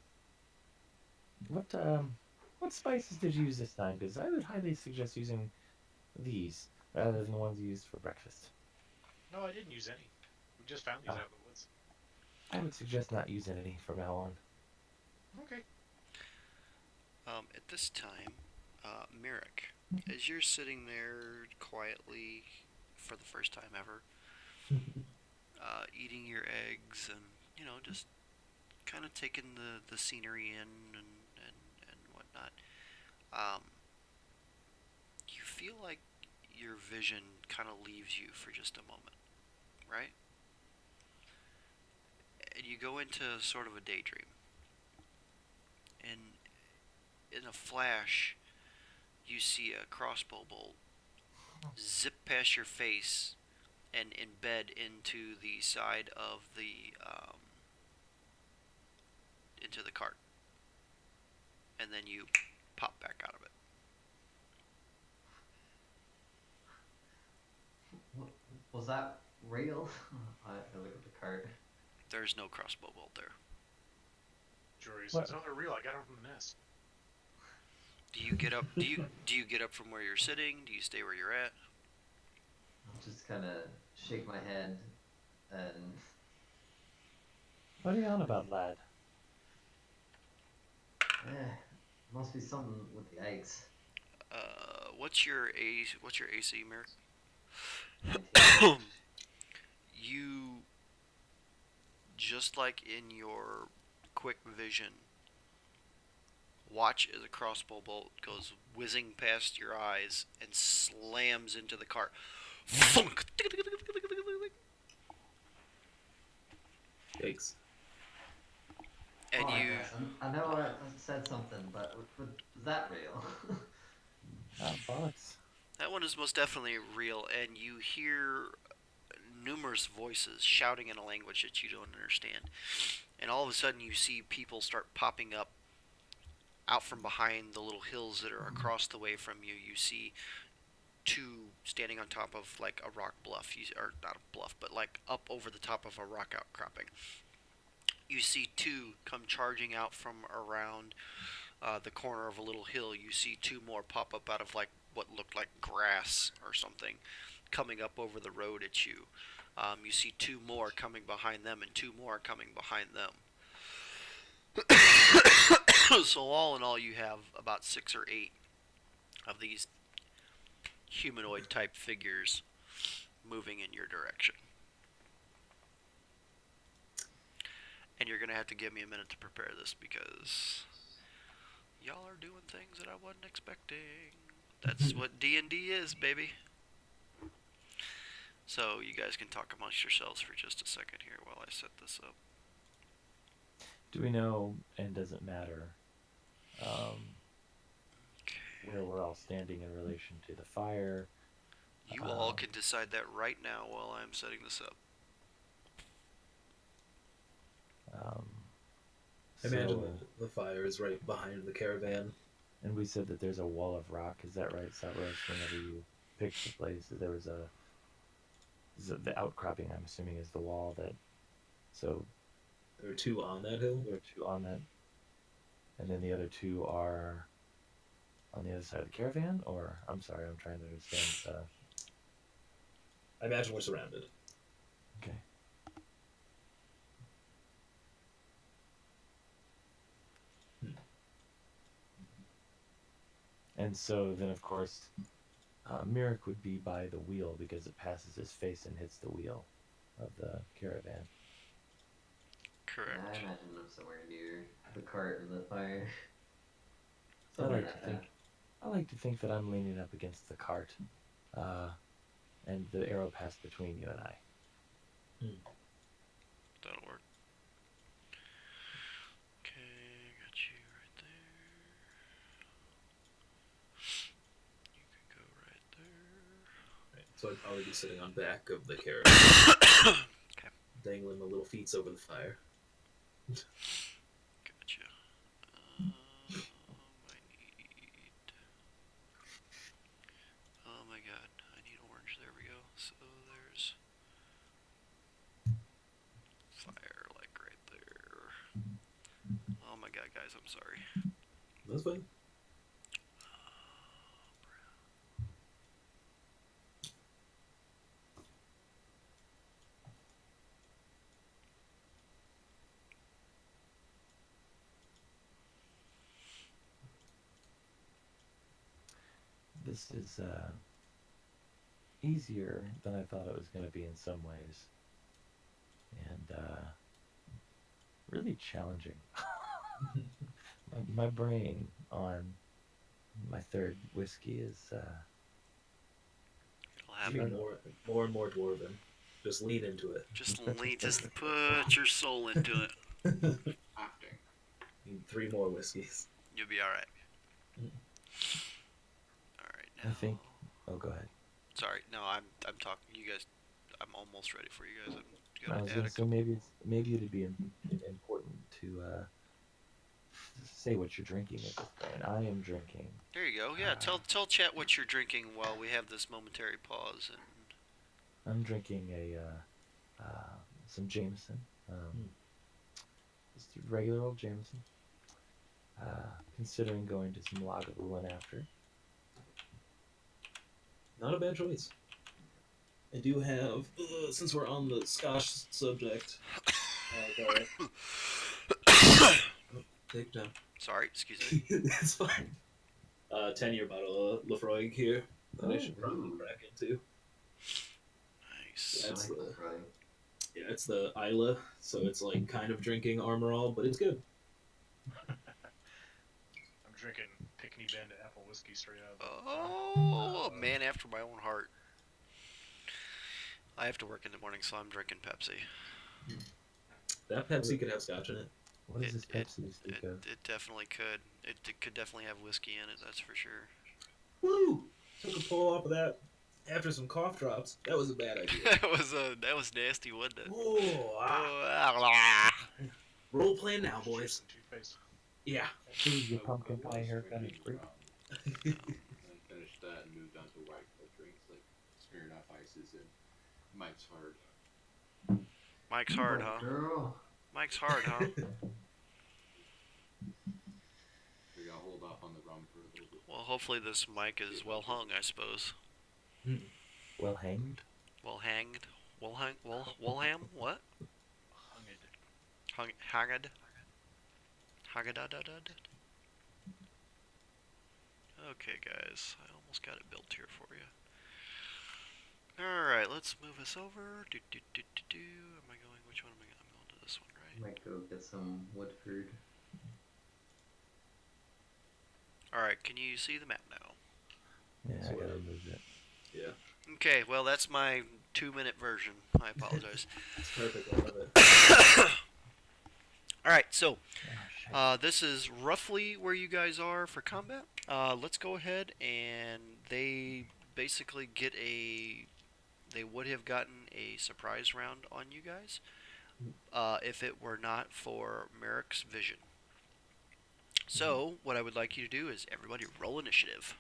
What spices did you use this time? Because I would highly suggest using these rather than the ones you used for breakfast. No, I didn't use any. We just found these out in the woods. I would suggest not using any from now on. Okay. At this time, Merrick, as you're sitting there quietly for the first time ever, eating your eggs and, just kind of taking the scenery in and whatnot, you feel like your vision kind of leaves you for just a moment, right? And you go into sort of a daydream. And in a flash, you see a crossbow bolt zip past your face and embed into the side of into the cart. And then you pop back out of it. Was that real? I look at the cart. There's no crossbow bolt there. Jory What? says, "Oh, they're real. I got them from the nest." Do you get up? Do you get up from where you're sitting? Do you stay where you're at? I'll just kind of shake my head and What are you on about, lad? must be something with the eggs. What's your AC, Merrick? 19. You, just like in your quick vision, watch as a crossbow bolt goes whizzing past your eyes and slams into the cart. Thunk! Yikes. And Oh, you, yes, I know I said something, but was that real? Bollocks. that one is most definitely real, and you hear numerous voices shouting in a language that you don't understand. And all of a sudden you see people start popping up out from behind the little hills that are across the way from you. You see two standing on top of like a rock bluff, or not a bluff, but like up over the top of a rock outcropping. You see two come charging out from around the corner of a little hill. You see two more pop up out of like what looked like grass or something, coming up over the road at you. You see two more coming behind them and two more coming behind them. So all in all, you have about 6 or 8 of these humanoid type figures moving in your direction. And you're gonna have to give me a minute to prepare this because y'all are doing things that I wasn't expecting. That's what D&D is, baby. So you guys can talk amongst yourselves for just a second here while I set this up. Do we know, and does it matter, where we're all standing in relation to the fire? You all can decide that right now while I'm setting this up. I imagine So, the fire is right behind the caravan. and we said that there's a wall of rock. Is that right, Savros? Whenever you picked the place, there was the outcropping. I'm assuming is the wall that. So There are 2 on that hill. there are 2 on that, and then the other 2 are on the other side of the caravan. Or I'm sorry, I'm trying to understand. I imagine we're surrounded. Okay. And so then, of course, Mirik would be by the wheel because it passes his face and hits the wheel of the caravan. Correct. Yeah, I imagine I'm somewhere near the cart or the fire. I Something like like to think. I like to think that I'm leaning up against the cart, and the arrow passed between you and I. That'll work. Okay, got you right there. You can go right there. Right. So I'd probably be sitting on back of the caravan, Okay. dangling my little feet over the fire. Gotcha. I need. Oh my god, I need orange. There we go. So there's fire, like right there. Oh my god, guys, I'm sorry. That's fine. This is easier than I thought it was going to be in some ways, and really challenging. my brain on my 3rd whiskey is It'll Getting happen. more and more dwarven. Just lean into it. Just put your soul into it. Acting. Need 3 more whiskeys. You'll be alright. Alright, now. I think. Oh, go ahead. Sorry, no, I'm talking. You guys, I'm almost ready for you guys. I'm I gonna was add going a to say maybe it'd be important to say what you're drinking at this point. I am drinking. There you go. Yeah, tell chat what you're drinking while we have this momentary pause. And I'm drinking some Jameson. Just a regular old Jameson. Considering going to some Lagavulin after. Not a bad choice. I do have, since we're on the Scotch subject, take down. sorry, excuse me. It's fine. 10-year bottle of Lafroig here that I should probably crack into. Nice. That's I like the- this, right? Yeah, it's the Isla, so it's like kind of drinking Armor All, but it's good. I'm drinking Pickney Bandit apple whiskey straight out of the Oh, a man after my own heart. I have to work in the morning, so I'm drinking Pepsi. That Pepsi could have Scotch in it. What is this It- Pepsi you speak It, of? it definitely could. It could definitely have whiskey in it. That's for sure. Woo! Took a pull off of that after some cough drops. That was a bad idea. that was nasty, wasn't it? Oh, Role playing now, boys. and toothpaste. Yeah. Choose your pumpkin pie haircut is free. And then finished that and moved on to white drinks like Smirnoff Ices and Mike's Hard. Mike's hard, Oh, huh? Girl. Mike's hard, huh? We gotta hold off on the rum for a little bit. Well, hopefully this mic is well hung, I suppose. Well hanged. Well hanged. Well ham? What? Hunged. Hanged? Hagadadadad. Okay, guys, I almost got it built here for you. Alright, let's move us over. Am I going? Which one am I going? I'm going to this one, right? Might go get some wood food. Alright, can you see the map now? Yeah, I Sort gotta of. move it. Yeah, Okay, well, that's my 2-minute version. I apologize. it's perfect. I love it. Alright, so Oh, shit. this is roughly where you guys are for combat. Let's go ahead and they basically get a. They would have gotten a surprise round on you guys if it were not for Merrick's vision. So, what I would like you to do is everybody roll initiative.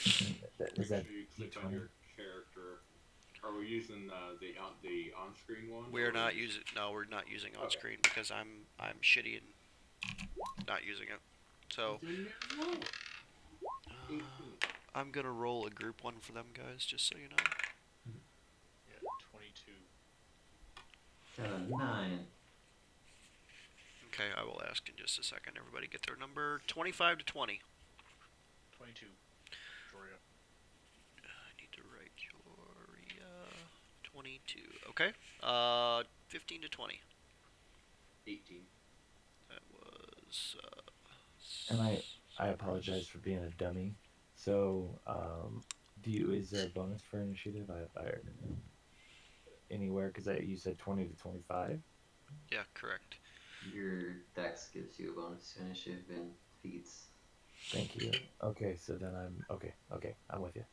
Is that Make sure you click on D20? your character. Are we using the on-screen one? We're or not is- using. No, we're not using on Okay. screen because I'm shitty and not using it. So No. uh, I'm gonna roll a group one for them guys, just so you know. Yeah, 22. Got a 9. Okay, I will ask in just a second. Everybody get their number. 25 to 20. 22. Joria. I need to write Joria. 22. Okay. 15 to 20. 18. That was. And I apologize for being a dummy. So, is there a bonus for initiative? Anywhere? Because you said 20 to 25. Yeah, correct. Your dex gives you a bonus to initiative in feats. Thank you. Okay, so then I'm okay. Okay, I'm with you.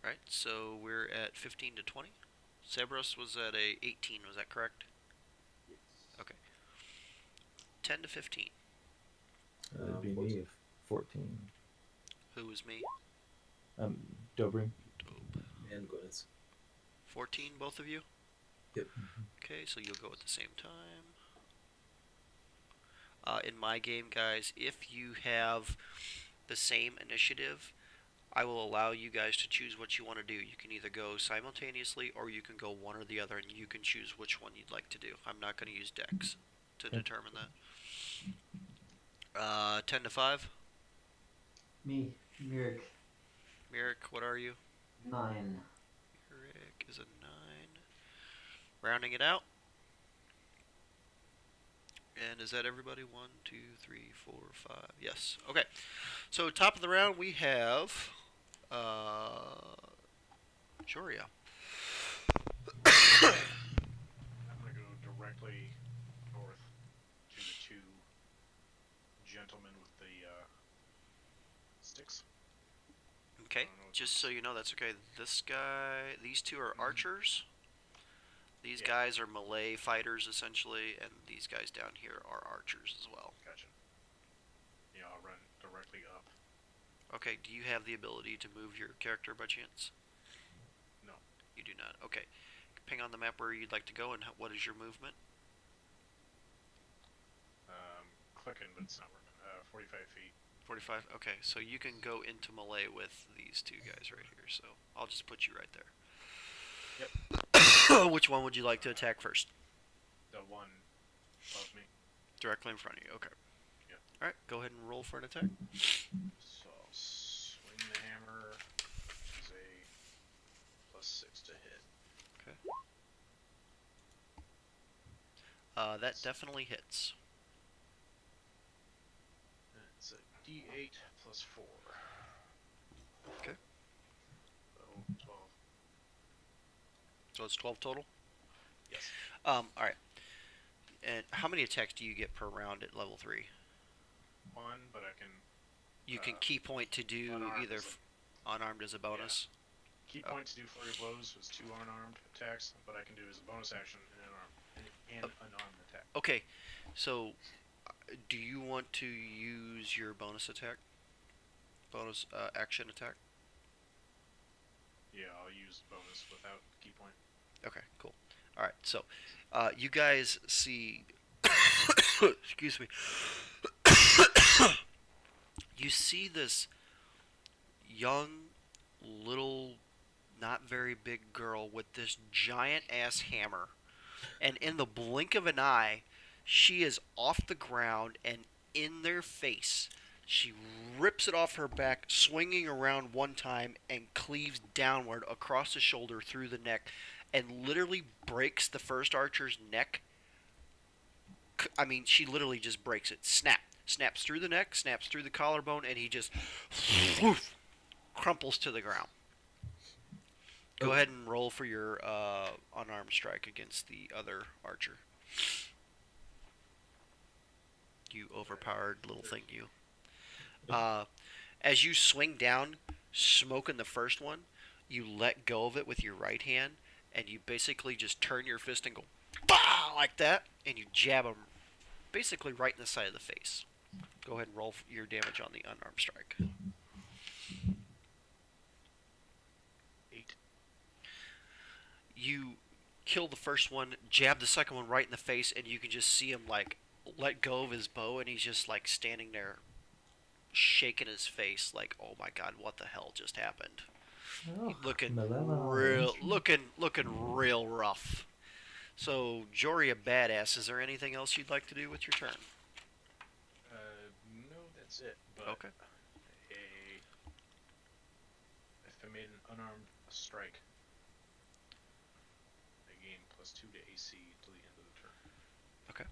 Right. So we're at 15 to 20. Cerberus was at a 18. Was that correct? Yes. Okay. 10 to 15. It'd be 14. me. 14. Who was me? Dobrim. Dope. And Gwyneth. 14, both of you? Yep. Okay, so you'll go at the same time. In my game, guys, if you have the same initiative, I will allow you guys to choose what you want to do. You can either go simultaneously or you can go one or the other, and you can choose which one you'd like to do. I'm not going to use dex to Okay. determine that. 10 to 5. Me, Mirk, Merrick, what are you? 9. Merrick is a 9. Rounding it out. And is that everybody? 1, 2, 3, 4, 5. Yes. Okay. So top of the round we have Joria. I'm gonna go directly north to the two gentlemen with the sticks. Okay. I don't know what Just so you know, that's okay. This guy, these two are Mhm. archers. These Yeah. guys are melee fighters essentially, and these guys down here are archers as well. Gotcha. Yeah, I'll run directly up. Okay. Do you have the ability to move your character by chance? No. You do not. Okay. Ping on the map where you'd like to go, and what is your movement? Clicking, but it's not working. 45 feet. 45. Okay, so you can go into melee with these two guys right here. So I'll just put you right there. Yep. Which one would you like to attack first? The one above me. Directly in front of you. Okay. Yep. All right. Go ahead and roll for an attack. So I'll swing the hammer. It's a +6 to hit. That definitely hits. It's a D8 +4. Okay. So 12. So it's 12 total. Yes. All right. And how many attacks do you get per round at level 3? 1, but I can You can key point to do unarmed either as a- unarmed as a bonus. key Oh. point to do flurry of blows was 2 unarmed attacks, but I can do as a bonus action an unarmed attack. Okay. So, do you want to use your bonus attack? Bonus action attack? Yeah, I'll use bonus without key point. Okay, cool. All right, so you guys see. Excuse me. You see this young, little, not very big girl with this giant ass hammer, and in the blink of an eye, she is off the ground and in their face. She rips it off her back, swinging around one time, and cleaves downward across the shoulder through the neck, and literally breaks the first archer's neck. I mean, she literally just breaks it. Snap. Snaps through the neck, snaps through the collarbone, and he just crumples to the ground. Go ahead and roll for your unarmed strike against the other archer. You overpowered little thing, you. As you swing down, smoking the first one, you let go of it with your right hand, and you basically just turn your fist and go, bah! Like that, and you jab him basically right in the side of the face. Go ahead and roll your damage on the unarmed strike. 8. You kill the first one, jab the second one right in the face, and you can just see him like let go of his bow, and he's just like standing there shaking his face like, oh my god, what the hell just happened? Oh, Looking malevolent. looking real rough. So, Joria Badass, is there anything else you'd like to do with your turn? No, that's it. But Okay. If I made an unarmed strike, I gain +2 to AC till the end of the turn. Okay.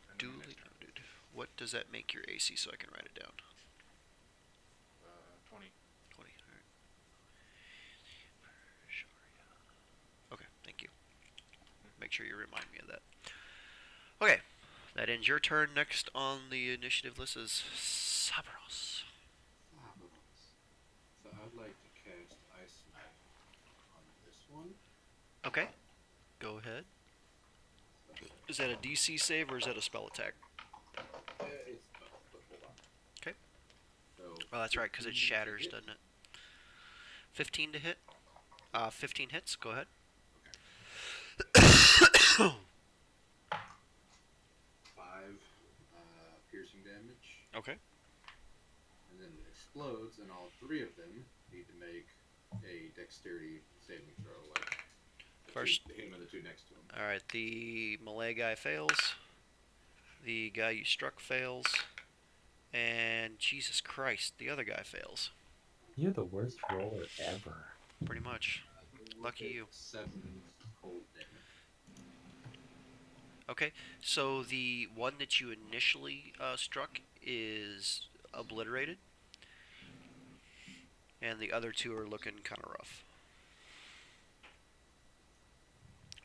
And then Duly next turn, noted. What does that make your AC so I can write it down? 20. 20. Alright. Okay, thank you. Make sure you remind me of that. Okay, that ends your turn. Next on the initiative list is Sabros. So I'd like to cast Ice Smack on this one. Okay, go ahead. Is that a DC save or is that a spell attack? It's but hold on. Okay. So Oh, that's right, because it 15 to shatters, hit. doesn't it? 15 to hit. 15 hits. Go ahead. 5 piercing damage, Okay. and then it explodes, and all 3 of them need to make a dexterity saving throw. Like First- him and the 2 next to him. All right. The melee guy fails. The guy you struck fails. And Jesus Christ, the other guy fails. You're the worst roller ever. Pretty much. Lucky you. 7 cold damage. Okay, so the one that you initially struck is obliterated, and the other 2 are looking kind of rough.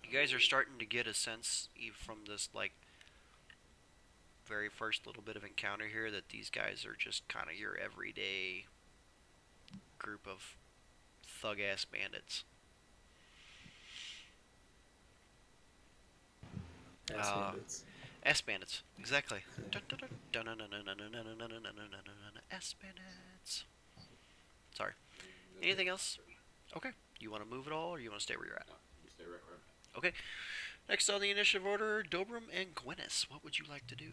You guys are starting to get a sense from this like very first little bit of encounter here that these guys are just kind of your everyday group of thug-ass bandits. Ass bandits. S bandits, exactly. S bandits. Sorry. Anything else? Okay. You want to move at all, or you want to stay where you're at? No, you stay right where I'm at. Okay. Next on the initiative order, Dobrum and Gwyneth. What would you like to do?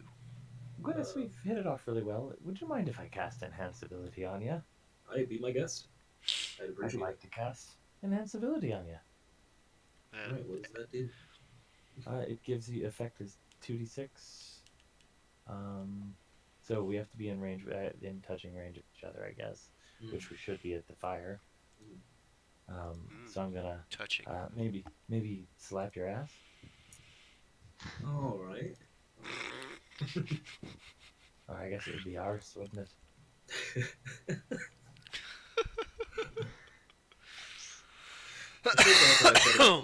Gwyneth, we've hit it off really well. Would you mind if I cast Enhance Ability on you? I'd be my guest. I'd I'd appreciate like to cast Enhance Ability on you. it. Alright, what does that do? It gives you effect is 2d6. So we have to be in range, in touching range of each other, I guess, which we should be at the fire. So I'm gonna Touching. maybe slap your ass. Alright. Or I guess it would be ours, wouldn't it?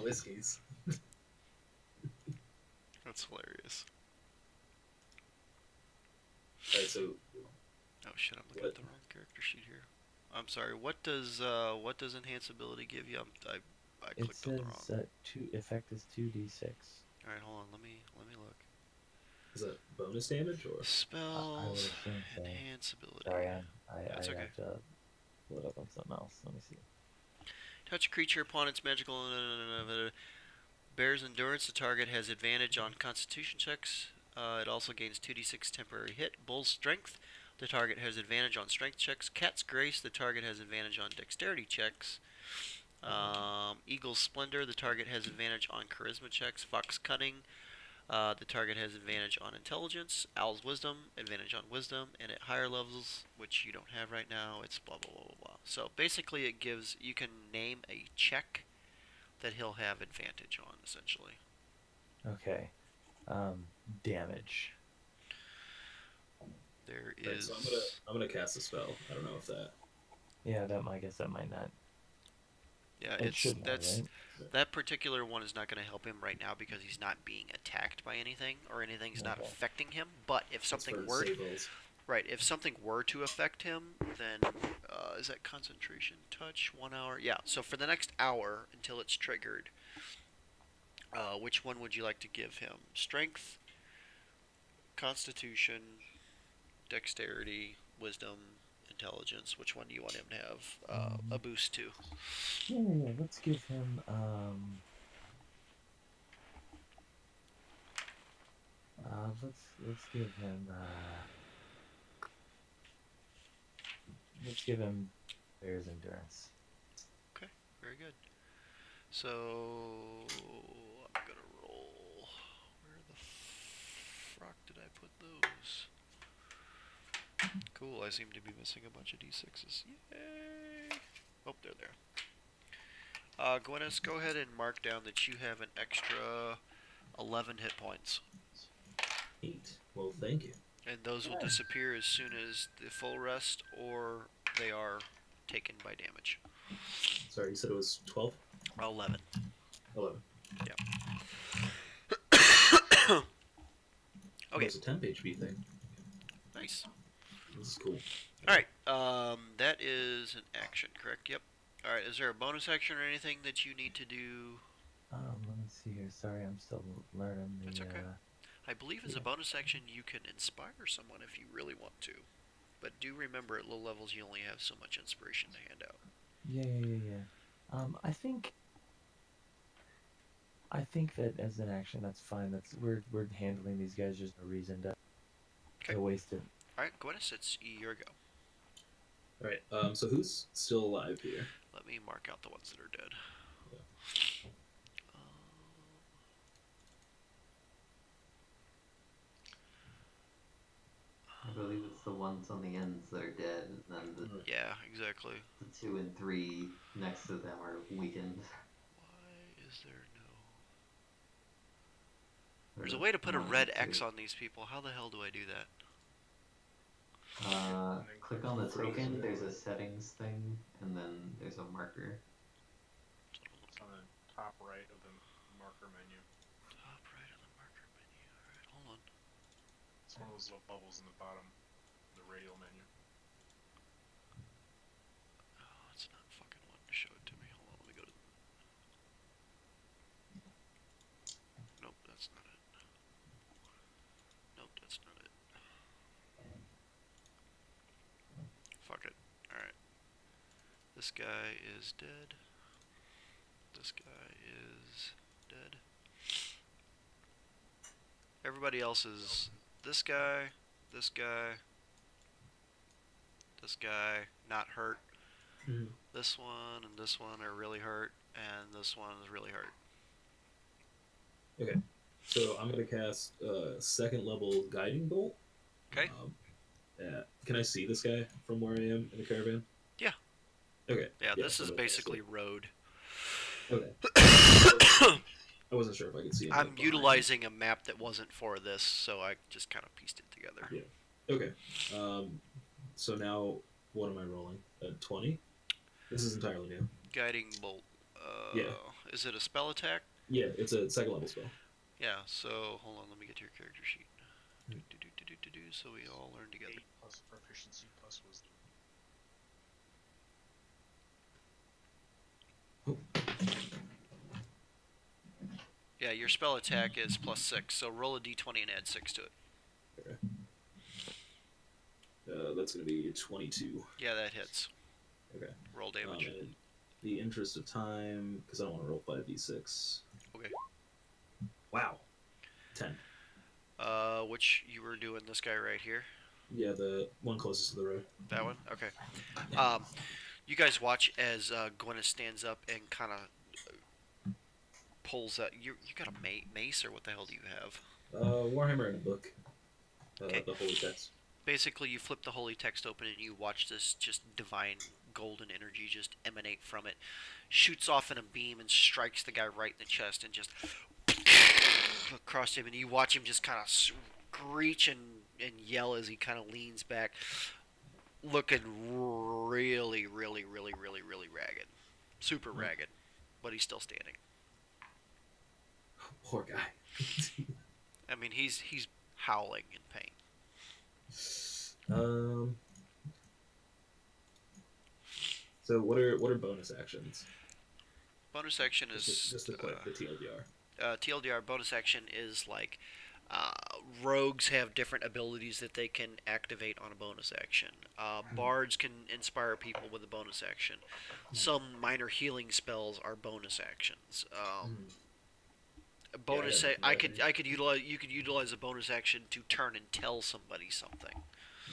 Whiskeys. That's hilarious. Alright, so Oh shit! I'm looking at the wrong character sheet here. I'm sorry. What does enhance ability give you? I It clicked on the wrong. says effect is 2d6. All right, hold on. Let me look. is that bonus damage or? I would Spells assume so. enhance ability. Sorry, I That's okay. have to pull it up on something else. Let me see. Touch a creature upon its magical bears endurance. The target has advantage on Constitution checks. It also gains 2d6 temporary hit. Bull's strength. The target has advantage on strength checks. Cat's grace. The target has advantage on dexterity checks. Eagle's splendor. The target has advantage on charisma checks. Fox cunning. The target has advantage on intelligence, Owl's wisdom, advantage on wisdom, and at higher levels, which you don't have right now, it's blah blah blah blah blah. So basically, it gives you can name a check that he'll have advantage on, essentially. Okay. Damage. There Right, is. so I'm gonna cast a spell. I don't know if that. Yeah, I guess that might not. Yeah, It it's shouldn't, that's right? that particular one is not going to help him right now because he's not being attacked by anything or anything's not Okay. affecting him. But if That's something for were save rolls. right, if something were to affect him, then is that concentration touch 1 hour? Yeah. So for the next hour until it's triggered, which one would you like to give him? Strength, Constitution, Dexterity, Wisdom, Intelligence. Which one do you want him to have a boost to? Yeah. Let's give him. Let's give him. Let's give him Bear's Endurance. Okay, very good. So I'm gonna roll. Where the frock did I put those? Cool. I seem to be missing a bunch of d6s. Yay! Oh, they're there. Gwyneth, go ahead and mark down that you have an extra 11 hit points. 8. Well, thank you. And those will disappear as soon as the full rest or they are taken by damage. Sorry, you said it was 12? 11. 11. Okay. It's a temp HP thing. Nice. This is cool. Alright, that is an action, correct? Yep. Alright, is there a bonus action or anything that you need to do? Let me see here. Sorry, I'm still learning the. That's okay. I believe as a bonus action you can inspire someone if you really want to. But do remember at low levels you only have so much inspiration to hand out. Yeah. I think that as an action, that's fine. We're handling these guys. There's no reason to waste it. Alright, Gwyneth, it's your go. Alright, so who's still alive here? Let me mark out the ones that are dead. I believe it's the ones on the ends that are dead, and then Yeah, exactly. the 2 and 3 next to them are weakened. Why is there no... There's a way to put a red X on these people. How the hell do I do that? Click on the token, there's a settings thing, and then there's a marker. It's on the top right of the marker menu. Top right of the marker menu. Alright, hold on. It's one of those little bubbles in the bottom of the radial menu. Oh, it's not fucking wanting to show it to me. Hold on, let me go to... Nope, that's not it. Nope, that's not it. Fuck it. Alright. This guy is dead. This guy is dead. Everybody else is this guy, this guy, this guy, not hurt. Mhm. This one and this one are really hurt, and this one is really hurt. Okay, so I'm gonna cast second level Guiding Bolt. Okay. Can I see this guy from where I am in the caravan? Yeah. Okay. Yeah, this so is I'm gonna cast basically it. road. Okay. I wasn't sure if I could see him. I'm behind. utilizing a map that wasn't for this, so I just kind of pieced it together. Yeah. Okay. So now, what am I rolling? 20? This is entirely new. Guiding bolt. Yeah. Is it a spell attack? Yeah, it's a second level spell. Yeah, so hold on, let me get to your character sheet. So we all learn together. 8 plus proficiency plus wisdom. Yeah, your spell attack is +6, so roll a d20 and add 6 to it. Okay. That's going to be 22. Yeah, that hits. Okay. Roll damage. In the interest of time, because I don't want to roll 5d6. Okay. Wow. 10. Which you were doing this guy right here? Yeah, the one closest to the road. That one? Okay. You guys watch as Gwyneth stands up and kind of pulls out... You got a mace, or what the hell do you have? Warhammer in a book. Okay. The holy text. Basically, you flip the holy text open and you watch this just divine golden energy just emanate from it. Shoots off in a beam and strikes the guy right in the chest and just across him. And you watch him just kind of screech and yell as he kind of leans back, looking really, really, really, really, really ragged. Super ragged. But he's still standing. Poor guy. I mean, he's howling in pain. So what are bonus actions? Bonus action is Just to play the TLDR. TLDR bonus action is like rogues have different abilities that they can activate on a bonus action. Bards can inspire people with a bonus action. Some minor healing spells are bonus actions. Bonus. Yeah, I could utilize. You could utilize a bonus action to turn and tell somebody something.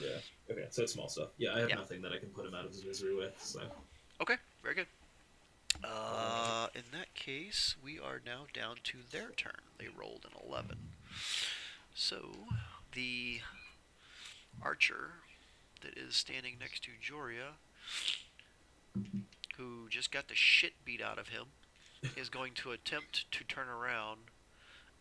Yeah. Okay. So it's small stuff. Yeah, I have Yeah. nothing that I can put him out of his misery with. So. Okay, very good. In that case, we are now down to their turn. They rolled an 11. So, the archer that is standing next to Joria, who just got the shit beat out of him, is going to attempt to turn around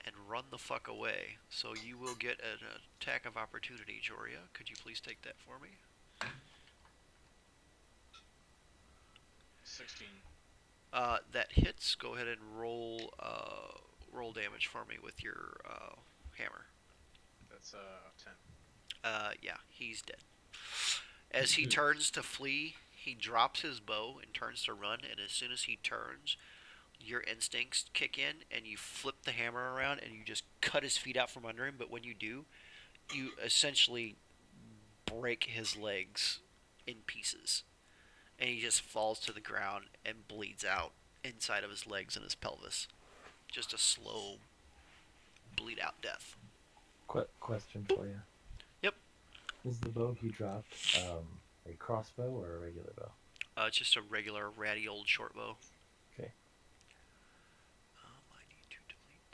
and run the fuck away. So you will get an attack of opportunity, Joria. Could you please take that for me? 16. That hits. Go ahead and roll damage for me with your hammer. That's 10. Yeah, he's dead. As he turns to flee, he drops his bow and turns to run, and as soon as he turns, your instincts kick in, and you flip the hammer around, and you just cut his feet out from under him, but when you do, you essentially break his legs in pieces. And he just falls to the ground and bleeds out inside of his legs and his pelvis. Just a slow bleed out death. Question for you. Yep. Is the bow he dropped a crossbow or a regular bow? It's just a regular ratty old short bow. Okay. I need to delete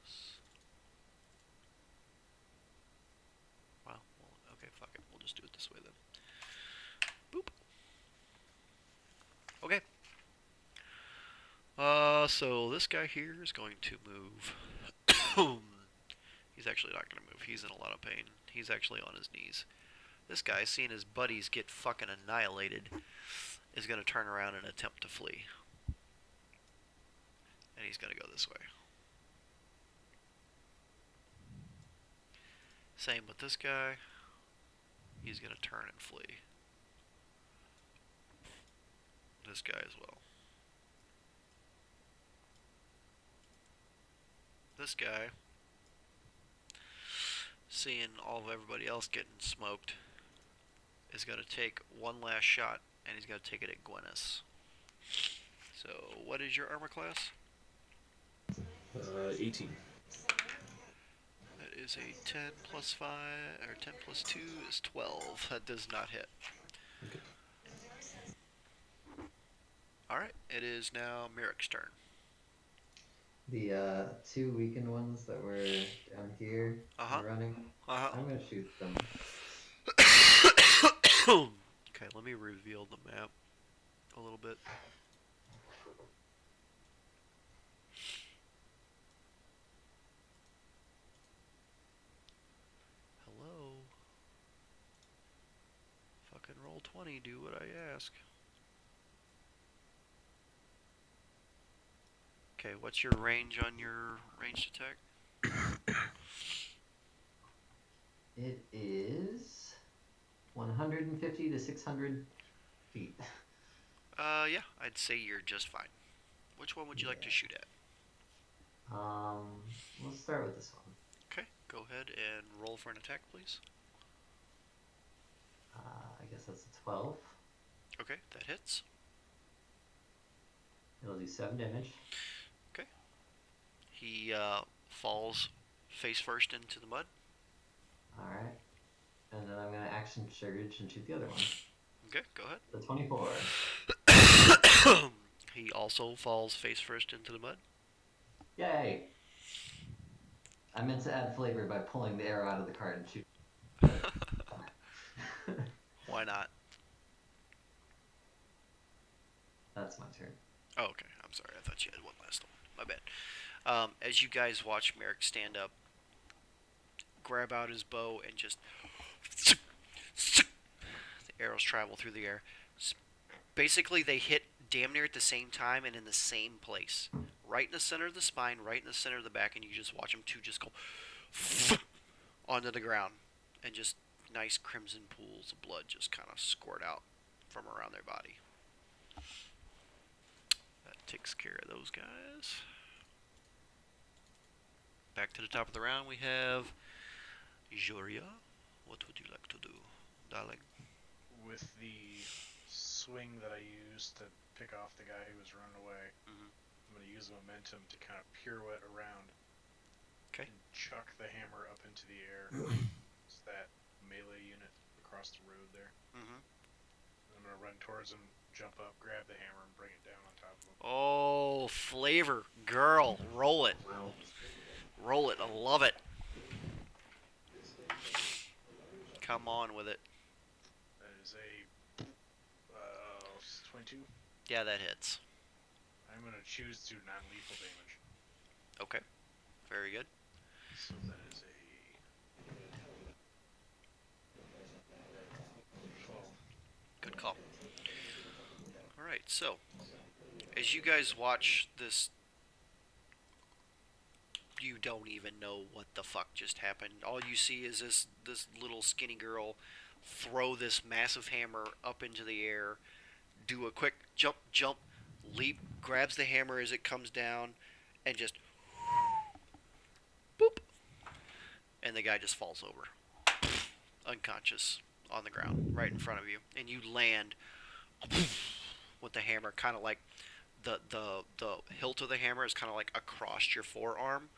this. Well, okay, fuck it. We'll just do it this way then. Boop. Okay. So this guy here is going to move. He's actually not going to move. He's in a lot of pain. He's actually on his knees. This guy, seeing his buddies get fucking annihilated, is going to turn around and attempt to flee. And he's going to go this way. Same with this guy. He's going to turn and flee. This guy as well. This guy, seeing all of everybody else getting smoked, is going to take one last shot, and he's going to take it at Gwennis. So, what is your armor class? 18. That is a 10 plus 5, or 10 plus 2 is 12. That does not hit. Okay. Alright, it is now Merrick's turn. The two weakened ones that were down here running, I'm gonna shoot them. Okay, let me reveal the map a little bit. Hello? Fucking roll 20, do what I ask. Okay, what's your range on your ranged attack? It is 150 to 600 feet. Yeah, I'd say you're just fine. Which one would you like to shoot at? Let's start with this one. Okay, go ahead and roll for an attack, please. I guess that's a 12. Okay, that hits. It'll do 7 damage. He falls face first into the mud. Alright. And then I'm gonna action surge and shoot the other one. Okay, go ahead. The 24. He also falls face first into the mud. Yay! I meant to add flavor by pulling the arrow out of the cart and shooting. Why not? That's my turn. Oh, okay. I'm sorry. I thought you had one last one. My bad. As you guys watch Merrick stand up, grab out his bow, and just the arrows travel through the air. Basically, they hit damn near at the same time and in the same place. Right in the center of the spine, right in the center of the back, and you just watch them two just go onto the ground. And just nice crimson pools of blood just kind of squirt out from around their body. That takes care of those guys. Back to the top of the round, we have Joria. What would you like to do, darling? With the swing that I used to pick off the guy who was running away, I'm going to use momentum to kind of pirouette around. Okay. And chuck the hammer up into the air. It's that melee unit across the road there. I'm going to run towards him, jump up, grab the hammer, and bring it down on top of him. Oh, flavor. Girl, roll it. Wow. Roll it. I love it. Come on with it. That is a 22. Yeah, that hits. I'm going to choose to non-lethal damage. Okay. Very good. So that is a 12. Good call. Alright, so as you guys watch this, you don't even know what the fuck just happened. All you see is this little skinny girl throw this massive hammer up into the air, do a quick jump, leap, grabs the hammer as it comes down, and just boop. And the guy just falls over, unconscious on the ground right in front of you. And you land with the hammer kind of like the hilt of the hammer is kind of like across your forearm,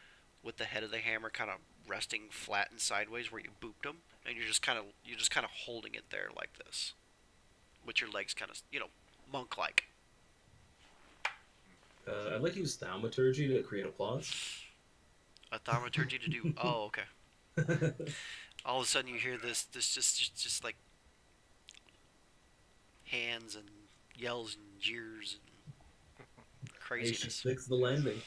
with the head of the hammer kind of resting flat and sideways where you booped him, and you're just kind of holding it there like this, with your legs kind of monk like. I'd like to use thaumaturgy to create applause. A thaumaturgy to do. Oh, okay. All of a sudden you hear this just like hands and yells and jeers and craziness. Fix the landing.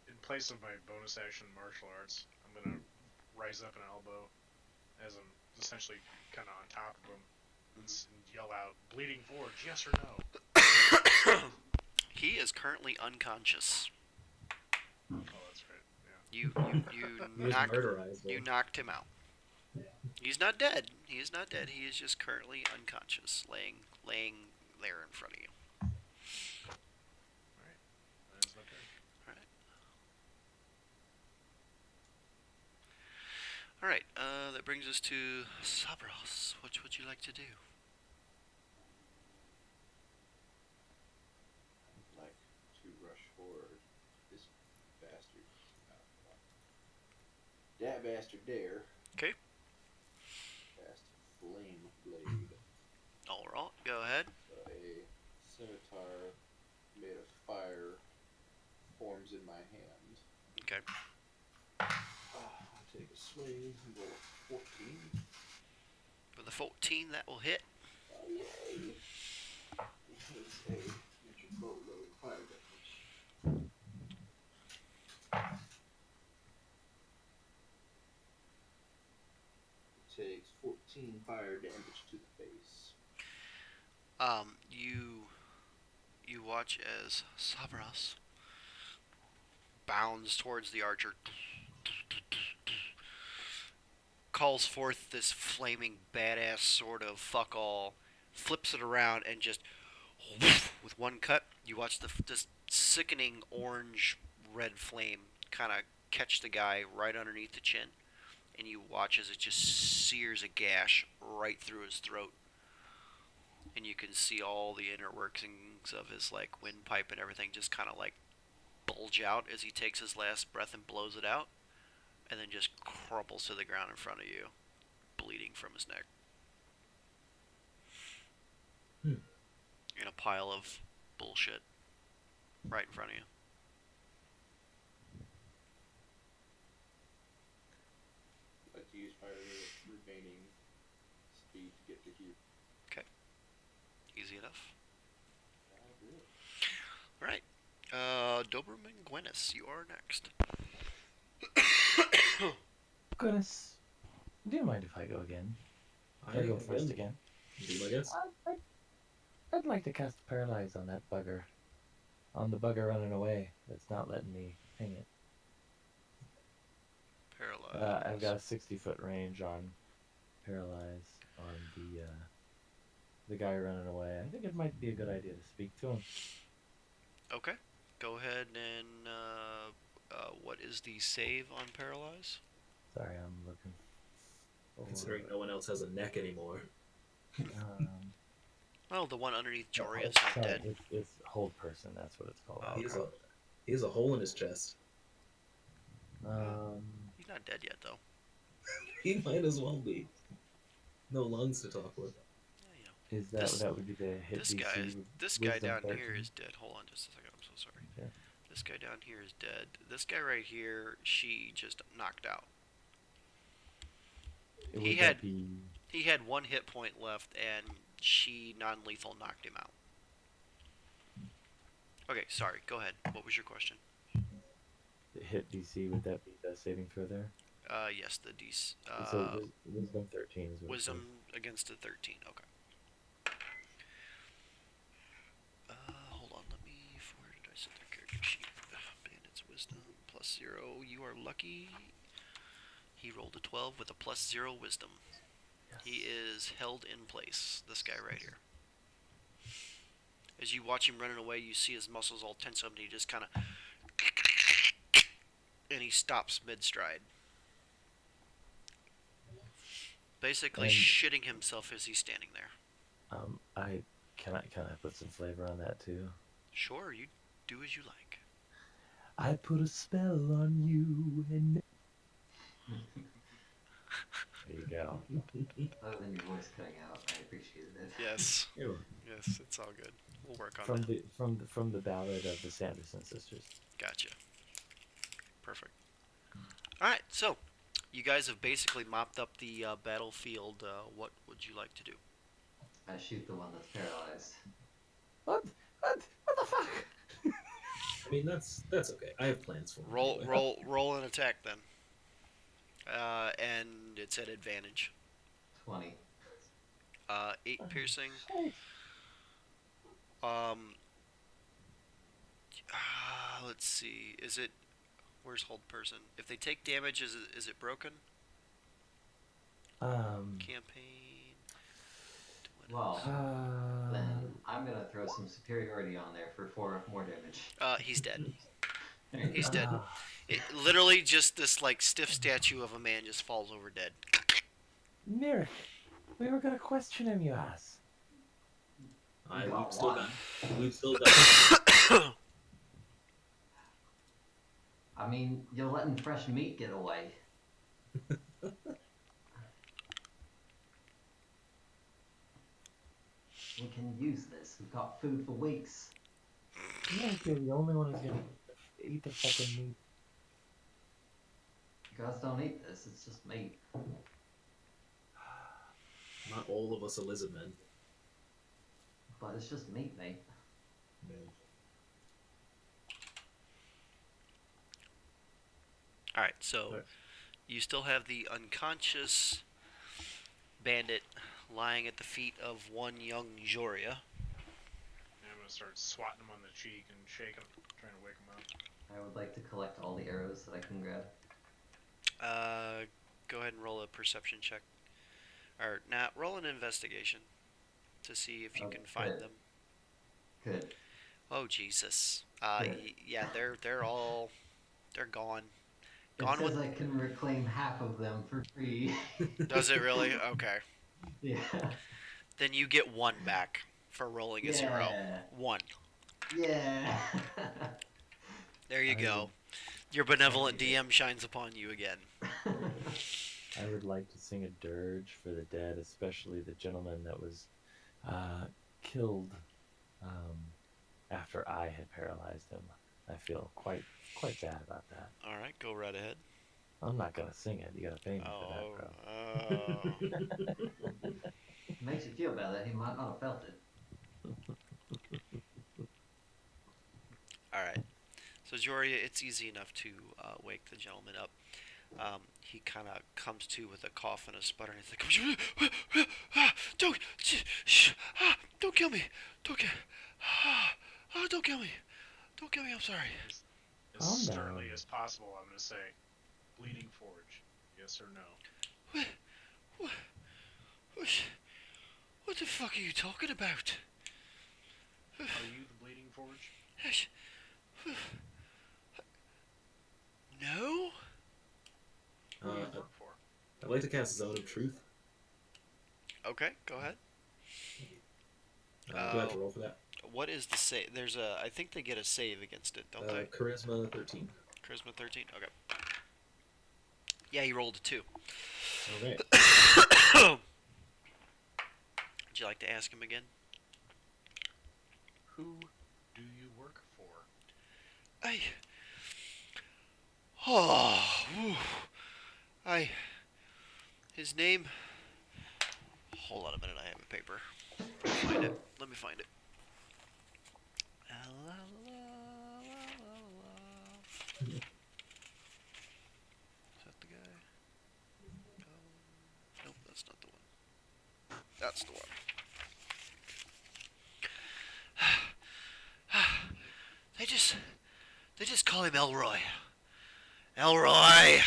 In place of my bonus action martial arts, I'm going to rise up an elbow as I'm essentially kind of on top of him and yell out, "Bleeding forge, yes or no?" He is currently unconscious. Oh, that's right. Yeah. He was murderized. You knocked him out. He's not dead. He is not dead. He is just currently unconscious, laying there in front of you. That is my turn. All right. That brings us to Sabros. What would you like to do? I'd like to rush forward this bastard. That bastard there. Okay. Cast Flame Blade. All right. Go ahead. So a scimitar made of fire forms in my hand. Okay. I'll take a swing and roll 14. With a 14, that will hit. Oh, yay! It's a miniature boatload fire damage. It takes 14 fire damage to the face. You watch as Sabros bounds towards the archer, calls forth this flaming badass sword of fuck all, flips it around, and just with one cut, you watch this sickening orange red flame kind of catch the guy right underneath the chin, and you watch as it just sears a gash right through his throat. And you can see all the inner workings of his like windpipe and everything just kind of like bulge out as he takes his last breath and blows it out, and then just crumples to the ground in front of you, bleeding from his neck. In a pile of bullshit right in front of you. to use fire remaining speed to get to here. Easy enough. Good. All right. Doberman Gwennis, you are next. Goodness. Do you mind if I go again? I go first again. Do my guess. I'd like to cast Paralyze on that bugger. On the bugger running away that's not letting me ping it. Paralyzed. I've got a 60-foot range on Paralyze on the guy running away. I think it might be a good idea to speak to him. Okay. Go ahead and what is the save on Paralyze? Sorry, I'm looking for... Considering no one else has a neck anymore. Well, the one underneath Jory is sorry, not dead. It's Hold Person, that's what it's called. He has a hole in his chest. He's not dead yet, though. He might as well be. No lungs to talk with. Yeah, Is that would be the hit This DC? guy, with this guy Wisdom down 13? here is dead. Hold on just a second. I'm so sorry. Okay. This guy down here is dead. This guy right here, she just knocked out. Would He that had- be... He had 1 hit point left, and she non-lethal knocked him out. Okay, sorry. Go ahead. What was your question? The hit DC, would that be the saving throw there? Yes, the DC. So Wisdom 13 is what it Wisdom against a 13. Okay. Hold on. Let me. Where did I set that character sheet? Bandit's Wisdom +0. You are lucky. He rolled a 12 with a +0 Wisdom. says. He is held in place. This guy right here. As you watch him running away, you see his muscles all tense up, and he just kind of. And he stops mid-stride. Basically And- shitting himself as he's standing there. Can I put some flavor on that too? Sure, you do as you like. I put a spell on you and... There you go. Other than your voice cutting out, I appreciated it. Yes. Ew. Yes, it's all good. We'll work on From that. from the ballad of the Sanderson sisters. Gotcha. Perfect. Alright, so, you guys have basically mopped up the battlefield. What would you like to do? I shoot the one that's paralyzed. What the fuck? I mean, that's okay. I have plans for him. anyway. Roll an attack then. And it's at advantage. 20. 8 piercing. Hey. Let's see. Is it... Where's hold person? If they take damage, is it broken? Campaign. Well, Uh, then I'm gonna throw some superiority on there for 4 more damage. He's dead. There you He's go. dead. It, literally just this like stiff statue of a man just falls over dead. Merrick, we were gonna question him, you ass. We've still got. I mean, you're letting fresh meat get away. We can use this. We've got food for weeks. Merrick, you're the only one who's gonna eat the fucking meat. You guys don't eat this. It's just meat. Not all of us are lizard men. But it's just meat, mate. Alright, so Alright. you still have the unconscious bandit lying at the feet of one young Joria. I'm gonna start swatting him on the cheek and shaking him, trying to wake him up. I would like to collect all the arrows that I can grab. Go ahead and roll a perception check. Or, roll an investigation to see if you can find Okay. them. Good. Oh, Jesus. Good. Yeah, they're gone. It Gone says with... I can reclaim half of them for free. Does it really? Okay. Yeah. Then you get 1 back for rolling a 0. Yeah. 1. Yeah. There you go. Your benevolent DM shines upon you again. I would like to sing a dirge for the dead, especially the gentleman that was killed after I had paralyzed him. I feel quite bad about that. Alright, go right ahead. I'm not gonna sing it. You gotta pay me for Oh, that, bro. oh. Makes you feel better. He might not have felt it. All right. So Joria, it's easy enough to wake the gentleman up. He kind of comes to with a cough and a sputter, and he's like, "Don't, don't kill me! Don't kill, don't kill me! Don't kill me! I'm sorry." As Calm sternly down. as possible, I'm gonna say, Bleeding Forge, yes or no? What, what, what the fuck are you talking about? Are you the Bleeding Forge? No? Who do you Uh, work for? I'd like to cast Zone of Truth. Okay, go ahead. Do I have to roll for that? What is the save? There's a. I think they get a save against it, don't they? Charisma 13. Charisma 13. Okay. Yeah, he rolled a 2. All right. Would you like to ask him again? Who do you work for? I. Oh. Whew. His name. Hold on a minute. I have a paper. Let me find it. Is that the guy? Nope, that's not the one. That's the one. They just call him Elroy. Elroy.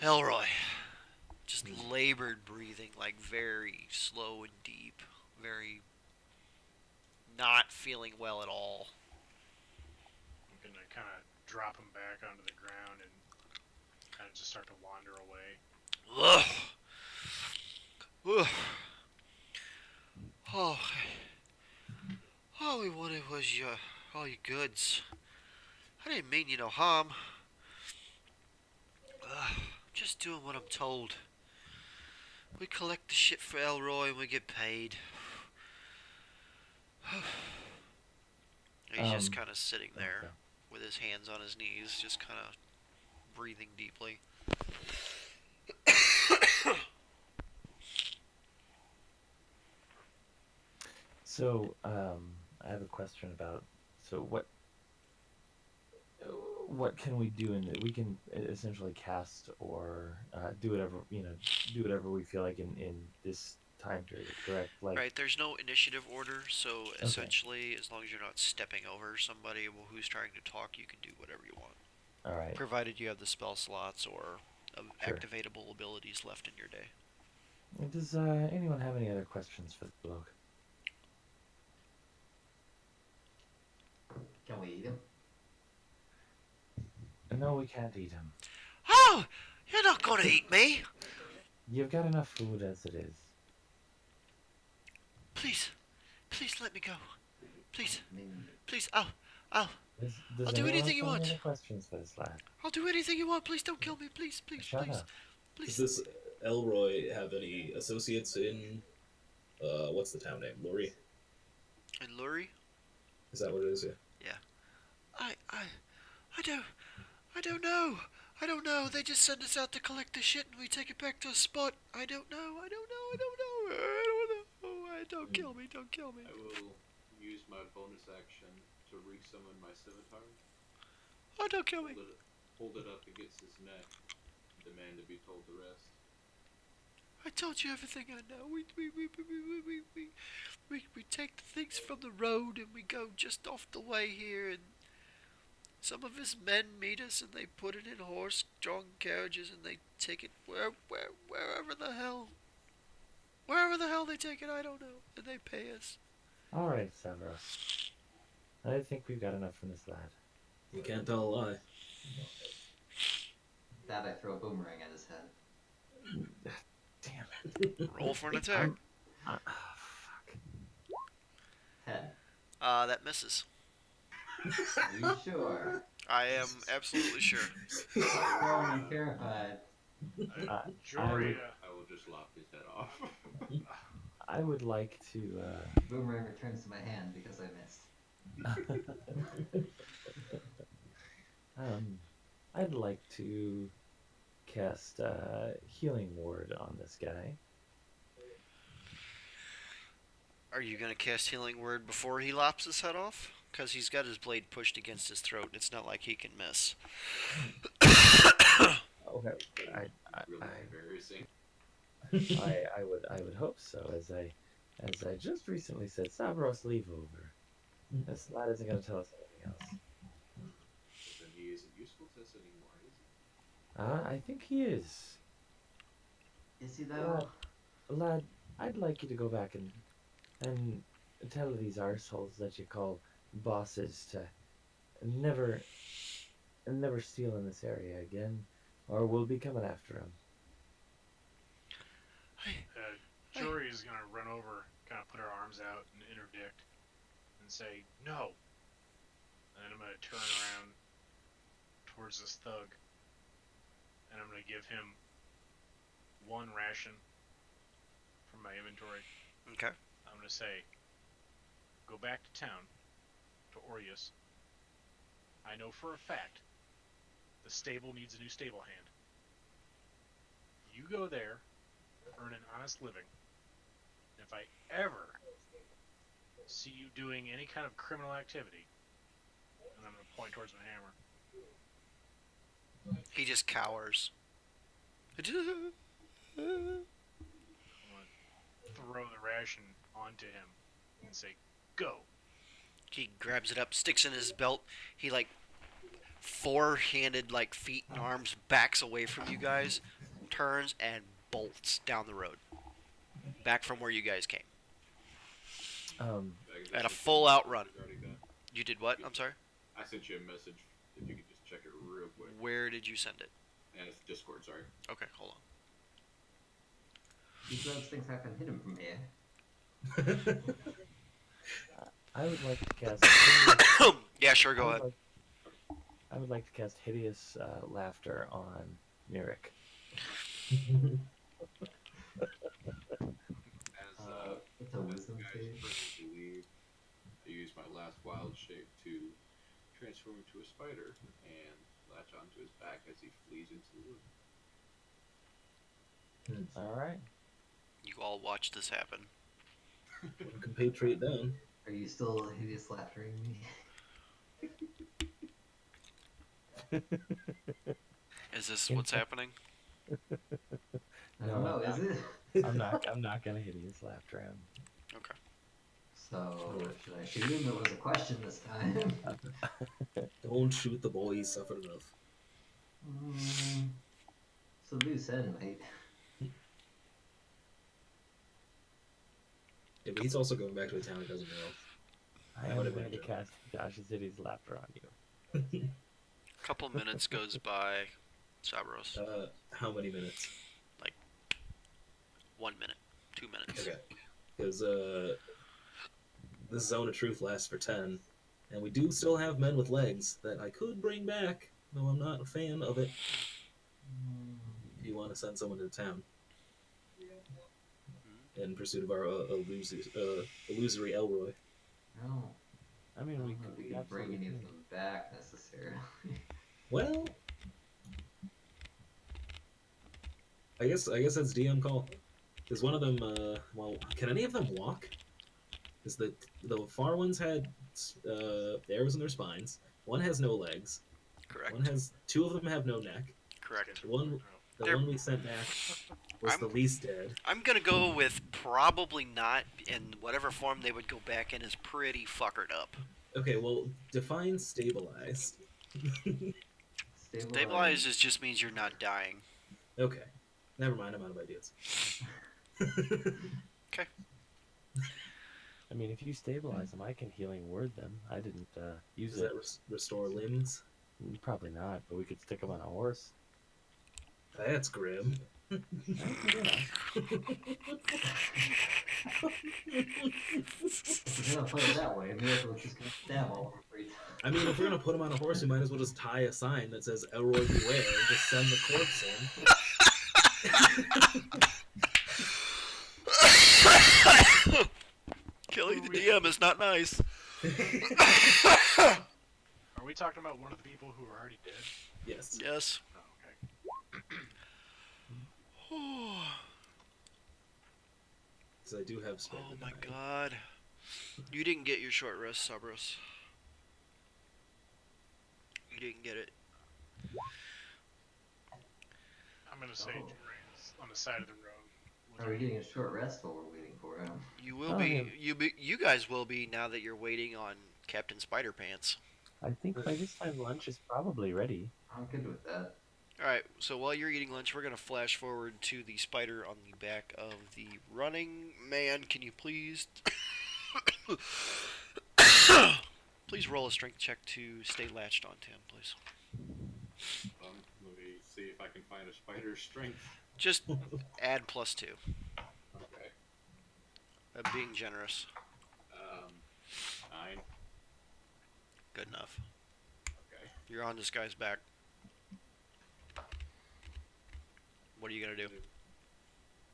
Elroy. Just labored breathing, like very slow and deep, very not feeling well at all. I'm gonna kind of drop him back onto the ground and kind of just start to wander away. Ugh. Ugh. Oh, all we wanted was all your goods. I didn't mean you no harm. Just doing what I'm told. We collect the shit for Elroy and we get paid. He's just kind of sitting there Okay. with his hands on his knees, just kind of breathing deeply. So, I have a question about. So, what can we do? We can essentially cast or do whatever we feel like in this time period. Correct? Like, Right, there's no initiative order, so essentially, as long as you're not stepping over somebody who's trying to talk, you can do whatever you want. all right. Provided you have the spell slots or Sure. activatable abilities left in your day. Does anyone have any other questions for the bloke? Can we eat him? No, we can't eat him. Oh! You're not gonna eat me! You've got enough food as it is. Please. Please let me go. Please. I mean, Please. I'll Does I'll do anyone anything you else have want. any questions for this lad? do anything you want. Please don't kill me. Please, please, Shut please. up. Does Please. this Elroy have any associates in, what's the town name? Lori? And Lurie? Is that what it is? Yeah. I don't know. I don't know. They just send us out to collect the shit and we take it back to a spot. I don't know. Don't kill me. Don't kill me. I will use my bonus action to resummon my scimitar. Oh, don't kill me. Hold it up against his neck, and demand to be told the rest. I told you everything I know. We take the things from the road and we go just off the way here, and some of his men meet us and they put it in horse-drawn carriages and they take it wherever the hell they take it, I don't know, and they pay us. All right, Severus. I think we've got enough from this lad. You can't tell a lie. that I throw a boomerang at his head. Damn it. Roll for an attack. Fuck. Head. That misses. Are you sure? I am absolutely sure. I'm and terrified. Joria, I will just lop his head off. I would like to. Boomerang returns to my hand because I missed. I'd like to cast Healing Word on this guy. Are you gonna cast Healing Word before he lops his head off? Because he's got his blade pushed against his throat. It's not like he can miss. Okay, Really embarrassing. I would hope so. As I just recently said, Sabros, leave over. This lad isn't going to tell us anything else. Then he isn't useful to us anymore, is he? I think he is. Is he though? Lad, I'd like you to go back and tell these arseholes that you call bosses to never steal in this area again, or we'll be coming after them. Jory is gonna run over, kind of put her arms out and interdict, and say no. And then I'm gonna turn around towards this thug, and I'm gonna give him 1 ration from my inventory. Okay. I'm gonna say, go back to town, to Orius. I know for a fact the stable needs a new stable hand. You go there, earn an honest living. And if I ever see you doing any kind of criminal activity, and I'm gonna point towards my hammer. He just cowers. I'm gonna throw the ration onto him and say, go. He grabs it up, sticks in his belt. He like four-handed like feet and arms backs away from you guys, turns and bolts down the road, back from where you guys came. At a full out run. Regarding that. You did what? I'm sorry. I sent you a message. If you could just check it real quick. Where did you send it? And it's Discord, sorry. Okay, hold on. These roads thinks I can hit him from here. I would like to cast. Yeah, sure, go ahead. I would like to cast Hideous Laughter on Mirik. It's a wisdom guys save. firmly believe, I used my last wild shape to transform into a spider and latch onto his back as he flees into the wood. All right. You all watch this happen. Compatriot down. Are you still hideous laughtering me? Is this what's happening? I don't know, is it? I'm not gonna Hideous Laughter him. Okay. So, should I shoot him? It was a question this time. Don't shoot the boy, he's suffered enough. It's a loose end, mate. Yeah, but he's also going back to a town he doesn't know. I That am would have going been to a cast Josh's Hideous Laughter on you. A couple minutes goes by. Sabros. How many minutes? 1 minute. 2 minutes. Okay. Because this Zone of Truth lasts for 10, and we do still have men with legs that I could bring back, though I'm not a fan of it. If you want to send someone to town in pursuit of our illusory Elroy. No. I mean, I we don't know if could we can bring absolutely any of could. them back necessarily. Well, I guess that's DM call. Because one of them, well, can any of them walk? Because the far ones had arrows in their spines. One has no legs. Correct. Two of them have no neck. Correct. The one They're- we sent back was the least dead. I'm gonna go with probably not, in whatever form they would go back in is pretty fuckered up. Okay, well, define stabilized. Stabilized just means you're not dying. Okay, never mind. I'm out of ideas. Okay. I mean, if you stabilize them, I can Healing Word them. I didn't use Does it. that restore limbs? Probably not, but we could stick them on a horse. That's grim. If we're gonna play it that way, Miracle's just gonna stab all over free time. I mean, if we're gonna put him on a horse, we might as well just tie a sign that says "Elroy beware" and just send the corpse in. Killing the DM is not nice. Are we talking about one of the people who are already dead? Yes. Yes. Oh, okay. Oh Because I do have spare my die. god. You didn't get your short rest, Sabros. You didn't get it. I'm gonna say Oh. Durain's on the side of the road. Are we getting a short rest while we're waiting for him? You will Oh, be. yeah. You guys will be now that you're waiting on Captain Spider Pants. I think by this time lunch is probably ready. I'm good with that. Alright, so while you're eating lunch, we're going to flash forward to the spider on the back of the running man. Can you please... please roll a strength check to stay latched onto him, please. Let me see if I can find a spider's strength. Just add +2. Okay. Being generous. 9. Good enough. Okay. You're on this guy's back. What are you going to do?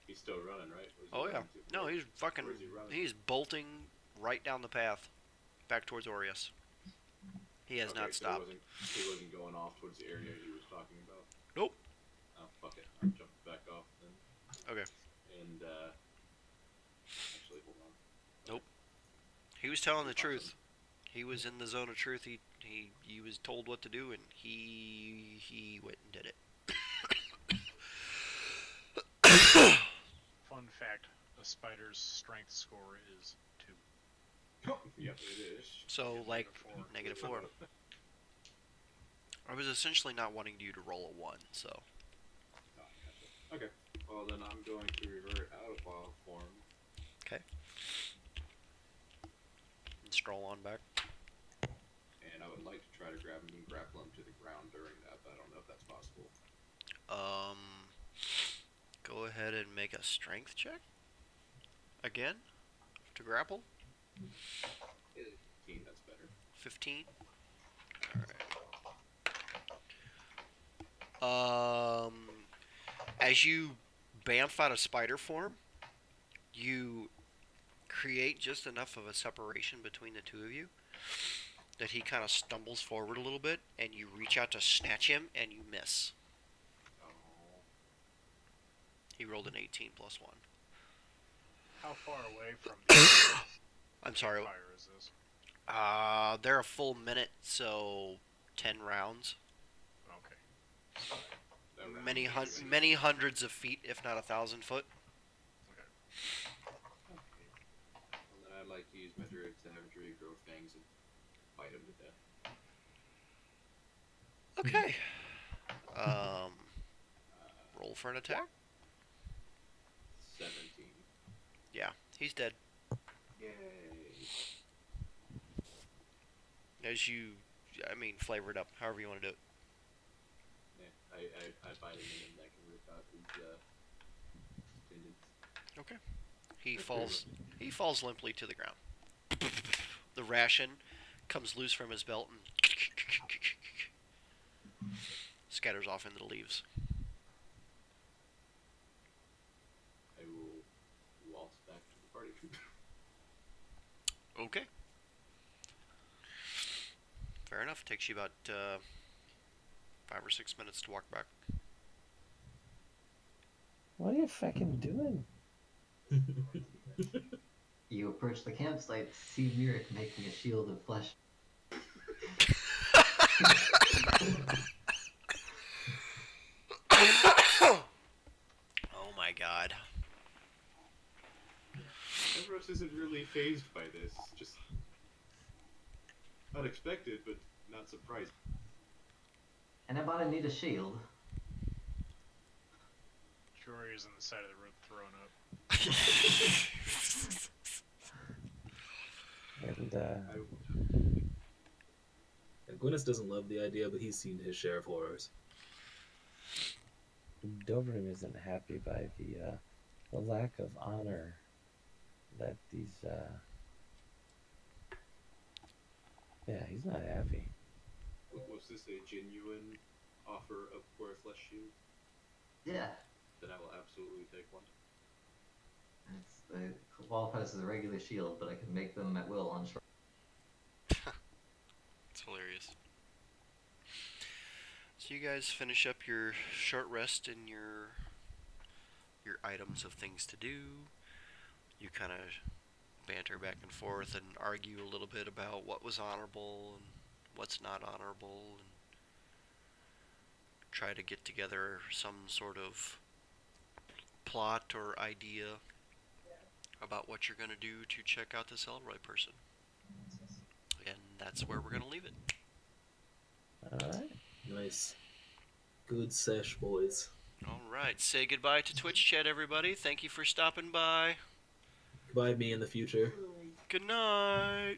He's still running, right? Where's he Oh, yeah. running to? No, he's fucking... Where's he running? He's bolting right down the path. Back towards Aureus. He has Okay, not so stopped. He wasn't going off towards the area he was talking about. Nope. Oh, fuck it. I'll jump back off then. Okay. And, actually, hold on. He was telling the truth. He was in the zone of truth. He was told what to do, and he went and did it. Fun fact: a spider's strength score is 2. Yep, it is. So, like, Negative -4. I was essentially not wanting you to roll a 1, so. Oh, gotcha. Okay. Well, then I'm going to revert out of wild form. And stroll on back. And I would like to try to grab him and grapple him to the ground during that, but I don't know if that's possible. Go ahead and make a strength check. Again? To grapple? 15, that's better. 15? Alright. As you bamf out of spider form, you create just enough of a separation between the two of you that he kind of stumbles forward a little bit, and you reach out to snatch him, and you miss. Oh. He rolled an 18 plus 1. How far away from the I'm sorry. fire is this? They're a full minute, so 10 rounds. Okay. That round Many, is many hundreds of feet, if not 1,000 foot. Okay. Well, then I'd like to use my druid to have a druid grow fangs and bite him to death. Okay. Roll for an attack. 17. Yeah, he's dead. Yay! As you, flavor it up, however you want to do it. Yeah, I bite him and I can rip out his tendons. Okay. He falls limply to the ground. The ration comes loose from his belt and scatters off into the leaves. I will waltz back to the party. Okay. Fair enough. Takes you about 5 or 6 minutes to walk back. What are you fucking doing? You approach the campsite, see Mirik making a shield of flesh. Oh my god. Evros isn't really phased by this. Just unexpected, but not surprising. Anybody need a shield? Jory is on the side of the road thrown up. And Gwyneth doesn't love the idea, but he's seen his share of horrors. Dobrim isn't happy by the lack of honor that these. Yeah, he's not happy. Was this a genuine offer of for a flesh shield? Yeah. Then I will absolutely take one. It qualifies as a regular shield, but I can make them at will on short. It's hilarious. So you guys finish up your short rest and your items of things to do. You kind of banter back and forth and argue a little bit about what was honorable and what's not honorable, and try to get together some sort of plot or idea about what you're going to do to check out this Elroy person. And that's where we're going to leave it. All right. Nice. Good sesh, boys. All right. Say goodbye to Twitch chat, everybody. Thank you for stopping by. Goodbye, me in the future. Good night.